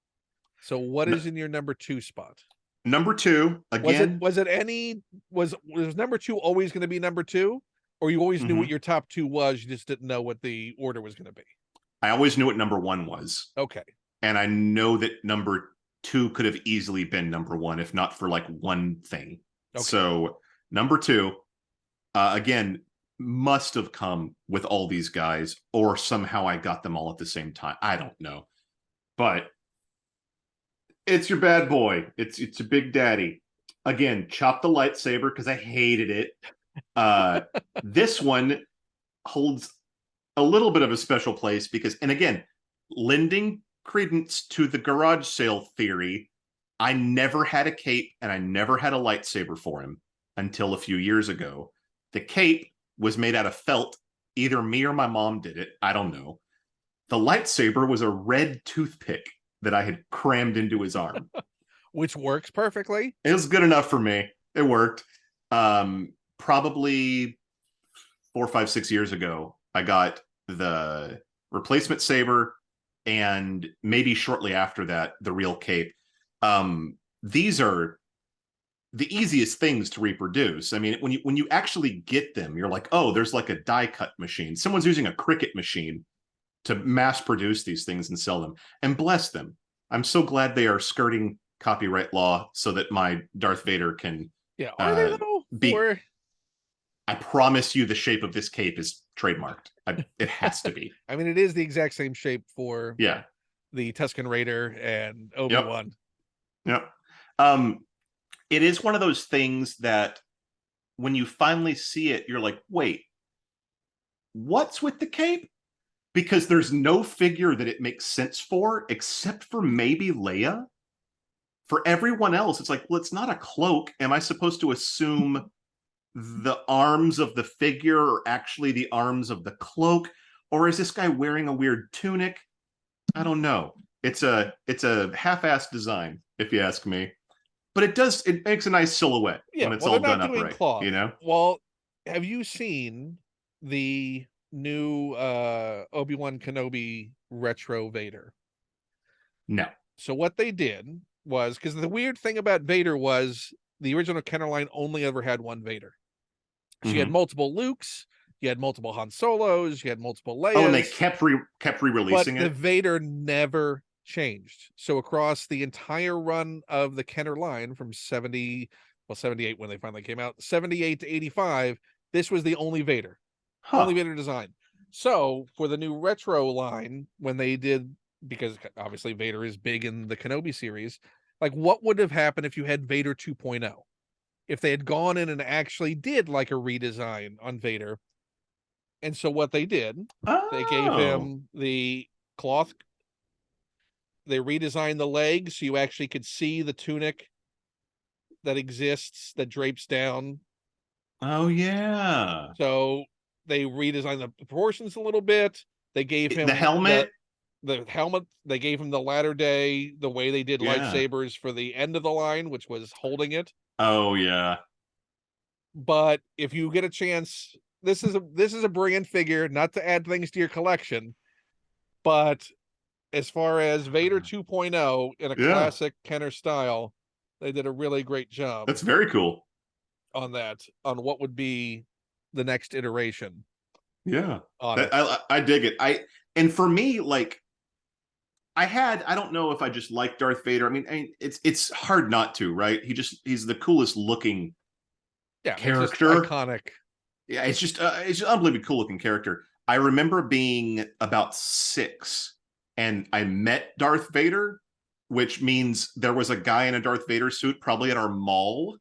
So what is in your number 2 spot? Number two, again. Was number two always going to be number two, or you always knew what Mhm. your top two was, you just didn't know what the order was going to be? I always knew what number one was. Okay. And I know that number two could have easily been number one, if not for like one thing. Okay. So number two, again, must have come with all these guys, or somehow I got them all at the same time. I don't know. But it's your bad boy. It's your big daddy. Again, chop the lightsaber because I hated it. This one holds a little bit of a special place because, and again, lending credence to the garage sale theory, I never had a cape and I never had a lightsaber for him until a few years ago. The cape was made out of felt. Either me or my mom did it. I don't know. The lightsaber was a red toothpick that I had crammed into his arm. Which works perfectly. It was good enough for me. It worked. Probably 4, 5, 6 years ago, I got the replacement saber, and maybe shortly after that, the real cape. These are the easiest things to reproduce. I mean, when you actually get them, you're like, oh, there's like a die cut machine. Someone's using a Cricut machine to mass produce these things and sell them. And bless them. I'm so glad they are skirting copyright law so that my Darth Vader can Yeah, are they though? be. Or I promise you, the shape of this cape is trademarked. It has to be. I mean, it is the exact same shape for Yeah. the Tusken Raider and Obi-Wan. Yep. It is one of those things that when you finally see it, you're like, wait, what's with the cape? Because there's no figure that it makes sense for, except for maybe Leia. For everyone else, it's like, well, it's not a cloak. Am I supposed to assume the arms of the figure are actually the arms of the cloak? Or is this guy wearing a weird tunic? I don't know. It's a half-assed design, if you ask me. But it makes a nice silhouette when it's all they're done not doing upright, cloth. you know? Well, have you seen the new Obi-Wan Kenobi retro Vader? No. So what they did was, because the weird thing about Vader was the original Kenner line only ever had one Vader. So you had multiple Lukes, you had multiple Han Solos, you had multiple Leias. Oh, and they kept re-releasing but it. the Vader never changed. So across the entire run of the Kenner line from 78 when they finally came out, 78 to 85, this was the only Vader. Only Vader design. So for the new retro line, when they did, because obviously Vader is big in the Kenobi series, like what would have happened if you had Vader 2.0? If they had gone in and actually did like a redesign on Vader. And so what they did, they gave him the cloth. They redesigned the legs so you actually could see the tunic that exists that drapes down. Oh, yeah. So they redesigned the proportions a little bit. They gave him the helmet. The helmet. They gave him the latter day, the way they did lightsabers for the end of the line, which was holding it. Oh, yeah. But if you get a chance, this is a brilliant figure, not to add things to your collection, but as far as Vader 2.0 in a classic Kenner style, they did a really great job. That's very cool. On what would be the next iteration. Yeah. I dig it. And for me, like, I don't know if I just like Darth Vader. I mean, it's hard not to, right? He's the coolest looking character. Iconic. Yeah, it's just unbelievably cool looking character. I remember being about 6 and I met Darth Vader, which means there was a guy in a Darth Vader suit probably at our mall.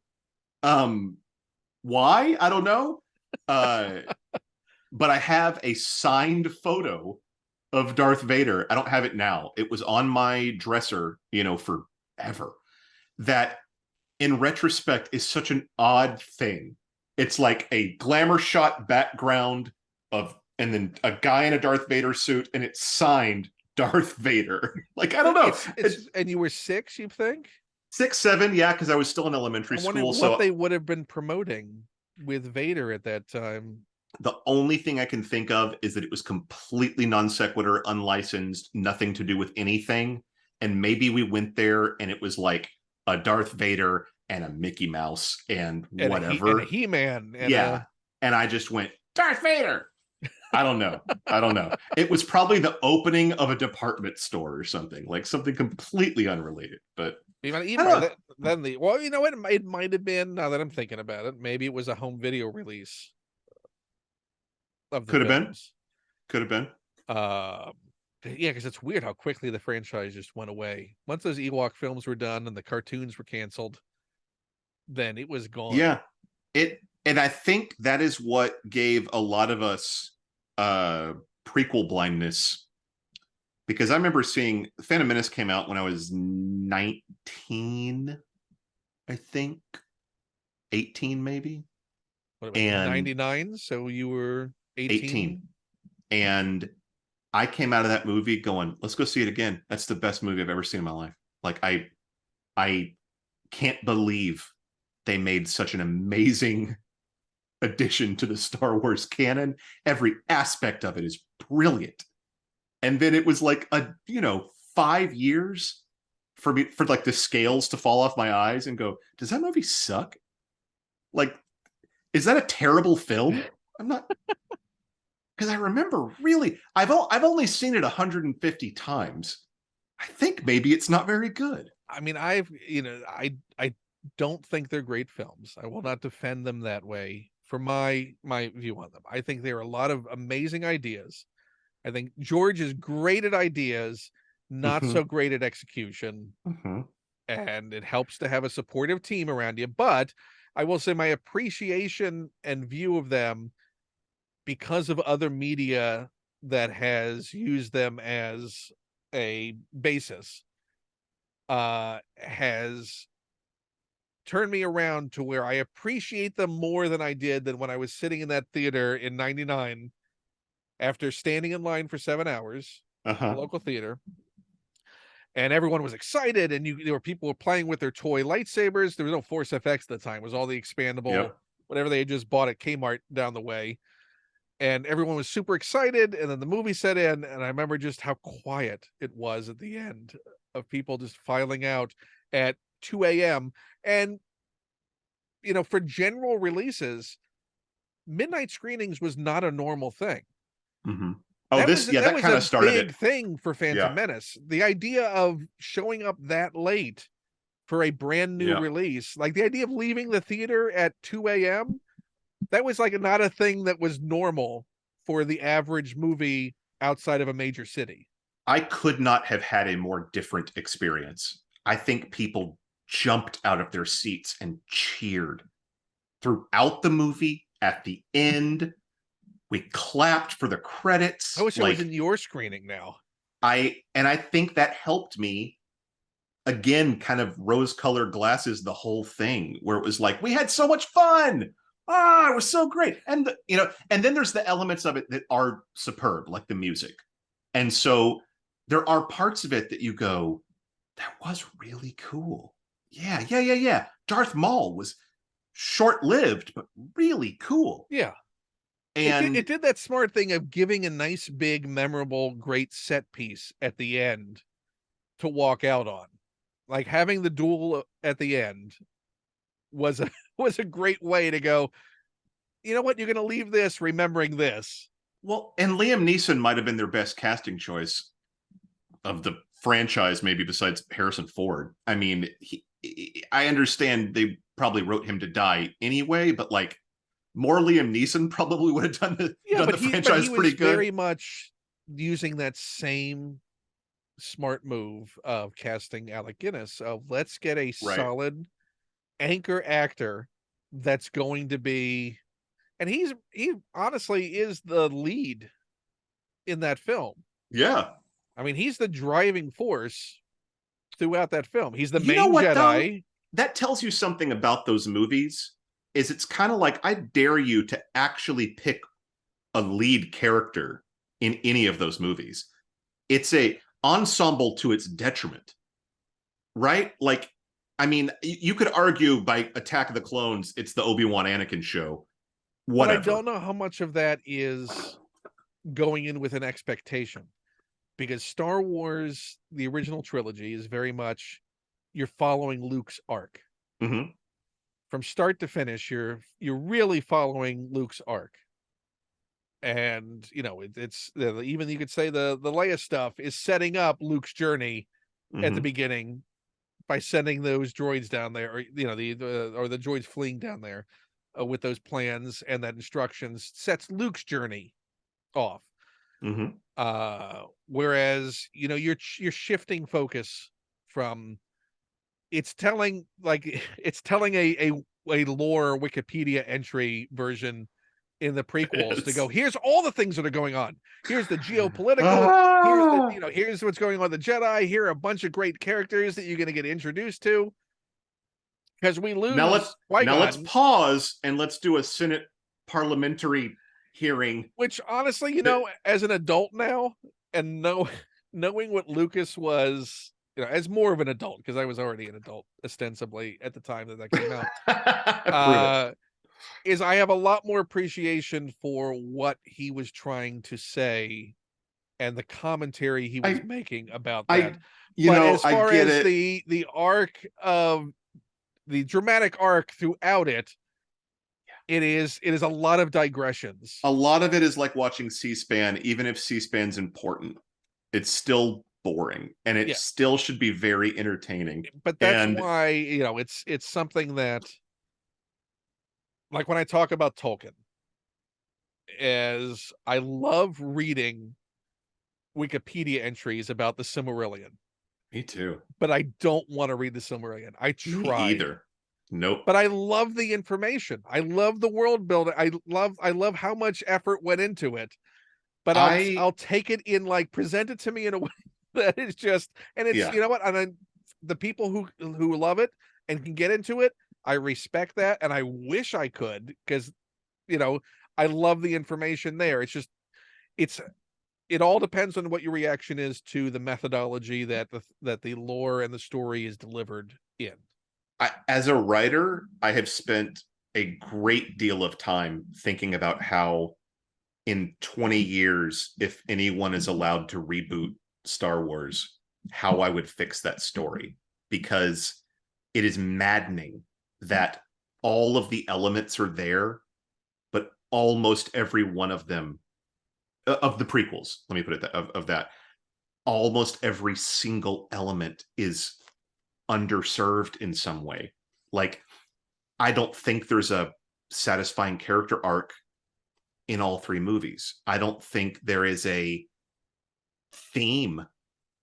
Why? I don't know. But I have a signed photo of Darth Vader. I don't have it now. It was on my dresser, forever. That in retrospect is such an odd thing. It's like a glamour shot background and then a guy in a Darth Vader suit, and it's signed Darth Vader. Like, I don't know. And you were 6, you think? 6, 7, yeah, because I was still in elementary school. So what they would have been promoting with Vader at that time. The only thing I can think of is that it was completely non sequitur, unlicensed, nothing to do with anything. And maybe we went there and it was like a Darth Vader and a Mickey Mouse and and a whatever. He-Man and Yeah. And I just went, Darth Vader. I don't know. I don't know. It was probably the opening of a department store or something, like something completely unrelated. But I don't know. then well, you know what? It might have been, now that I'm thinking about it, maybe it was a home video release of the Could have been. films. Could have been. Yeah, because it's weird how quickly the franchise just went away. Once those Ewok films were done and the cartoons were canceled, then it was gone. Yeah. And I think that is what gave a lot of us prequel blindness, because I remember seeing Phantom Menace came out when I was 19, I think 18 maybe. What, And 99? So you were 18? And I came out of that movie going, let's go see it again. That's the best movie I've ever seen in my life. Like I can't believe they made such an amazing addition to the Star Wars canon. Every aspect of it is brilliant. And then it was like 5 years for me, for like the scales to fall off my eyes and go, does that movie suck? Like, is that a terrible film? I'm not, because I remember really, I've only seen it 150 times. I think maybe it's not very good. I mean, I don't think they're great films. I will not defend them that way for my view on them. I think there are a lot of amazing ideas. I think George is great at ideas, not so great at execution. And it helps to have a supportive team around you. But I will say my appreciation and view of them, because of other media that has used them as a basis, has turned me around to where I appreciate them more than I did than when I was sitting in that theater in 99 after standing in line for 7 hours at the local theater. And everyone was excited, and there were people playing with their toy lightsabers. There was no Force FX at the time. It was all the expandable, whatever they had just bought at Kmart down the way. And everyone was super excited. And then the movie set in, and I remember just how quiet it was at the end of people just filing out at 2 a.m. And, for general releases, midnight screenings was not a normal thing. Oh, that kind of started big thing for Phantom Menace. The idea of showing up that late for a brand new release, like the idea of leaving the theater at 2 a.m., that was like not a thing that was normal for the average movie outside of a major city. I could not have had a more different experience. I think people jumped out of their seats and cheered throughout the movie. At the end, we clapped for the credits. I wish it was in your screening now. I think that helped me, again, kind of rose-colored glasses the whole thing, where it was like, we had so much fun. It was so great. And and then there's the elements of it that are superb, like the music. And so there are parts of it that you go, that was really cool. Yeah. Darth Maul was short-lived, but really cool. Yeah. And it did that smart thing of giving a nice, big, memorable, great set piece at the end to walk out on. Like having the duel at the end was a great way to go, you know what, you're going to leave this remembering this. Well, and Liam Neeson might have been their best casting choice of the franchise, maybe besides Harrison Ford. I mean, I understand they probably wrote him to die anyway, but like, more Liam Neeson probably would have done the franchise pretty good. Very much using that same smart move of casting Alec Guinness of let's get a solid anchor actor that's going to be, and he honestly is the lead in that film. Yeah. I mean, he's the driving force throughout that film. He's the main Jedi. Though? That tells you something about those movies. Is it's kind of like, I dare you to actually pick a lead character in any of those movies. It's a ensemble to its detriment, right? Like, I mean, you could argue by Attack of the Clones, it's the Obi-Wan Anakin show. Whatever. But I don't know how much of that is going in with an expectation, because Star Wars, the original trilogy, is very much you're following Luke's arc Hmm. from start to finish. You're really following Luke's arc. And it's even, you could say, the Leia stuff is setting up Luke's journey at the Hmm. beginning by sending those droids down there, or the droids fleeing down there with those plans, and that instructions sets Luke's journey off. Hmm. Whereas you're shifting focus from, it's telling like it's telling a lore Wikipedia entry version in the prequels to go, It's here's all the things that are going on. Here's the geopolitical, here's the, ah! here's what's going on with the Jedi. Here are a bunch of great characters that you're going to get introduced to. Because we Now let's lose now let's Qui-Gon, pause and let's do a Senate parliamentary hearing. which honestly, That as an adult now, and knowing what Lucas was, as more of an adult, because I was already an adult ostensibly at the time that came out, prove it. uh, is I have a lot more appreciation for what he was trying to say and the commentary he was I making about that. I But as I far get as it. the arc of the dramatic arc throughout it, it is a lot of digressions. A lot of it is like watching C-SPAN. Even if C-SPAN's important, it's still boring, and it Yeah, still should be very entertaining. but that's And why it's something that, like, when I talk about Tolkien, as I love reading Wikipedia entries about the Silmarillion, me too. but I don't want to read the Silmarillion. I Me tried, either. Nope. but I love the information. I love the world building. I love how much effort went into it. But I'll I I'll take it in, like, present it to me in a way that is just, and it's, Yeah. you know what, and then the people who love it and can get into it, I respect that, and I wish I could, because you know I love the information there. It's just, it's it all depends on what your reaction is to the methodology that the lore and the story is delivered in. As a writer, I have spent a great deal of time thinking about how in 20 years, if anyone is allowed to reboot Star Wars, how I would fix that story. Because it is maddening that all of the elements are there, but almost every one of them, of the prequels, let me put it that, of that, almost every single element is underserved in some way. Like, I don't think there's a satisfying character arc in all three movies. I don't think there is a theme,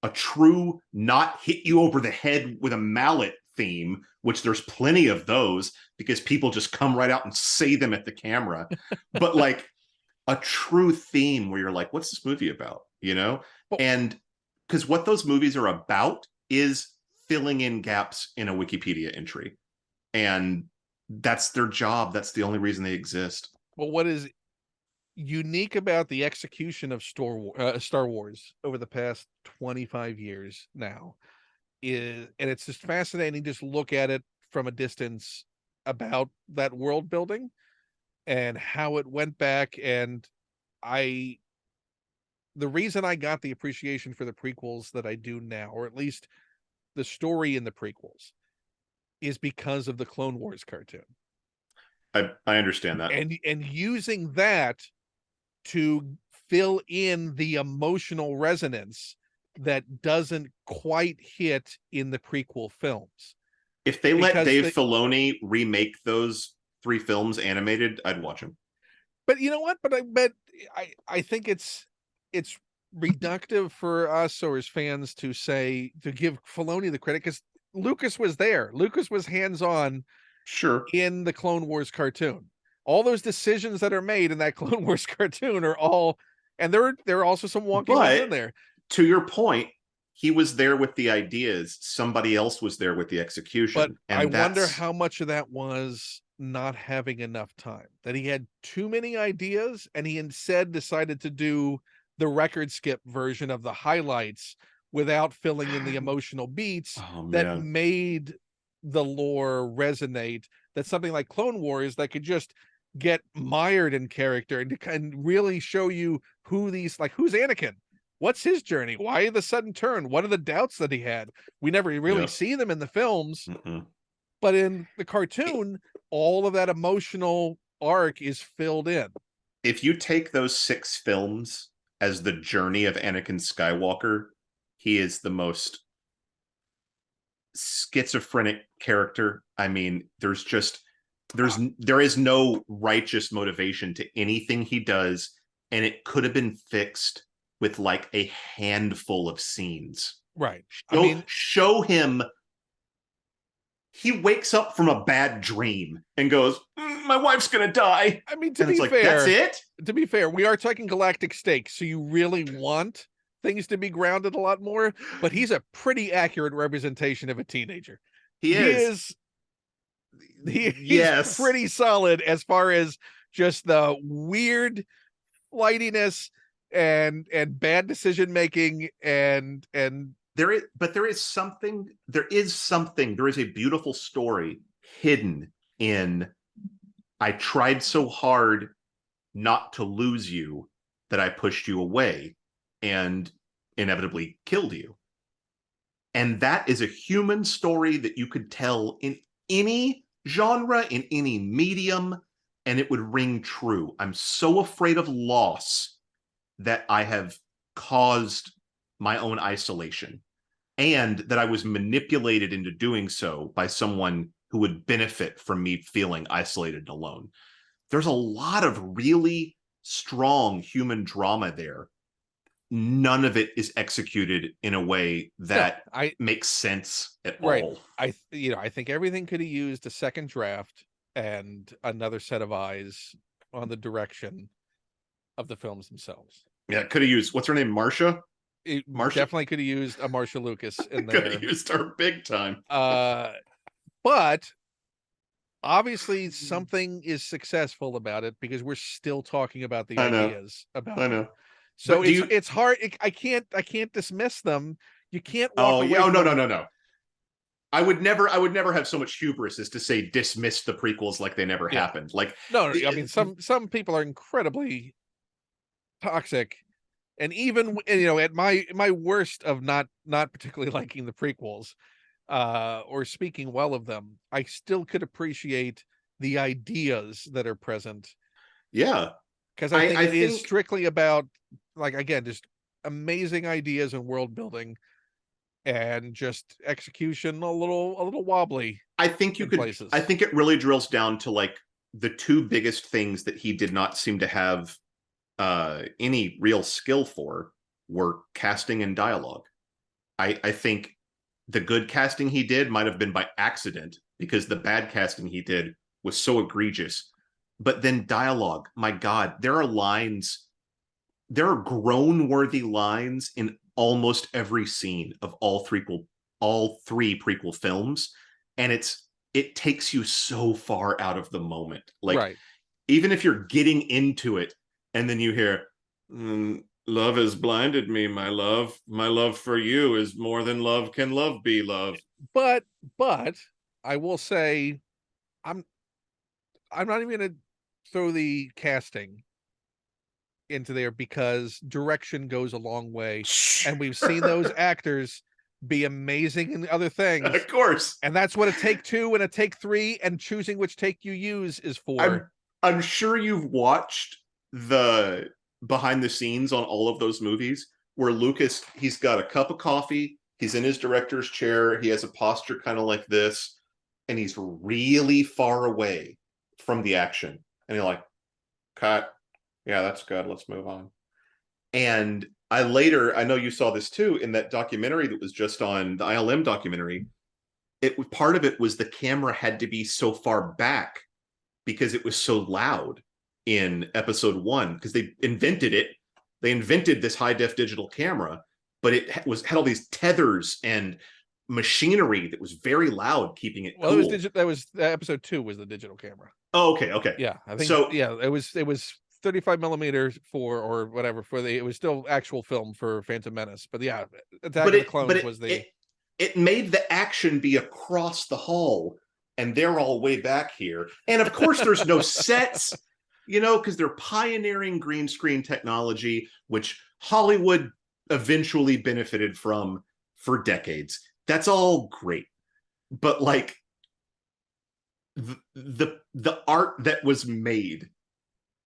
a true not hit you over the head with a mallet theme, which there's plenty of those because people just come right out and say them at the camera. But like a true theme where you're like, what's this movie about? You know? But And because what those movies are about is filling in gaps in a Wikipedia entry. And that's their job. That's the only reason they exist. what is unique about the execution of Star Wars over the past 25 years now is, and it's just fascinating to just look at it from a distance, about that world building and how it went back. And I the reason I got the appreciation for the prequels that I do now, or at least the story in the prequels, is because of the Clone Wars cartoon, I understand that. and using that to fill in the emotional resonance that doesn't quite hit in the prequel films. If they let Because Dave Filoni remake those three films animated, I'd watch them. but you know what? I think it's reductive for us or as fans to say, to give Filoni the credit, because Lucas was there. Lucas was hands on Sure. in the Clone Wars cartoon. All those decisions that are made in that Clone Wars cartoon are all, and there are also some wonky ones in But there. to your point, he was there with the ideas. Somebody else was there with the But execution. I And wonder that's how much of that was not having enough time, that he had too many ideas and he instead decided to do the record skip version of the highlights without filling in the emotional beats oh that man. made the lore resonate. That something like Clone Wars that could just get mired in character and really show you who these, like, who's Anakin? What's his journey? Why the sudden turn? What are the doubts that he had? We never really Yeah. see them in the films, Mm-mm. but in the cartoon, all of that emotional arc is filled in. If you take those 6 films as the journey of Anakin Skywalker, he is the most schizophrenic character. I mean, there is no righteous motivation to anything he does, and it could have been fixed with like a handful of scenes. Right. I mean, Show him he wakes up from a bad dream and goes, my wife's gonna die. I mean, And it's like, that's it? to be fair, we are talking galactic stakes, so you really want things to be grounded a lot more, but he's a pretty accurate representation of a teenager. He is. He's Yes. pretty solid as far as just the weird flightiness and bad decision making and there is a beautiful story hidden in I tried so hard not to lose you that I pushed you away and inevitably killed you. And that is a human story that you could tell in any genre, in any medium, and it would ring true. I'm so afraid of loss that I have caused my own isolation, and that I was manipulated into doing so by someone who would benefit from me feeling isolated and alone. There's a lot of really strong human drama there. None of it is executed in a way that makes sense at all. I think everything could have used a second draft and another set of eyes on the direction of the films themselves. Yeah, could have used, what's her name, Marsha? Marsha definitely could have used a Marsha Lucas in there. Could have used her big time. But obviously something is successful about it because we're still talking about the ideas about I know. them. So it's hard. I can't dismiss them. You can't walk away. Oh, no. I would never have so much hubris as to say dismiss the prequels like they never happened. Like, no, I mean, some people are incredibly toxic, and even at my worst of not particularly liking the prequels or speaking well of them, I still could appreciate the ideas that are present. Yeah, because I think it is strictly about, like, again, just amazing ideas and world building, and just execution a little wobbly. I think it really drills down to like the two biggest things that he did not seem to have any real skill for were casting and dialogue. I think the good casting he did might have been by accident, because the bad casting he did was so egregious. But then dialogue, my God, there are groan-worthy lines in almost every scene of all three prequel films, and it takes you so far out of the moment. Like, even if you're getting into it, and then you hear, love has blinded me, my love. My love for you is more than love can love be, love. But I will say, I'm not even gonna throw the casting into there, because direction goes a long way, and we've seen those actors be amazing in other things, of course, and that's what a take 2 and a take 3 and choosing which take you use is for. I'm sure you've watched the behind the scenes on all of those movies where Lucas, he's got a cup of coffee, he's in his director's chair, he has a posture kind of like this, and he's really far away from the action, and you're like, cut. Yeah, that's good. Let's move on. And I know you saw this too in that documentary that was just on the ILM documentary. Part of it was the camera had to be so far back because it was so loud in episode 1, because they invented it. They invented this high def digital camera, but it had all these tethers and machinery that was very loud, keeping it cool. That was episode 2 was the digital camera. Oh, okay. Yeah, I think so. Yeah, it was 35 millimeters or whatever it was still actual film for Phantom Menace, but yeah, Attack of the Clones was the. It made the action be across the hall, and they're all way back here, and of course there's no sets, because they're pioneering green screen technology, which Hollywood eventually benefited from for decades. That's all great. But like the art that was made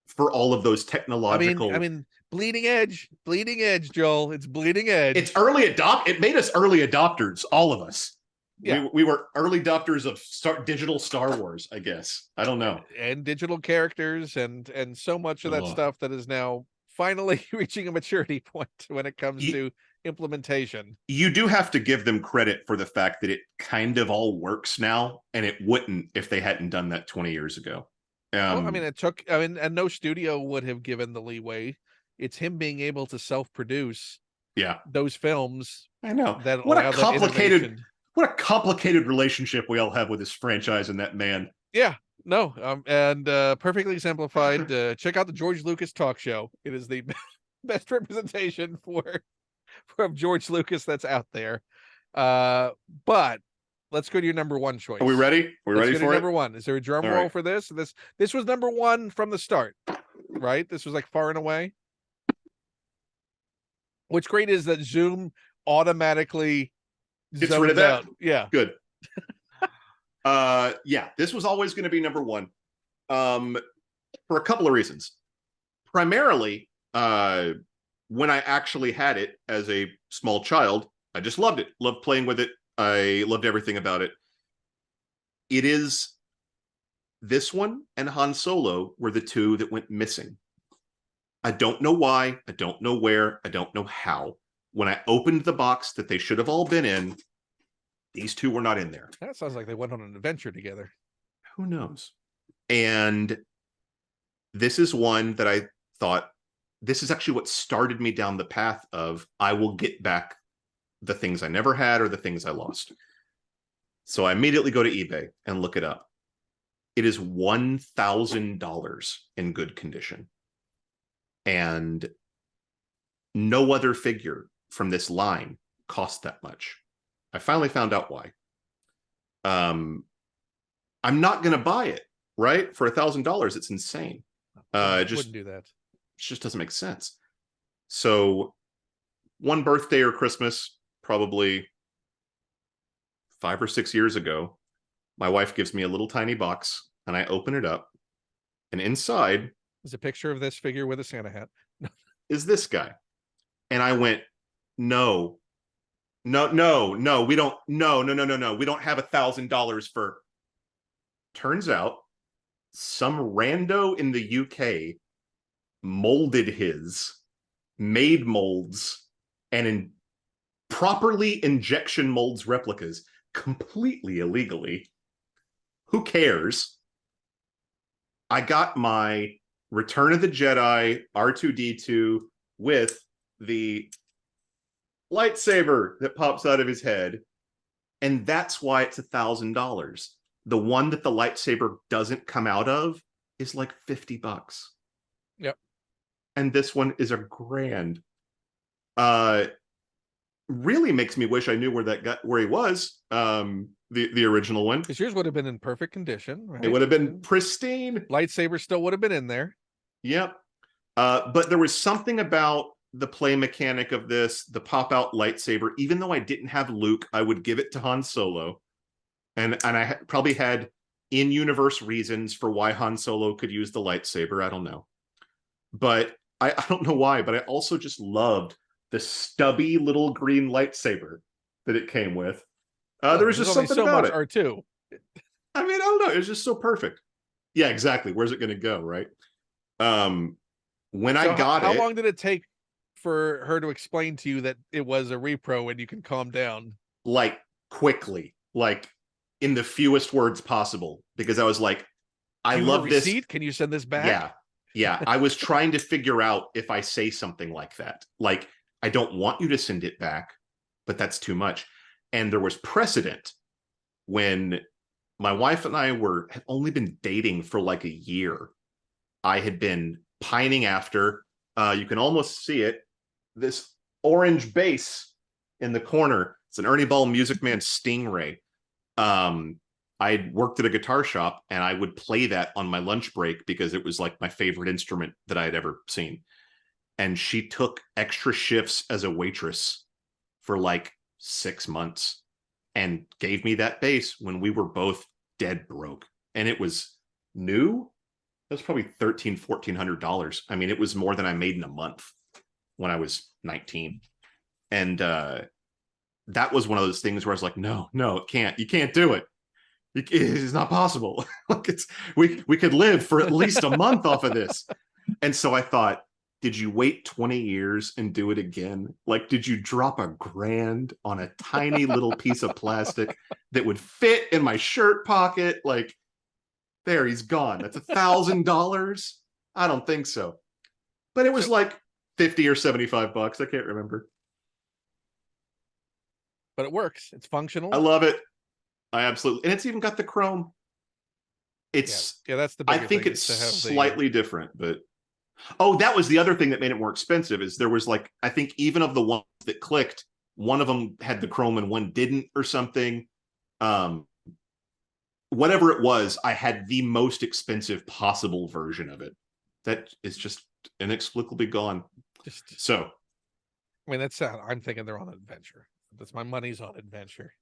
for all of those technological, I mean, bleeding edge, Joel. It's bleeding edge. it's it made us early adopters, all of us. Yeah. We were early adopters of digital Star Wars, I guess. I don't know. And digital characters and so much of that Ugh. stuff that is now finally reaching a maturity point when it comes You, to implementation. you do have to give them credit for the fact that it kind of all works now, and it wouldn't if they hadn't done that 20 years ago. Well, I mean, it took, I mean, and no studio would have given the leeway. It's him being able to self-produce yeah, those films I know. that What a allow that complicated, innovation. what a complicated relationship we all have with this franchise and that man. Yeah, no, and perfectly exemplified. Check out the George Lucas talk show. It is the best representation for from George Lucas that's out there. But let's go to your number one choice. Are we ready? Are we Let's ready go to for it? number one. Is there a drum All roll right. for this? This was number one from the start, right? This was like far and away. What's great is that Zoom automatically Gets rid of that? out. Yeah. Good. Yeah, this was always going to be number one. For a couple of reasons. Primarily, when I actually had it as a small child, I just loved it. Loved playing with it. I loved everything about it. It is this one and Han Solo were the two that went missing. I don't know why. I don't know where. I don't know how. When I opened the box that they should have all been in, these two were not in there. That sounds like they went on an adventure together. Who knows? And this is one that I thought, this is actually what started me down the path of I will get back the things I never had or the things I lost. So I immediately go to eBay and look it up. It is $1,000 in good condition. And no other figure from this line cost that much. I finally found out why. I'm not going to buy it, right? For $1,000, it's insane. Wouldn't do that. It just doesn't make sense. So one birthday or Christmas, probably 5 or 6 years ago, my wife gives me a little tiny box and I open it up, and inside There's a picture of this figure with a Santa hat. is this guy. And I went, no, we don't, no, we don't have $1,000 for. Turns out some rando in the UK molded his, made molds, and properly injection molds replicas completely illegally. Who cares? I got my Return of the Jedi R2-D2 with the lightsaber that pops out of his head, and that's why it's $1,000. The one that the lightsaber doesn't come out of is like $50. Yep. And this one is $1,000. Really makes me wish I knew where he was. The original one. Because yours would have been in perfect condition, right? It would have been pristine. Lightsaber still would have been in there. Yep. But there was something about the play mechanic of this, the pop-out lightsaber. Even though I didn't have Luke, I would give it to Han Solo. And I probably had in-universe reasons for why Han Solo could use the lightsaber. I don't know. But I don't know why, but I also just loved the stubby little green lightsaber that it came with. There was just something so about much it. R2. I mean, I don't know. It was just so perfect. Yeah, exactly. Where's it going to go, right? When I got it... How long did it take for her to explain to you that it was a repro and you can calm down? Like, quickly. Like, in the fewest words possible. Because I was like, I love this. Can you send this back? Yeah. Yeah. I was trying to figure out if I say something like that. Like, I don't want you to send it back, but that's too much. And there was precedent when my wife and I had only been dating for like a year. I had been pining after, you can almost see it, this orange bass in the corner. It's an Ernie Ball Music Man Stingray. I worked at a guitar shop and I would play that on my lunch break because it was like my favorite instrument that I had ever seen. and she took extra shifts as a waitress for like 6 months and gave me that base when we were both dead broke. And it was new. It was probably $1,300-$1,400. I mean, it was more than I made in a month when I was 19. And that was one of those things where I was like, no, you can't do it. It's not possible. Like we could live for at least a month off of this. And so I thought, did you wait 20 years and do it again? Like, did you drop $1,000 on a tiny little piece of plastic that would fit in my shirt pocket? Like, there, he's gone. That's $1,000. I don't think so. But it was like 50 or 75 bucks. I can't remember. But it works. It's functional. I love it. I absolutely, and it's even got the chrome. It's yeah, that's the I bigger think thing, it's is to have slightly different, but oh, that was the other thing that made it more expensive. Is there was like, I think even of the ones that clicked, one of them had the chrome and one didn't or something. Whatever it was, I had the most expensive possible version of it. That is just inexplicably gone. So, I mean, I'm thinking they're on an adventure. That's my money's on adventure.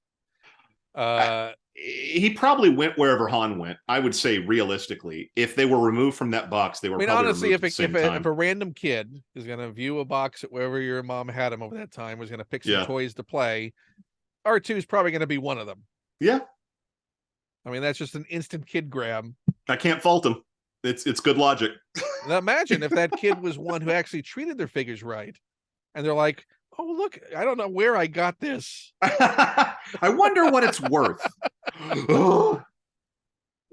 He probably went wherever Han went. I would say realistically, if they were removed from that box, they were probably honestly, removed at the same time. if a random kid is going to view a box at wherever your mom had him over that time, was going to pick some toys to play, R2 is probably going to be one of them. Yeah. I mean, that's just an instant kid grab. I can't fault him. It's good logic. Now imagine if that kid was one who actually treated their figures right, and they're like, oh, look, I don't know where I got this. I wonder what it's worth. Wow.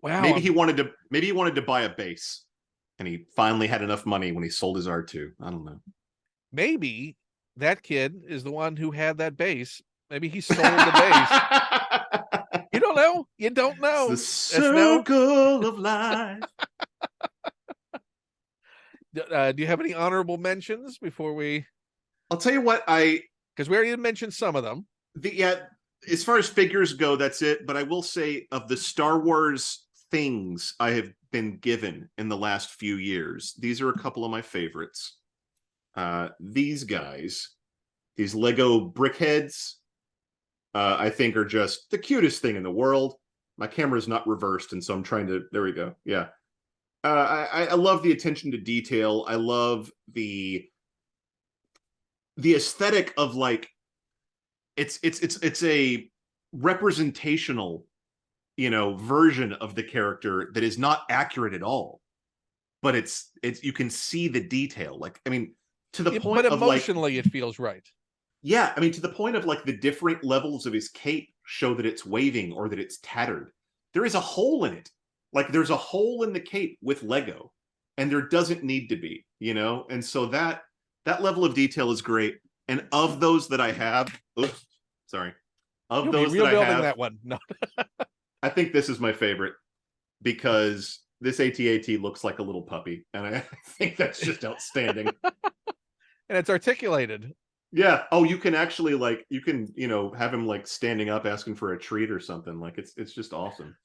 Maybe he wanted to buy a base, and he finally had enough money when he sold his R2. I don't know. Maybe that kid is the one who had that base. Maybe he sold the base. You don't know. You don't know. It's the circle of life. Do you have any honorable mentions before we? I'll tell you what, because we already mentioned some of them. As far as figures go, that's it. But I will say, of the Star Wars things I have been given in the last few years, these are a couple of my favorites. These guys, these Lego brickheads, I think are just the cutest thing in the world. My camera's not reversed, and so I'm trying to. There we go. Yeah, I love the attention to detail. I love the aesthetic of, like, it's a representational, version of the character that is not accurate at all, but it's you can see the detail. Like, I mean, to the point but of emotionally, like, it feels right. Yeah, I mean, to the point of like the different levels of his cape show that it's waving or that it's tattered. There is a hole in it. Like, there's a hole in the cape with Lego, and there doesn't need to be, And so that level of detail is great. And of those that I have, You'll those be that I have, that one. No. I think this is my favorite, because this AT-AT looks like a little puppy, and I think that's just outstanding. And it's articulated. Yeah. Oh, you can actually, like, have him like standing up asking for a treat or something. Like, it's just awesome.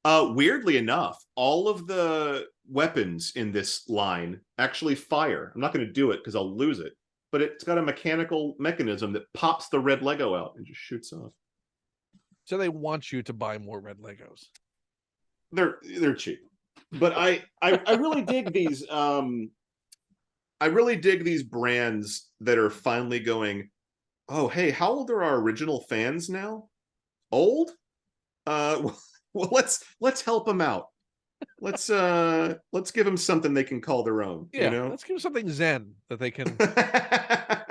Weirdly enough, all of the weapons in this line actually fire. I'm not going to do it because I'll lose it, but it's got a mechanical mechanism that pops the red Lego out and just shoots off. So they want you to buy more red Legos. They're cheap, but I really dig these. I really dig these brands that are finally going, oh, hey, how old are our original fans now? Old? Well, let's help them out. Let's give them something they can call their own. Yeah, let's give them something zen that they can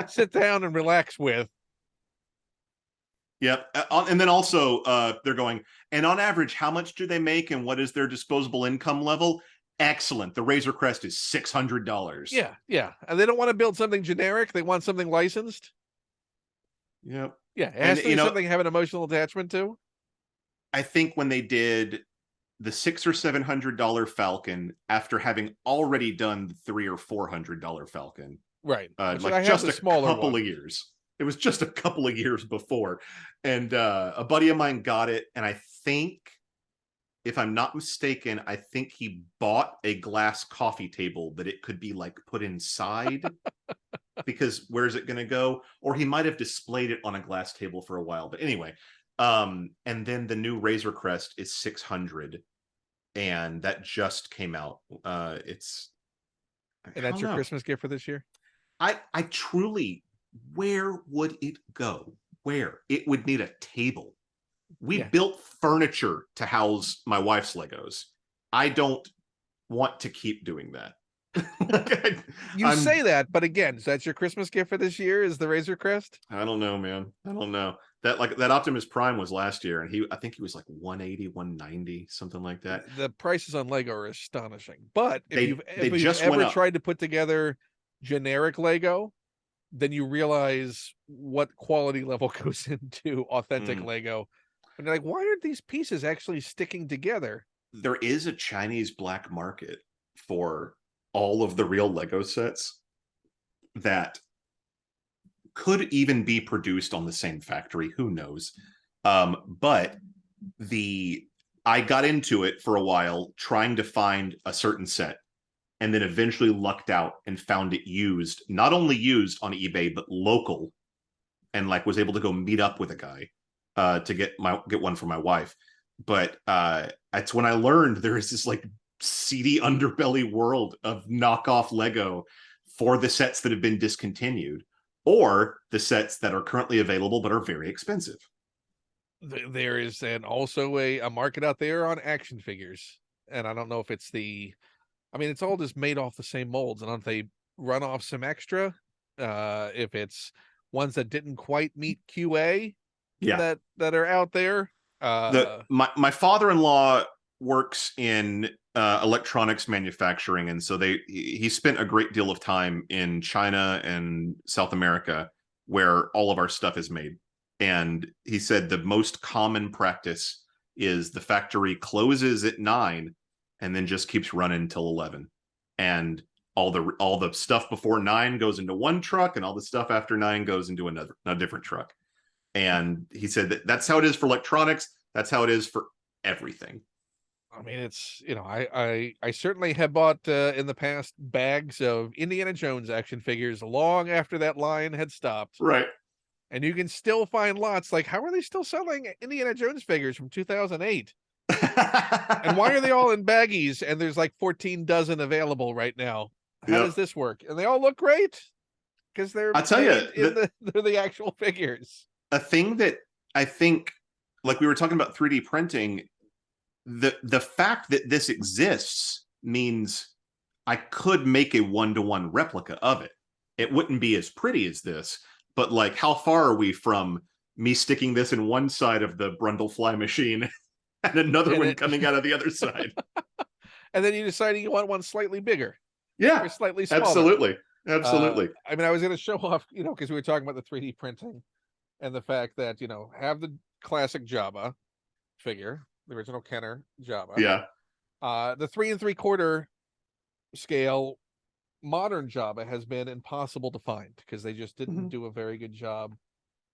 sit down and relax with. Yep. And then also they're going, and on average, how much do they make and what is their disposable income level? Excellent. The Razor Crest is $600. Yeah. And they don't want to build something generic. They want something licensed. Yep. Yeah, it has to be something you have an emotional attachment to. I think when they did the $600 or $700 Falcon, after having already done the $300 or $400 Falcon, right? Like just a couple of years. It was just a couple of years before, and a buddy of mine got it, and I think if I'm not mistaken, I think he bought a glass coffee table that it could be like put inside because where's it going to go? Or he might have displayed it on a glass table for a while. But anyway, and then the new Razor Crest is 600, and that just came out. And that's your Christmas gift for this year? I truly, where would it go? Where? It would need a table. We built furniture to house my wife's Legos. I don't want to keep doing that. You say that, but again, so that's your Christmas gift for this year, is the Razor Crest? I don't know, man. I don't know. That Optimus Prime was last year, and I think he was like 180, 190, something like that. The prices on Lego are astonishing. But if you've just ever tried to put together generic Lego, then you realize what quality level goes into authentic Lego. And you're like, why aren't these pieces actually sticking together? There is a Chinese black market for all of the real Lego sets that could even be produced on the same factory. Who knows? But I got into it for a while trying to find a certain set, and then eventually lucked out and found it used, not only used on eBay, but local, and like was able to go meet up with a guy to get one for my wife. But that's when I learned there is this like seedy underbelly world of knockoff Lego for the sets that have been discontinued, or the sets that are currently available but are very expensive. There is also a market out there on action figures, and I don't know if it's it's all just made off the same molds, and if they run off some extra, if it's ones that didn't quite meet QA, that are out there. My father-in-law works in electronics manufacturing, and so he spent a great deal of time in China and South America where all of our stuff is made. And he said the most common practice is the factory closes at 9 and then just keeps running till 11, and all the stuff before 9 goes into one truck, and all the stuff after 9 goes into a different truck. And he said that's how it is for electronics. That's how it is for everything. I mean, it's, I certainly have bought in the past bags of Indiana Jones action figures long after that line had stopped. Right. And you can still find lots. Like, how are they still selling Indiana Jones figures from 2008? And why are they all in baggies and there's like 14 dozen available right now? How does this work? And they all look great because they're they're the actual figures. A thing that I think, like we were talking about 3D printing, the fact that this exists means I could make a one-to-one replica of it. It wouldn't be as pretty as this, but like, how far are we from me sticking this in one side of the Brundlefly machine and another one coming out of the other side? And then you decide you want one slightly bigger. Yeah, or slightly smaller. Absolutely. I mean, I was going to show off, because we were talking about the 3D printing and the fact that, have the classic Jabba figure, the original Kenner Jabba. Yeah. The 3 3/4 scale modern Jabba has been impossible to find because they just didn't do a very good job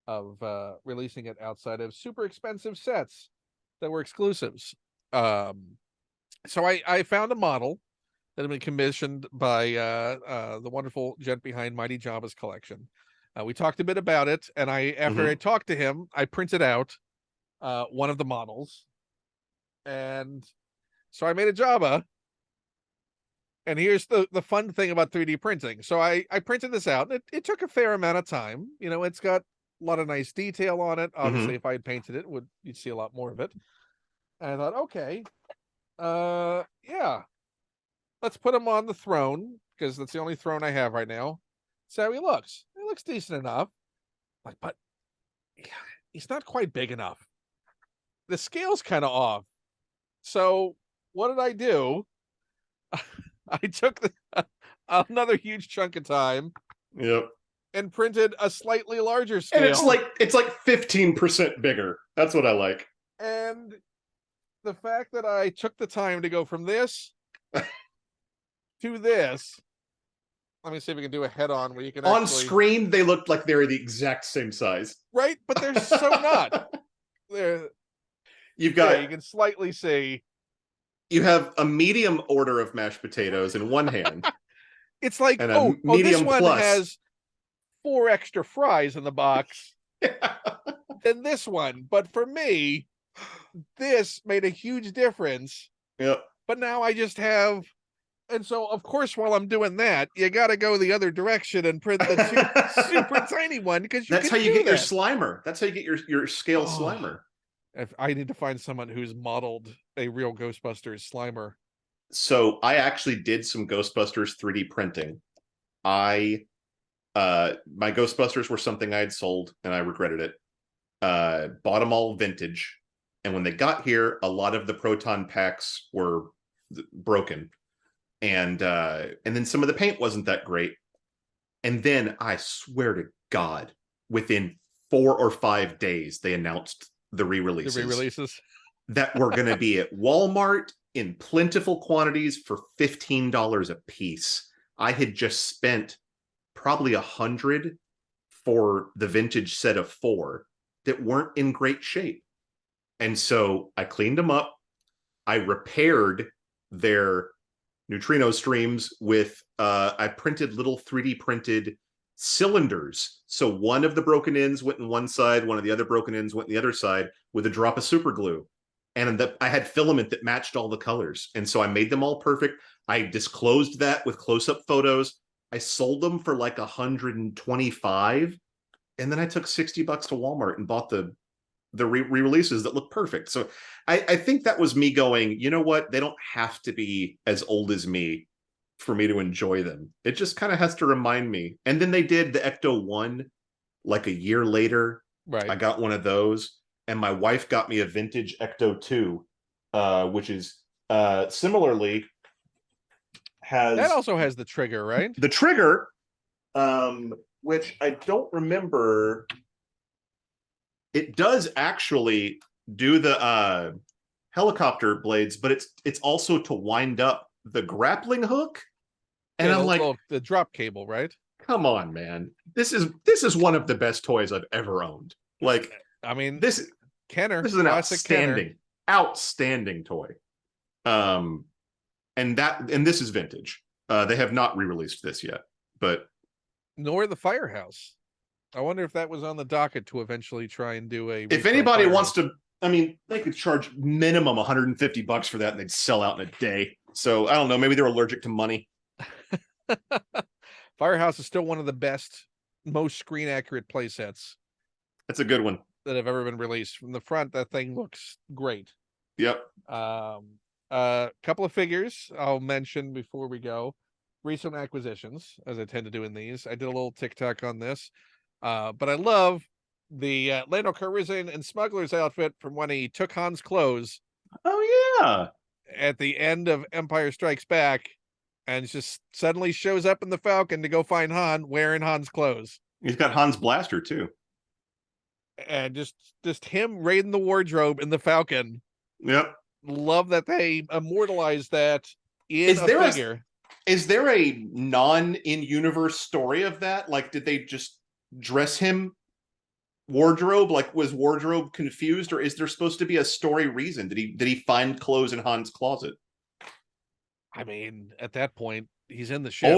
of releasing it outside of super expensive sets that were exclusives. So I found a model that had been commissioned by the wonderful gent behind Mighty Jabba's collection. We talked a bit about it, and after I talked to him, I printed out one of the models, and so I made a Jabba. And here's the fun thing about 3D printing. So I printed this out. It took a fair amount of time. It's got a lot of nice detail on it. Obviously, if I had painted it, you'd see a lot more of it. And I thought, okay, let's put him on the throne because that's the only throne I have right now. See how he looks. He looks decent enough. But he's not quite big enough. The scale's kind of off. So what did I do? I took another huge chunk of time. Yep. And printed a slightly larger scale. And it's like 15% bigger. That's what I like. And the fact that I took the time to go from this to this. Let me see if we can do a head-on where you can on screen they looked like they were the exact same size. Right? But they're so not. You can slightly see. you have a medium order of mashed potatoes in one hand It's like, and a oh, this medium one plus. has 4 extra fries in the box than this one. But for me, this made a huge difference. Yep. But now I just have, and so of course, while I'm doing that, you got to go the other direction and print the super tiny one because you That's can how you do get your that. Slimer. That's how you get your scale Oh, Slimer. if I need to find someone who's modeled a real Ghostbusters Slimer. So I actually did some Ghostbusters 3D printing. I my Ghostbusters were something I had sold and I regretted it. Bought them all vintage. And when they got here, a lot of the proton packs were broken. And then some of the paint wasn't that great. And then I swear to God, within 4 or 5 days, they announced the The re-releases re-releases. that were going to be at Walmart in plentiful quantities for $15 a piece. I had just spent probably $100 for the vintage set of 4 that weren't in great shape. And so I cleaned them up. I repaired their neutrino streams with I printed little 3D printed cylinders. So one of the broken ends went in one side, one of the other broken ends went in the other side with a drop of super glue. And I had filament that matched all the colors. And so I made them all perfect. I disclosed that with close-up photos. I sold them for like 125. And then I took $60 to Walmart and bought the re-releases that look perfect. So I think that was me going, you know what? They don't have to be as old as me for me to enjoy them. It just kind of has to remind me. And then they did the Ecto 1 like a year later. Right. I got one of those. And my wife got me a vintage Ecto 2, which is similarly has That also has the trigger, right? the trigger, which I don't remember. It does actually do the helicopter blades, but it's also to wind up the grappling hook. And Yeah, I'm like, the drop cable, right? come on, man. This is one of the best toys I've ever owned. Like, I mean, this Kenner, this is an classic outstanding, outstanding toy. And this is vintage. They have not re-released this yet, but nor the Firehouse. I wonder if that was on the docket to eventually try and do a. if anybody wants to, I mean, they could charge minimum $150 for that and they'd sell out in a day. So I don't know. Maybe they're allergic to money. Firehouse is still one of the best, most screen accurate play sets That's a good one. that have ever been released. From the front, that thing looks great. Yep. Couple of figures I'll mention before we go. Recent acquisitions, as I tend to do in these. I did a little TikTok on this. But I love the Lando Calrissian and Smuggler's outfit from when he took Han's clothes. Oh yeah. At the end of Empire Strikes Back, and just suddenly shows up in the Falcon to go find Han wearing Han's clothes. He's got Han's blaster too. And just him raiding the wardrobe in the Falcon. Yep. Love that they immortalized that in a figure. Is there a non-in-universe story of that? Like, did they just dress him wardrobe? Like, was wardrobe confused, or is there supposed to be a story reason? Did he find clothes in Han's closet? I mean, at that point, he's in the ship.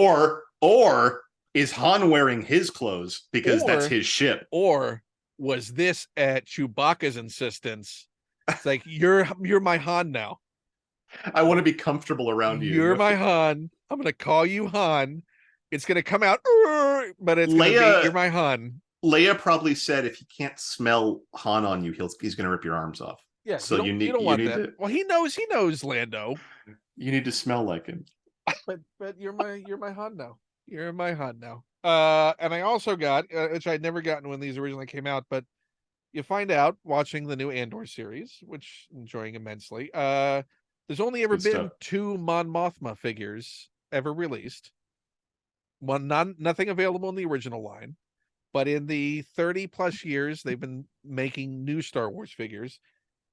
Or is Han wearing his clothes because that's his ship? Or was this at Chewbacca's insistence? It's like, you're my Han now. I want to be comfortable around you. You're my Han. I'm gonna call you Han. It's gonna come out, but it's gonna be you're my Han. Leia probably said, if he can't smell Han on you, he's gonna rip your arms off. Yeah. So you don't want that. Well, he knows Lando. You need to smell like him. But you're my Han now. You're my Han now. And I also got, which I'd never gotten when these originally came out, but you find out watching the new Andor series, which I'm enjoying immensely. There's only ever been 2 Mon Mothma figures ever released. One, nothing available in the original line, but in the 30 plus years they've been making new Star Wars figures.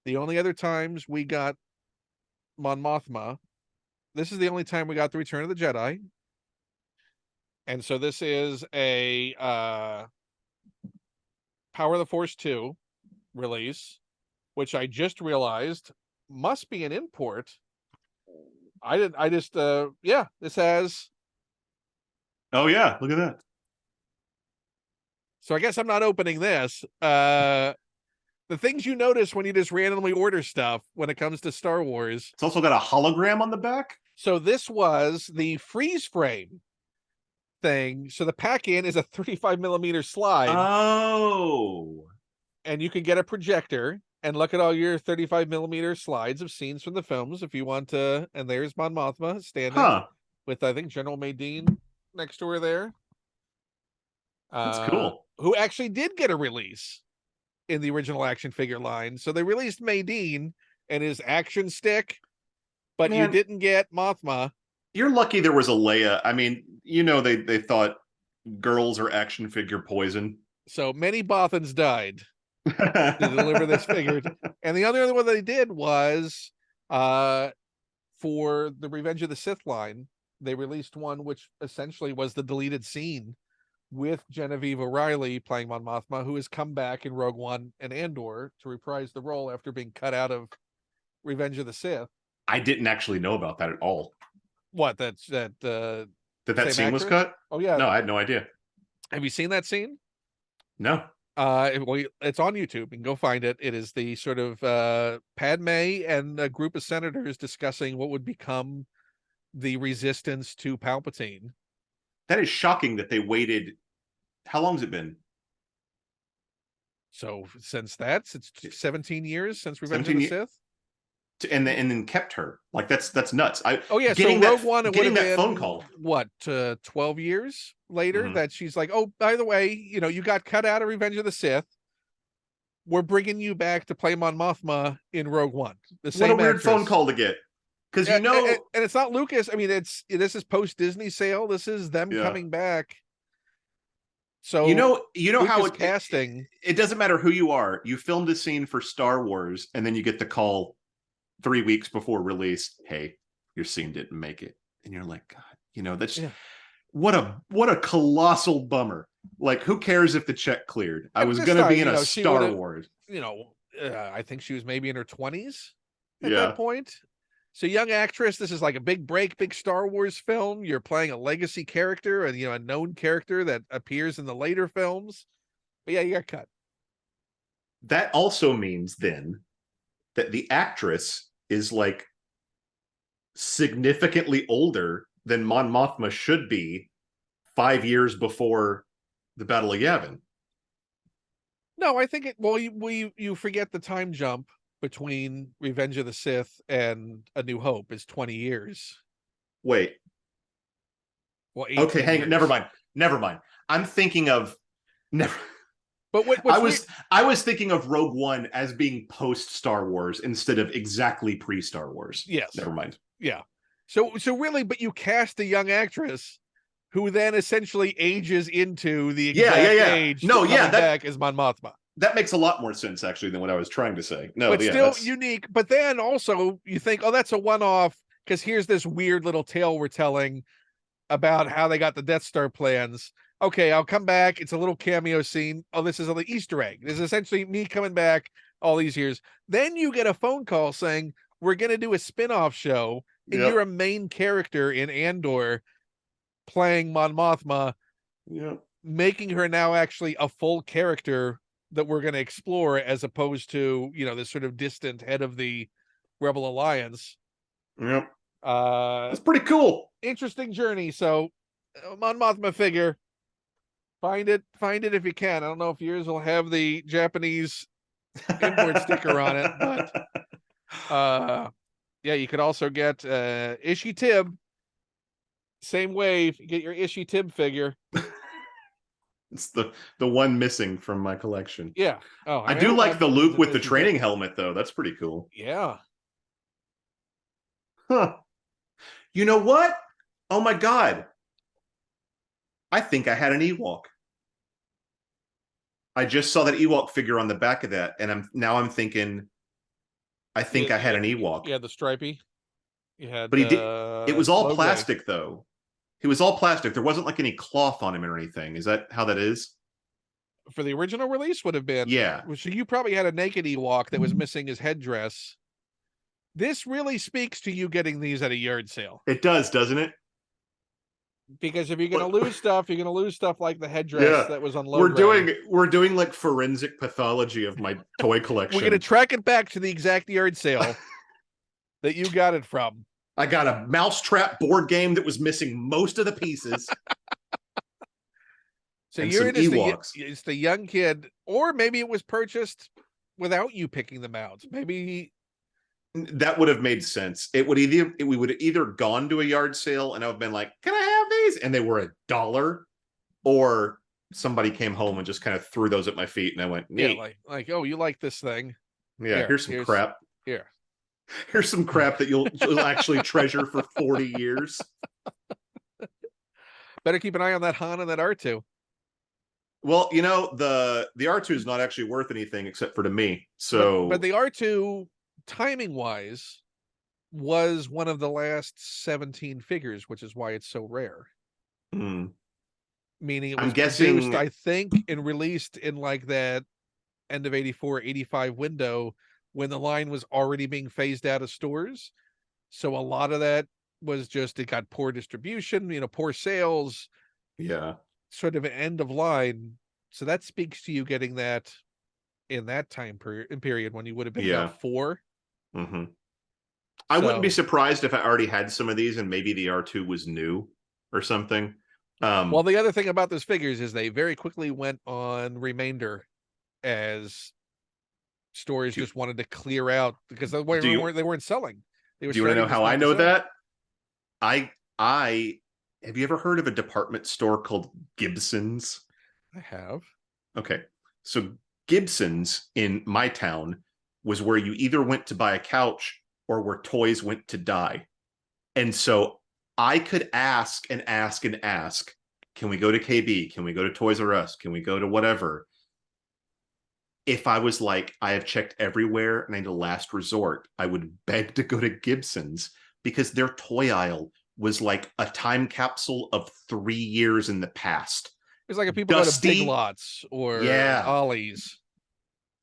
The only other times we got Mon Mothma, this is the only time we got the Return of the Jedi. And so this is a Power of the Force 2 release, which I just realized must be an import I didn't. I just yeah. This has. Oh yeah, look at that. So I guess I'm not opening this. The things you notice when you just randomly order stuff when it comes to Star Wars. It's also got a hologram on the back. So this was the freeze frame thing. So the pack-in is a 35 millimeter slide, Oh, and you can get a projector and look at all your 35 millimeter slides of scenes from the films if you want to. And there's Mon Mothma standing huh. with, I think, General Madine next to her there. That's cool. Who actually did get a release in the original action figure line. So they released Madine and his action stick, but you Man, didn't get Mothma. you're lucky there was a Leia. I mean, you know, they thought girls are action figure poison. So many Bothans died to deliver this figure. And the other one they did was for the Revenge of the Sith line, they released one which essentially was the deleted scene with Genevieve O'Reilly playing Mon Mothma, who has come back in Rogue One and Andor to reprise the role after being cut out of Revenge of the Sith. I didn't actually know about that at all. What? That That scene was cut? Oh yeah. No, I had no idea. Have you seen that scene? No. Well, it's on YouTube. You can go find it. It is the sort of Padme and a group of senators discussing what would become the resistance to Palpatine. That is shocking that they waited. How long has it been? So since it's 17 years since Revenge of the Sith. And then kept her. Like that's nuts. Oh yeah, getting so Rogue One, it would have been phone call. What, 12 years later that she's like, oh, by the way, you got cut out of Revenge of the Sith. We're bringing you back to play Mon Mothma in Rogue One. What a weird phone call to get. Because and it's not Lucas. I mean, this is post Disney sale. This is them coming back. So you know Lucas how casting. It doesn't matter who you are. You filmed a scene for Star Wars, and then you get the call 3 weeks before release. Hey, your scene didn't make it, and you're like, God, that's what a colossal bummer. Like, who cares if the check cleared? I was going to be in a Star Wars. I think she was maybe in her 20s at that point. So young actress, this is like a big break, big Star Wars film. You're playing a legacy character and a known character that appears in the later films. But yeah, you got cut. That also means then that the actress is like significantly older than Mon Mothma should be 5 years before the Battle of Yavin. No, I think you forget the time jump between Revenge of the Sith and A New Hope is 20 years. Wait. Well, okay, hang on. Never mind. I'm thinking of But I was thinking of Rogue One as being post Star Wars instead of exactly pre Star Wars. Yes. Never mind. Yeah. So really, but you cast a young actress who then essentially ages into the exact age. No, back as Mon Mothma. That makes a lot more sense actually than what I was trying to say. No, but still unique. But then also you think, oh, that's a one-off because here's this weird little tale we're telling about how they got the Death Star plans. Okay, I'll come back. It's a little cameo scene. Oh, this is an Easter egg. This is essentially me coming back all these years. Then you get a phone call saying, we're going to do a spin-off show, and you're a main character in Andor playing Mon Mothma, making her now actually a full character that we're going to explore as opposed to, this sort of distant head of the Rebel Alliance. Yep. That's pretty cool. Interesting journey. So Mon Mothma figure, find it if you can. I don't know if yours will have the Japanese import sticker on it, but you could also get Ishii Tib. Same way, if you get your Ishii Tib figure. It's the one missing from my collection. Yeah. Oh, I do like the Luke with the training helmet, though. That's pretty cool. Yeah. Huh. You know what? Oh my God. I think I had an Ewok. I just saw that Ewok figure on the back of that, and I'm thinking, I think I had an Ewok. Yeah, the stripey. You had, but he did. It was all plastic, though. He was all plastic. There wasn't like any cloth on him or anything. Is that how that is? For the original release would have been. Yeah. So you probably had a naked Ewok that was missing his headdress. This really speaks to you getting these at a yard sale. It does, doesn't it? Because if you're going to lose stuff, you're going to lose stuff like the headdress Yeah. that was on low We're grade. doing like forensic pathology of my toy We're collection. going to track it back to the exact yard sale that you got it from. I got a Mousetrap board game that was missing most of the pieces. So and you're some it is Ewoks. it's the young kid, or maybe it was purchased without you picking them out. Maybe That would have made sense. We would have either gone to a yard sale and I've been like, "Can I have these?" and they were $1, or somebody came home and just kind of threw those at my feet, and I went, "Neat." yeah, like oh, you like this thing? Yeah, here's some crap. Here, Here's some crap that you'll actually treasure for 40 years. better keep an eye on that Han and that R2. Well, the R2 is not actually worth anything except for to me. So, but the R2, timing wise, was one of the last 17 figures, which is why it's so rare. Meaning it was produced, I think, and released in like that end of 84, 85 window when the line was already being phased out of stores. So a lot of that was just, it got poor distribution, poor sales. Yeah. Sort of an end of line. So that speaks to you getting that in that time period when you would have been about 4. Mm-hmm. I wouldn't be surprised if I already had some of these and maybe the R2 was new or something. Well, the other thing about those figures is they very quickly went on remainder as stores just wanted to clear out because they weren't selling. They were. Do you want to know how I know that? I have you ever heard of a department store called Gibson's? I have. Okay, so Gibson's in my town was where you either went to buy a couch or where toys went to die. And so I could ask and ask and ask, can we go to KB? Can we go to Toys R Us? Can we go to whatever? If I was like, I have checked everywhere and I need a last resort, I would beg to go to Gibson's because their toy aisle was like a time capsule of 3 years in the past. It's like if people go to Big Lots or Ollie's.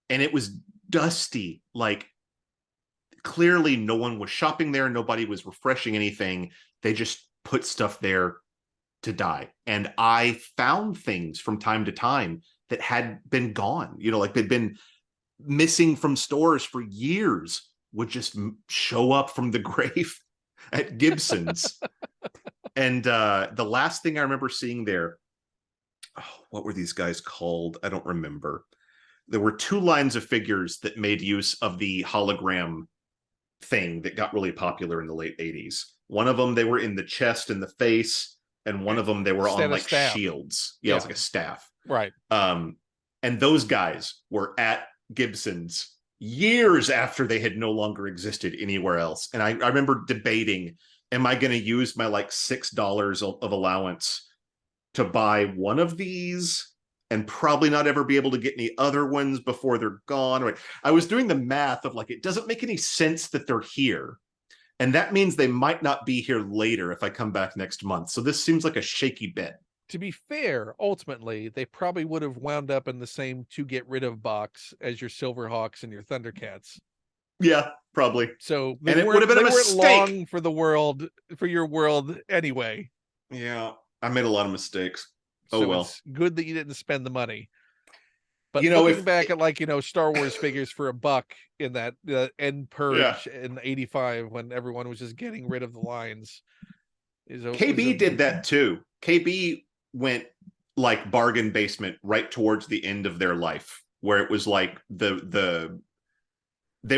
And it was dusty. Like, clearly no one was shopping there. Nobody was refreshing anything. They just put stuff there to die. And I found things from time to time that had been gone, like they'd been missing from stores for years, would just show up from the grave at Gibson's. And the last thing I remember seeing there, what were these guys called? I don't remember. There were 2 lines of figures that made use of the hologram thing that got really popular in the late 80s. One of them, they were in the chest and the face, and one of them, they were on like shields. Yeah, it was like a staff. Right. And those guys were at Gibson's years after they had no longer existed anywhere else. And I remember debating, am I going to use my like $6 of allowance to buy one of these and probably not ever be able to get any other ones before they're gone? Right. I was doing the math of like, it doesn't make any sense that they're here. And that means they might not be here later if I come back next month. So this seems like a shaky bet. To be fair, ultimately, they probably would have wound up in the same to get rid of box as your Silverhawks and your Thundercats. Yeah, probably. So it would have been a mistake long for your world anyway. Yeah, I made a lot of mistakes. So well. It's good that you didn't spend the money. But looking back at Star Wars figures for $1 in that end purge in '85 when everyone was just getting rid of the lines. KB did that too. KB went like bargain basement right towards the end of their life, where it was like they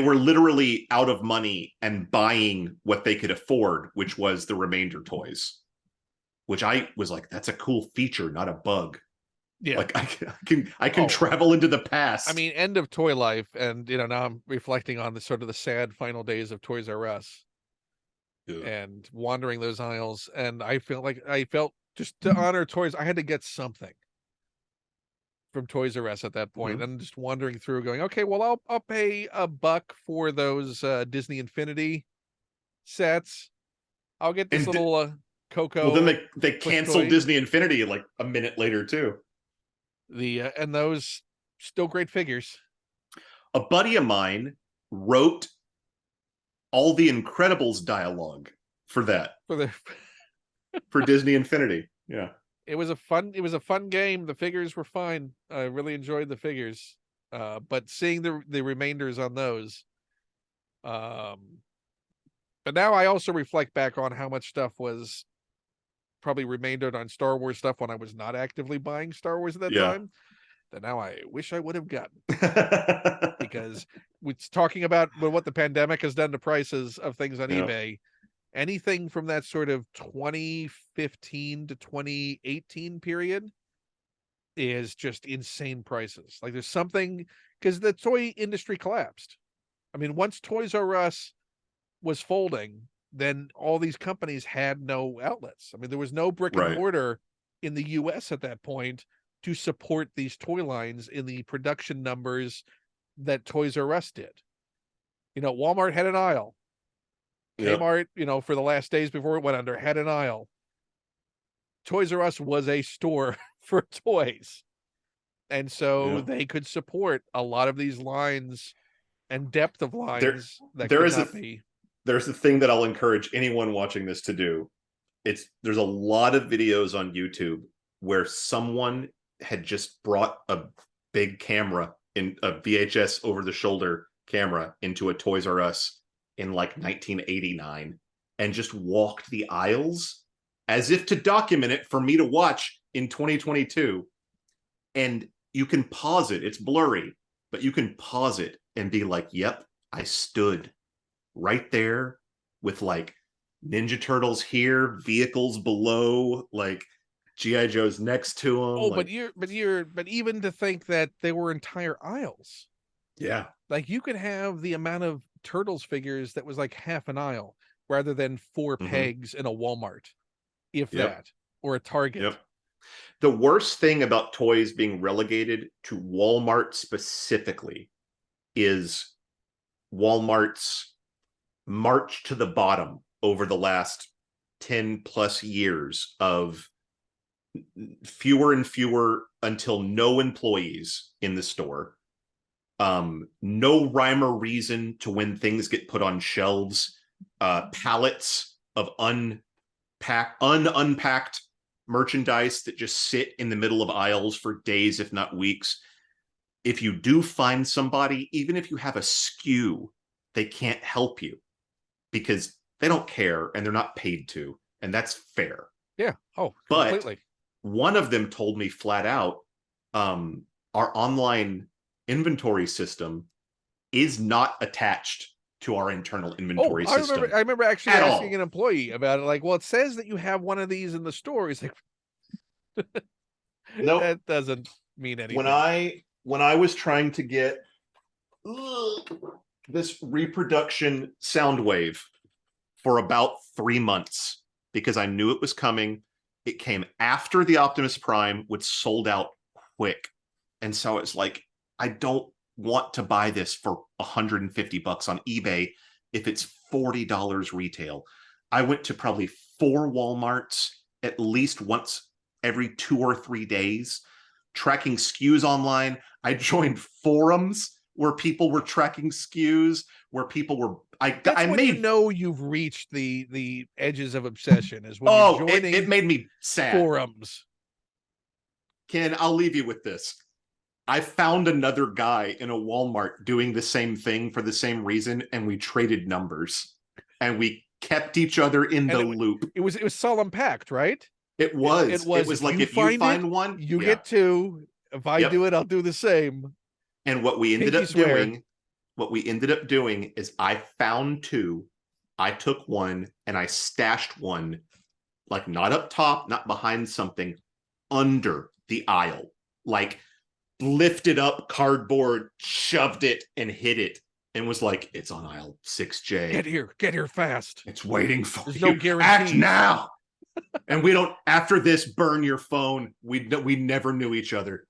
were literally out of money and buying what they could afford, which was the remainder toys. Which I was like, that's a cool feature, not a bug. Yeah, like I can travel into the past. I mean, end of toy life, and now I'm reflecting on the sort of the sad final days of Toys R Us, and wandering those aisles, and I felt just to honor toys, I had to get something from Toys R Us at that point, and just wandering through, going, okay, well, I'll pay $1 for those Disney Infinity sets. I'll get this little Coco. Well, then they canceled Disney Infinity like a minute later too. And those still great figures. A buddy of mine wrote all the Incredibles dialogue for that, for the for Disney Infinity. Yeah. it was a fun game. The figures were fine. I really enjoyed the figures. But seeing the remainders on those, but now I also reflect back on how much stuff was probably remaindered on Star Wars stuff when I was not actively buying Star Wars at that Yeah. time, that now I wish I would have gotten. Because we're talking about what the pandemic has done to prices of things on Yeah. eBay. Anything from that sort of 2015 to 2018 period is just insane prices. Like there's something, because the toy industry collapsed. I mean, once Toys R Us was folding, then all these companies had no outlets. I mean, there was no brick and Right. mortar in the US at that point to support these toy lines in the production numbers that Toys R Us did. You know, Walmart had an aisle. Yep. Kmart, you know, for the last days before it went under, had an aisle. Toys R Us was a store for toys. And so Yeah. they could support a lot of these lines and depth of lines that there could is not be. There's a thing that I'll encourage anyone watching this to do. There's a lot of videos on YouTube where someone had just brought a big camera, in a VHS over the shoulder camera, into a Toys R Us in like 1989 and just walked the aisles as if to document it for me to watch in 2022. And you can pause it. It's blurry, but you can pause it and be like, yep, I stood right there with like Ninja Turtles here, vehicles below, like GI Joe's next to them. Oh, like, but even to think that they were entire aisles. Yeah. Like you could have the amount of Turtles figures that was like half an aisle rather than 4 pegs in a Walmart, if that, or a Target. Yep. The worst thing about toys being relegated to Walmart specifically is Walmart's march to the bottom over the last 10 plus years of fewer and fewer until no employees in the store. No rhyme or reason to when things get put on shelves. Pallets of unpacked merchandise that just sit in the middle of aisles for days, if not weeks. If you do find somebody, even if you have a SKU, they can't help you because they don't care and they're not paid to, and that's fair. Yeah. Oh, but completely. One of them told me flat out, our online inventory system is not attached to our internal inventory system. I remember actually asking an employee about it. Like, well, it says that you have one of these in the store. He's like, nope. That doesn't mean anything. When I was trying to get this reproduction Soundwave for about 3 months because I knew it was coming. It came after the Optimus Prime, which sold out quick. And so it's like, I don't want to buy this for $150 on eBay if it's $40 retail. I went to probably 4 Walmarts at least once every 2 or 3 days, tracking SKUs online. I joined forums where people were tracking SKUs, where people were. You know you've reached the edges of obsession is when you're joining. It made me sad. Forums. Ken, I'll leave you with this. I found another guy in a Walmart doing the same thing for the same reason, and we traded numbers, and we kept each other in the loop. It was solemn pact, right? It was. It was like, if you find one, you get 2. If I do it, I'll do the same. And what we ended up doing is I found 2, I took one, and I stashed one, like not up top, not behind something, under the aisle, like lifted up cardboard, shoved it, and hid it, and was like, it's on aisle 6J. Get here fast. It's waiting for There's you. No guarantee. Act now. And we don't, after this, burn your phone. We never knew each other.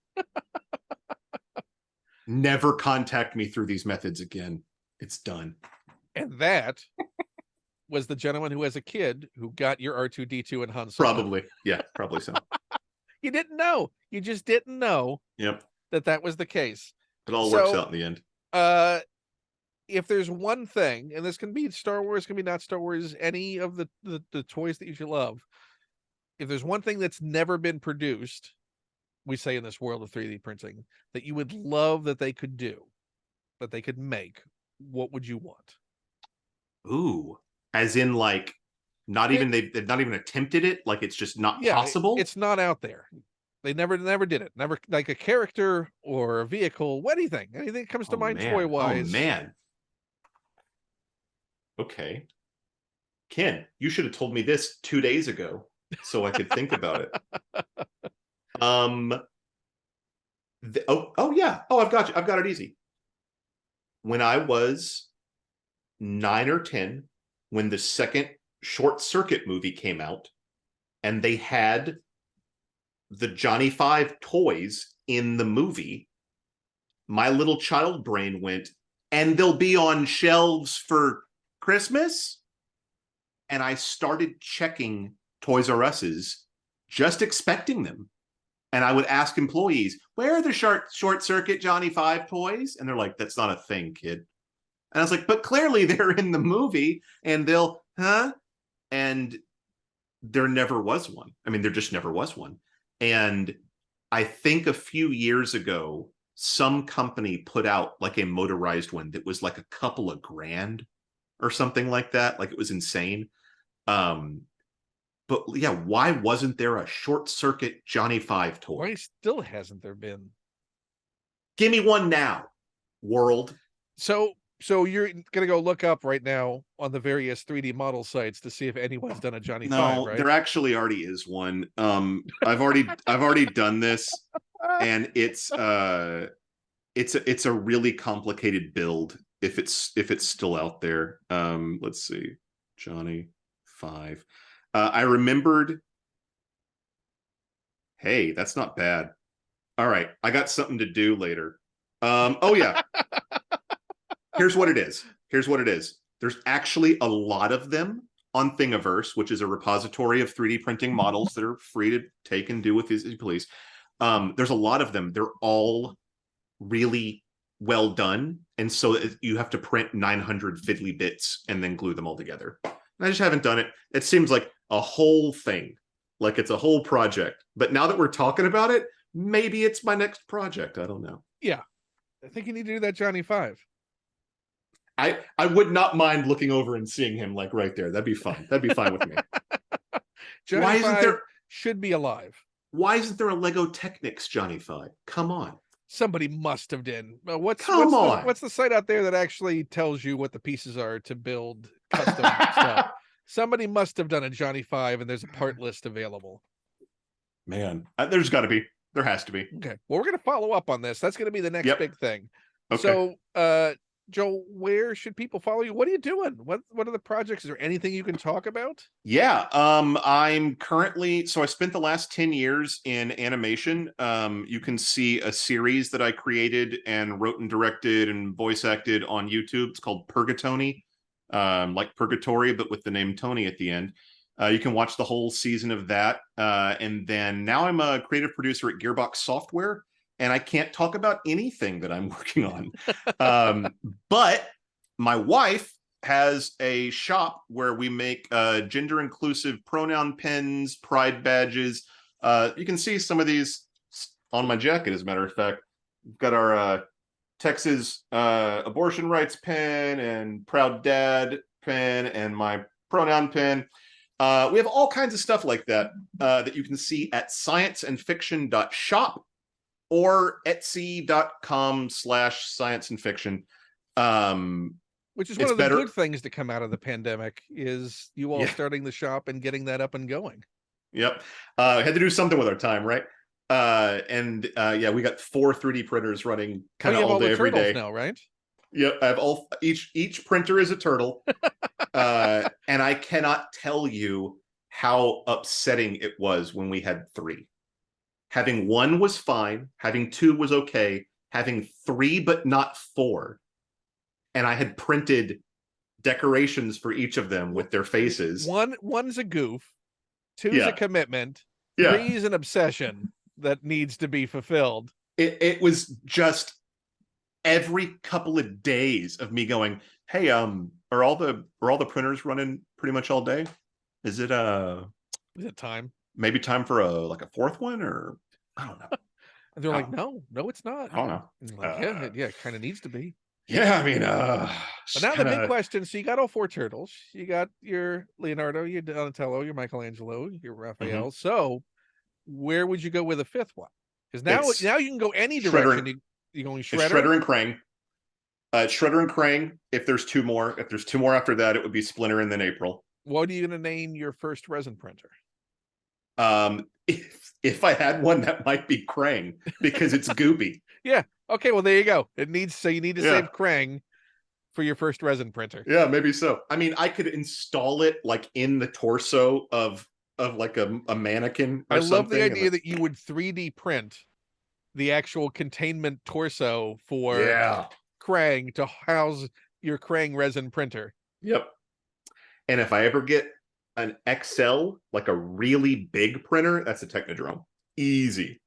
Never contact me through these methods again. It's done. And that was the gentleman who has a kid who got your R2-D2 and Han Solo. Probably. Yeah, probably so. You didn't know. You just didn't know. Yep. That was the case. It all works out in the end. if there's one thing, and this can be Star Wars, can be not Star Wars, any of the toys that you love, if there's one thing that's never been produced, we say in this world of 3D printing, that you would love that they could do, that they could make, what would you want? Ooh, as in like not It, even they've not even attempted it. Like it's just not yeah, possible. it's not out there. They never did it. Never, like a character or a vehicle, anything that comes to Oh mind toy man. Oh wise. man. Okay. Ken, you should have told me this 2 days ago so I could think about it. Um oh yeah. Oh, I've got you. I've got it easy. When I was 9 or 10, when the second Short Circuit movie came out, and they had the Johnny Five toys in the movie, my little child brain went, and they'll be on shelves for Christmas. And I started checking Toys R Us's, just expecting them. And I would ask employees, where are the short circuit Johnny Five toys? And they're like, that's not a thing, kid. And I was like, but clearly they're in the movie. And they'll, huh? And there never was one. I mean, there just never was one. And I think a few years ago, some company put out like a motorized one that was like a couple of grand or something like that. Like it was insane. But yeah, why wasn't there a Short Circuit Johnny Five toy? Why still hasn't there been? Give me one now, world. So you're gonna go look up right now on the various 3D model sites to see if anyone's done a Johnny Five, No, right? there actually already is one. I've already done this, and it's a really complicated build if it's still out there. Let's see, Johnny Five. I remembered. Hey, that's not bad. All right, I got something to do later. Oh yeah, here's what it is. Here's what it is. There's actually a lot of them on Thingiverse, which is a repository of 3D printing models that are free to take and do with as you please. There's a lot of them. They're all really well done, and so you have to print 900 fiddly bits and then glue them all together. And I just haven't done it. It seems like a whole thing, like it's a whole project. But now that we're talking about it, maybe it's my next project. I don't know. Yeah, I think you need to do that Johnny Five. I would not mind looking over and seeing him like right there. That'd be fun. That'd be fine with me. Johnny Why isn't 5 there should be alive. why isn't there a Lego Technics Johnny Five? Come on. Somebody must have done. Come on. What's the site out there that actually tells you what the pieces are to build custom stuff? Somebody must have done a Johnny Five, and there's a part list available. Man, there's got to be. There has to be. Okay. Well, we're going to follow up on this. That's going to be the next big thing. Okay. So, Joe, where should people follow you? What are you doing? What are the projects? Is there anything you can talk about? Yeah. I'm currently, so I spent the last 10 years in animation. You can see a series that I created and wrote and directed and voice acted on YouTube. It's called Purgatony, like Purgatory, but with the name Tony at the end. You can watch the whole season of that. And then now I'm a creative producer at Gearbox Software, and I can't talk about anything that I'm working on. But my wife has a shop where we make gender inclusive pronoun pins, pride badges. You can see some of these on my jacket, as a matter of fact. We've got our Texas abortion rights pin and proud dad pin and my pronoun pin. We have all kinds of stuff like that that you can see at scienceandfiction.shop or etsy.com/scienceandfiction. Which is one of the good things to come out of the pandemic is you all starting the shop and getting that up and going. Yep. Had to do something with our time, right? Yeah, we got 4 3D printers running kind of all day, every day. Now, right? Yep. I have each printer is a turtle. And I cannot tell you how upsetting it was when we had 3. Having 1 was fine. Having 2 was okay. Having 3, but not 4. And I had printed decorations for each of them with their faces. One's a goof. 2's a commitment. 3 is an obsession that needs to be fulfilled. It was just every couple of days of me going, hey, are all the printers running pretty much all day? Is it Is it time? maybe time for a fourth one, or I don't know. And they're I like, don't, no, no, it's not. I don't know. And you're like, yeah, it kind of needs to be. Yeah, I mean, But just now the kind big of question, so you got all four turtles. You got your Leonardo, your Donatello, your Michelangelo, your Raphael. So where would you go with a fifth one? Because it's now you can go any Shredder. direction. You're going It's Shredder. Shredder and Krang. Shredder and Krang. If there's two more, after that, it would be Splinter and then April. What are you going to name your first resin printer? If I had one, that might be Krang because it's goopy. Yeah. Okay. Well, there you go. You need to Yeah, save Krang for your first resin printer. yeah, maybe so. I mean, I could install it like in the torso of like a mannequin I or love the something. And idea that you would 3D print the actual containment torso for yeah, Krang to house your Krang resin printer. yep. And if I ever get an XL, like a really big printer, that's a Technodrome. Easy.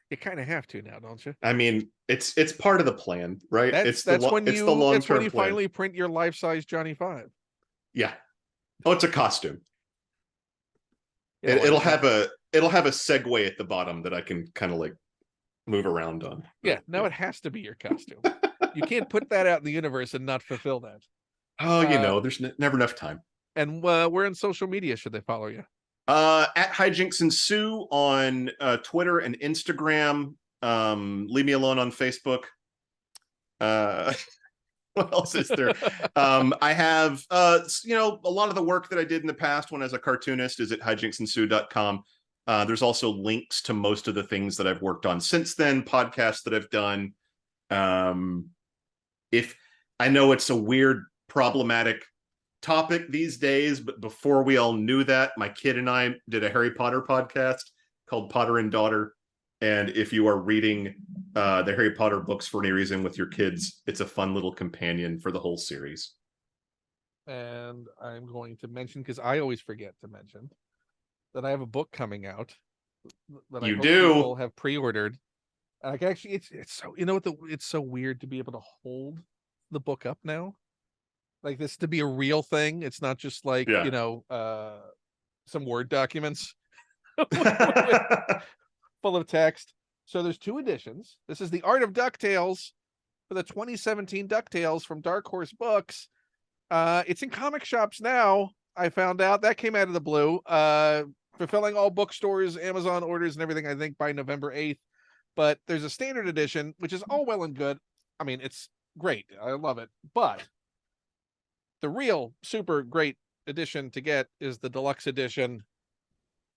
You kind of have to now, don't you? I mean, it's part of the plan, right? That's that's when It's the you long that's when term you plan. finally print your life-size Johnny Five. Yeah. Oh, it's a costume. Yeah, well, It'll have a segue at the bottom that I can kind of like move around on. yeah. But, Now yeah. it has to be your costume. You can't put that out in the universe and not fulfill that. Oh, there's never enough time. And where in social media should they follow you? At Hijinks and Sue on Twitter and Instagram. Leave me alone on Facebook. Uh, what else is there? I have a lot of the work that I did in the past when as a cartoonist is at hijinksandSue.com. There's also links to most of the things that I've worked on since then, podcasts that I've done. If I know it's a weird, problematic topic these days, but before we all knew that, my kid and I did a Harry Potter podcast called Potter and Daughter. And if you are reading the Harry Potter books for any reason with your kids, it's a fun little companion for the whole series. And I'm going to mention, because I always forget to mention, that I have a book coming out that I You hope do. people have pre-ordered. Like, actually, it's so, it's so weird to be able to hold the book up now, like this to be a real thing. It's not just like Yeah. some Word documents full of text. So there's two editions. This is The Art of DuckTales for the 2017 DuckTales from Dark Horse Books. It's in comic shops now. I found out that came out of the blue. Fulfilling all bookstores, Amazon orders, and everything, I think, by November 8th. But there's a standard edition, which is all well and good. I mean, it's great. I love it. But the real super great edition to get is the deluxe edition,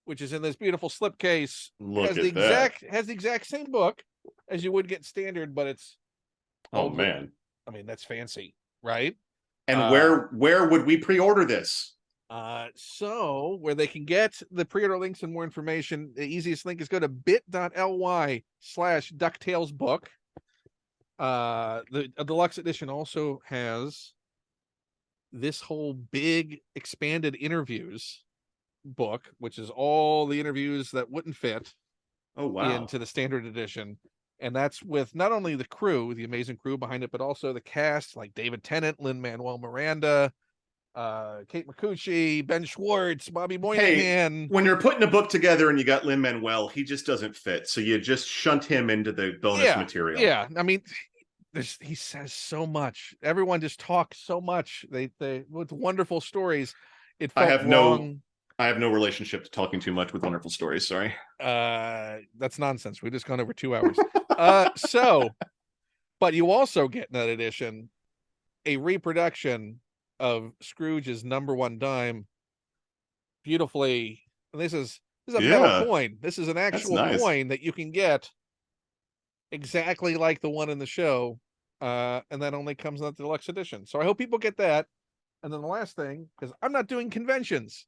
which is in this beautiful slipcase. Look at that. Has the exact same book as you would get standard, but it's Oh man. I mean, that's fancy, right? And where would we pre-order this? So where they can get the pre-order links and more information, the easiest link is go to bit.ly/DuckTalesBook. The deluxe edition also has this whole big expanded interviews book, which is all the interviews that wouldn't fit into the standard edition. And that's with not only the crew, the amazing crew behind it, but also the cast like David Tennant, Lin-Manuel Miranda, Kate Micucci, Ben Schwartz, Bobby Moynihan. Hey, when you're putting a book together and you got Lin-Manuel, he just doesn't fit. So you just shunt him into the bonus material. Yeah. I mean, he says so much. Everyone just talks so much. They with wonderful stories. It felt I have no relationship to talking too much with wonderful stories. Sorry. That's nonsense. We just gone over 2 hours. But you also get in that edition a reproduction of Scrooge's number one dime, beautifully. And this is a metal coin. This is an actual coin that you can get exactly like the one in the show, and that only comes in the deluxe edition. So I hope people get that. And then the last thing, because I'm not doing conventions.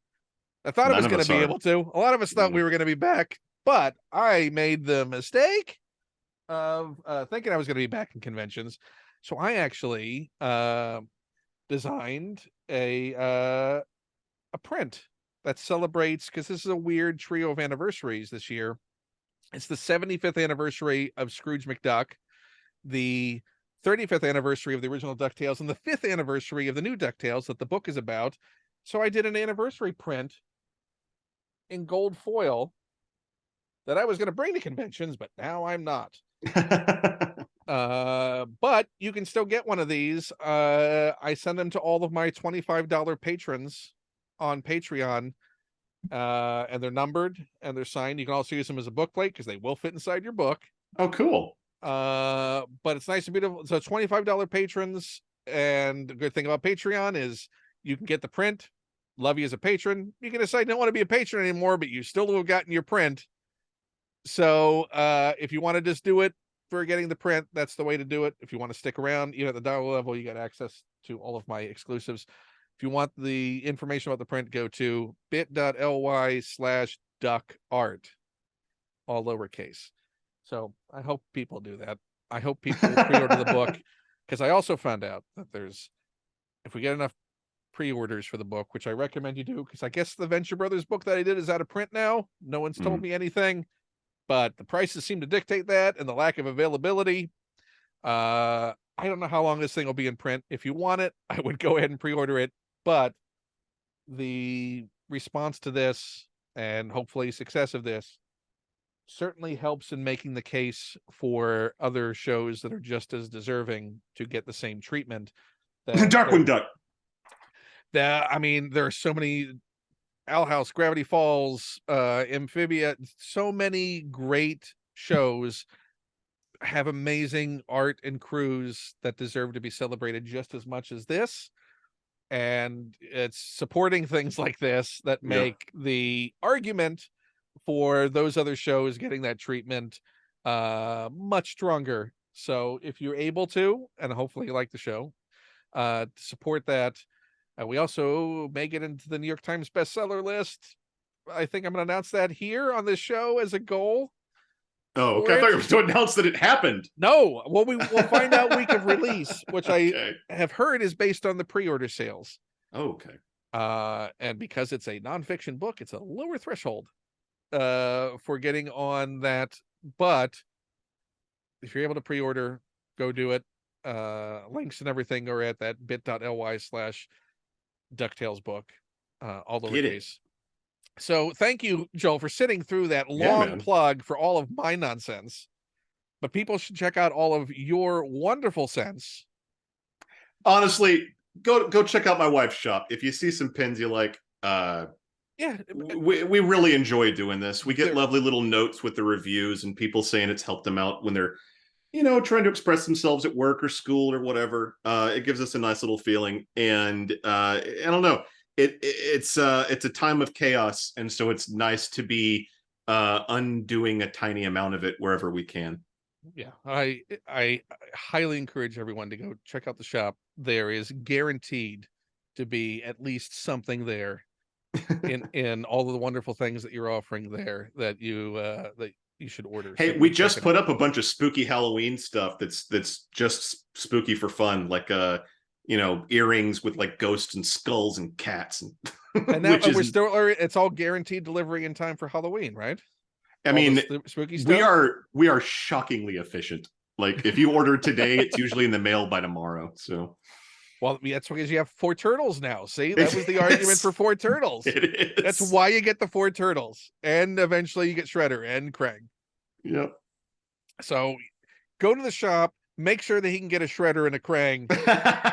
I thought I was going to be able to. A lot of us thought we were going to be back, but I made the mistake of thinking I was going to be back in conventions. So I actually designed a print that celebrates, because this is a weird trio of anniversaries this year. It's the 75th anniversary of Scrooge McDuck, the 35th anniversary of the original DuckTales, and the 5th anniversary of the new DuckTales that the book is about. So I did an anniversary print in gold foil that I was going to bring to conventions, but now I'm not. But you can still get one of these. I send them to all of my $25 patrons on Patreon, and they're numbered and they're signed. You can also use them as a book plate because they will fit inside your book. Oh, cool. But it's nice and beautiful. So $25 patrons, and the good thing about Patreon is you can get the print. Love you as a patron. You can decide you don't want to be a patron anymore, but you still have gotten your print. So if you want to just do it for getting the print, that's the way to do it. If you want to stick around, at the dollar level, you got access to all of my exclusives. If you want the information about the print, go to bit.ly/duckart, all lowercase. So I hope people do that. I hope people pre-order the book, because I also found out that if we get enough pre-orders for the book, which I recommend you do, because I guess the Venture Brothers book that I did is out of print now. No one's told me anything, but the prices seem to dictate that, and the lack of availability. I don't know how long this thing will be in print. If you want it, I would go ahead and pre-order it, but the response to this, and hopefully success of this, certainly helps in making the case for other shows that are just as deserving to get the same treatment. Darkwing Duck. I mean, there are so many: Owl House, Gravity Falls, Amphibia, so many great shows have amazing art and crews that deserve to be celebrated just as much as this. And it's supporting things like this that make the argument for those other shows getting that treatment much stronger. So if you're able to, and hopefully you like the show, support that. We also may get into the New York Times bestseller list. I think I'm going to announce that here on this show as a goal. Oh, okay. I thought you were going to announce that it happened. No, well, we'll find out week of release, which I have heard is based on the pre-order sales. Oh, okay. And because it's a nonfiction book, it's a lower threshold for getting on that. But if you're able to pre-order, go do it. Links and everything are at that bit.ly/DuckTales book, all lowercase. So thank you, Joel, for sitting through that long plug for all of my nonsense. But people should check out all of your wonderful sense. Honestly, go check out my wife's shop. If you see some pins you like, we really enjoy doing this. We get lovely little notes with the reviews and people saying it's helped them out when they're trying to express themselves at work or school or whatever. It gives us a nice little feeling. And I don't know, it's a time of chaos, and so it's nice to be undoing a tiny amount of it wherever we can. Yeah, I highly encourage everyone to go check out the shop. There is guaranteed to be at least something there in all of the wonderful things that you're offering there that you should order. Hey, so we just put up a bunch of spooky Halloween stuff that's just spooky for fun, like earrings with like ghosts and skulls and cats, and now it's all guaranteed delivery in time for Halloween, right? I mean, spooky stuff? we are shockingly efficient. Like if you order today, it's usually in the mail by tomorrow. So, well, that's because you have 4 turtles now. See, that was the argument for 4 turtles. It is. That's why you get the 4 turtles, and eventually you get Shredder and Craig. Yep. So, go to the shop, make sure that he can get a Shredder and a Krang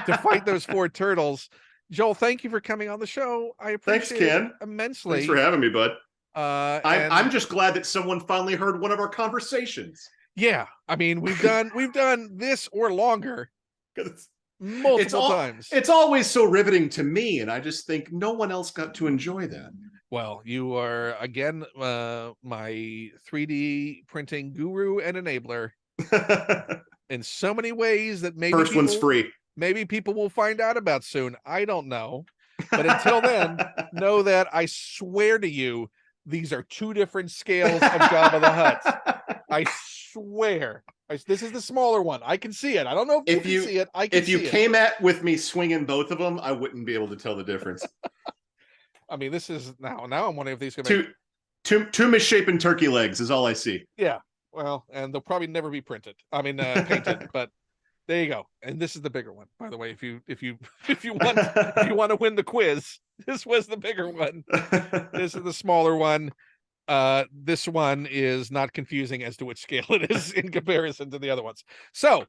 to fight those 4 turtles. Joel, thank you for coming on the show. I appreciate it immensely. Thanks for having me, bud. I'm just glad that someone finally heard one of our conversations. Yeah, I mean, we've done this or longer multiple times. It's always so riveting to me, and I just think no one else got to enjoy that. Well, you are again my 3D printing guru and enabler in so many ways that maybe first one's free. Maybe people will find out about soon. I don't know, but until then, know that I swear to you, these are 2 different scales of Jabba the Hutt. I swear. This is the smaller one. I can see it. I don't know if you can see it. If you came at with me swinging both of them, I wouldn't be able to tell the difference. I mean, this is now I'm wondering if these can Two misshapen turkey legs is all I see. Yeah. Well, and they'll probably never be printed. I mean, painted, but there you go. And this is the bigger one, by the way. If you want to win the quiz, this was the bigger one. This is the smaller one. This one is not confusing as to which scale it is in comparison to the other ones. So,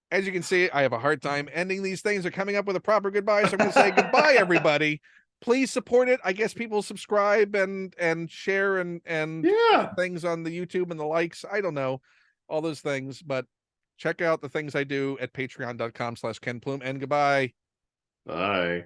as you can see, I have a hard time ending these things or coming up with a proper goodbye. So I'm going to say goodbye, everybody. Please support it. I guess people subscribe and share and Yeah. things on the YouTube and the likes. I don't know all those things, but check out the things I do at patreon.com/Ken Plume, and goodbye. Bye.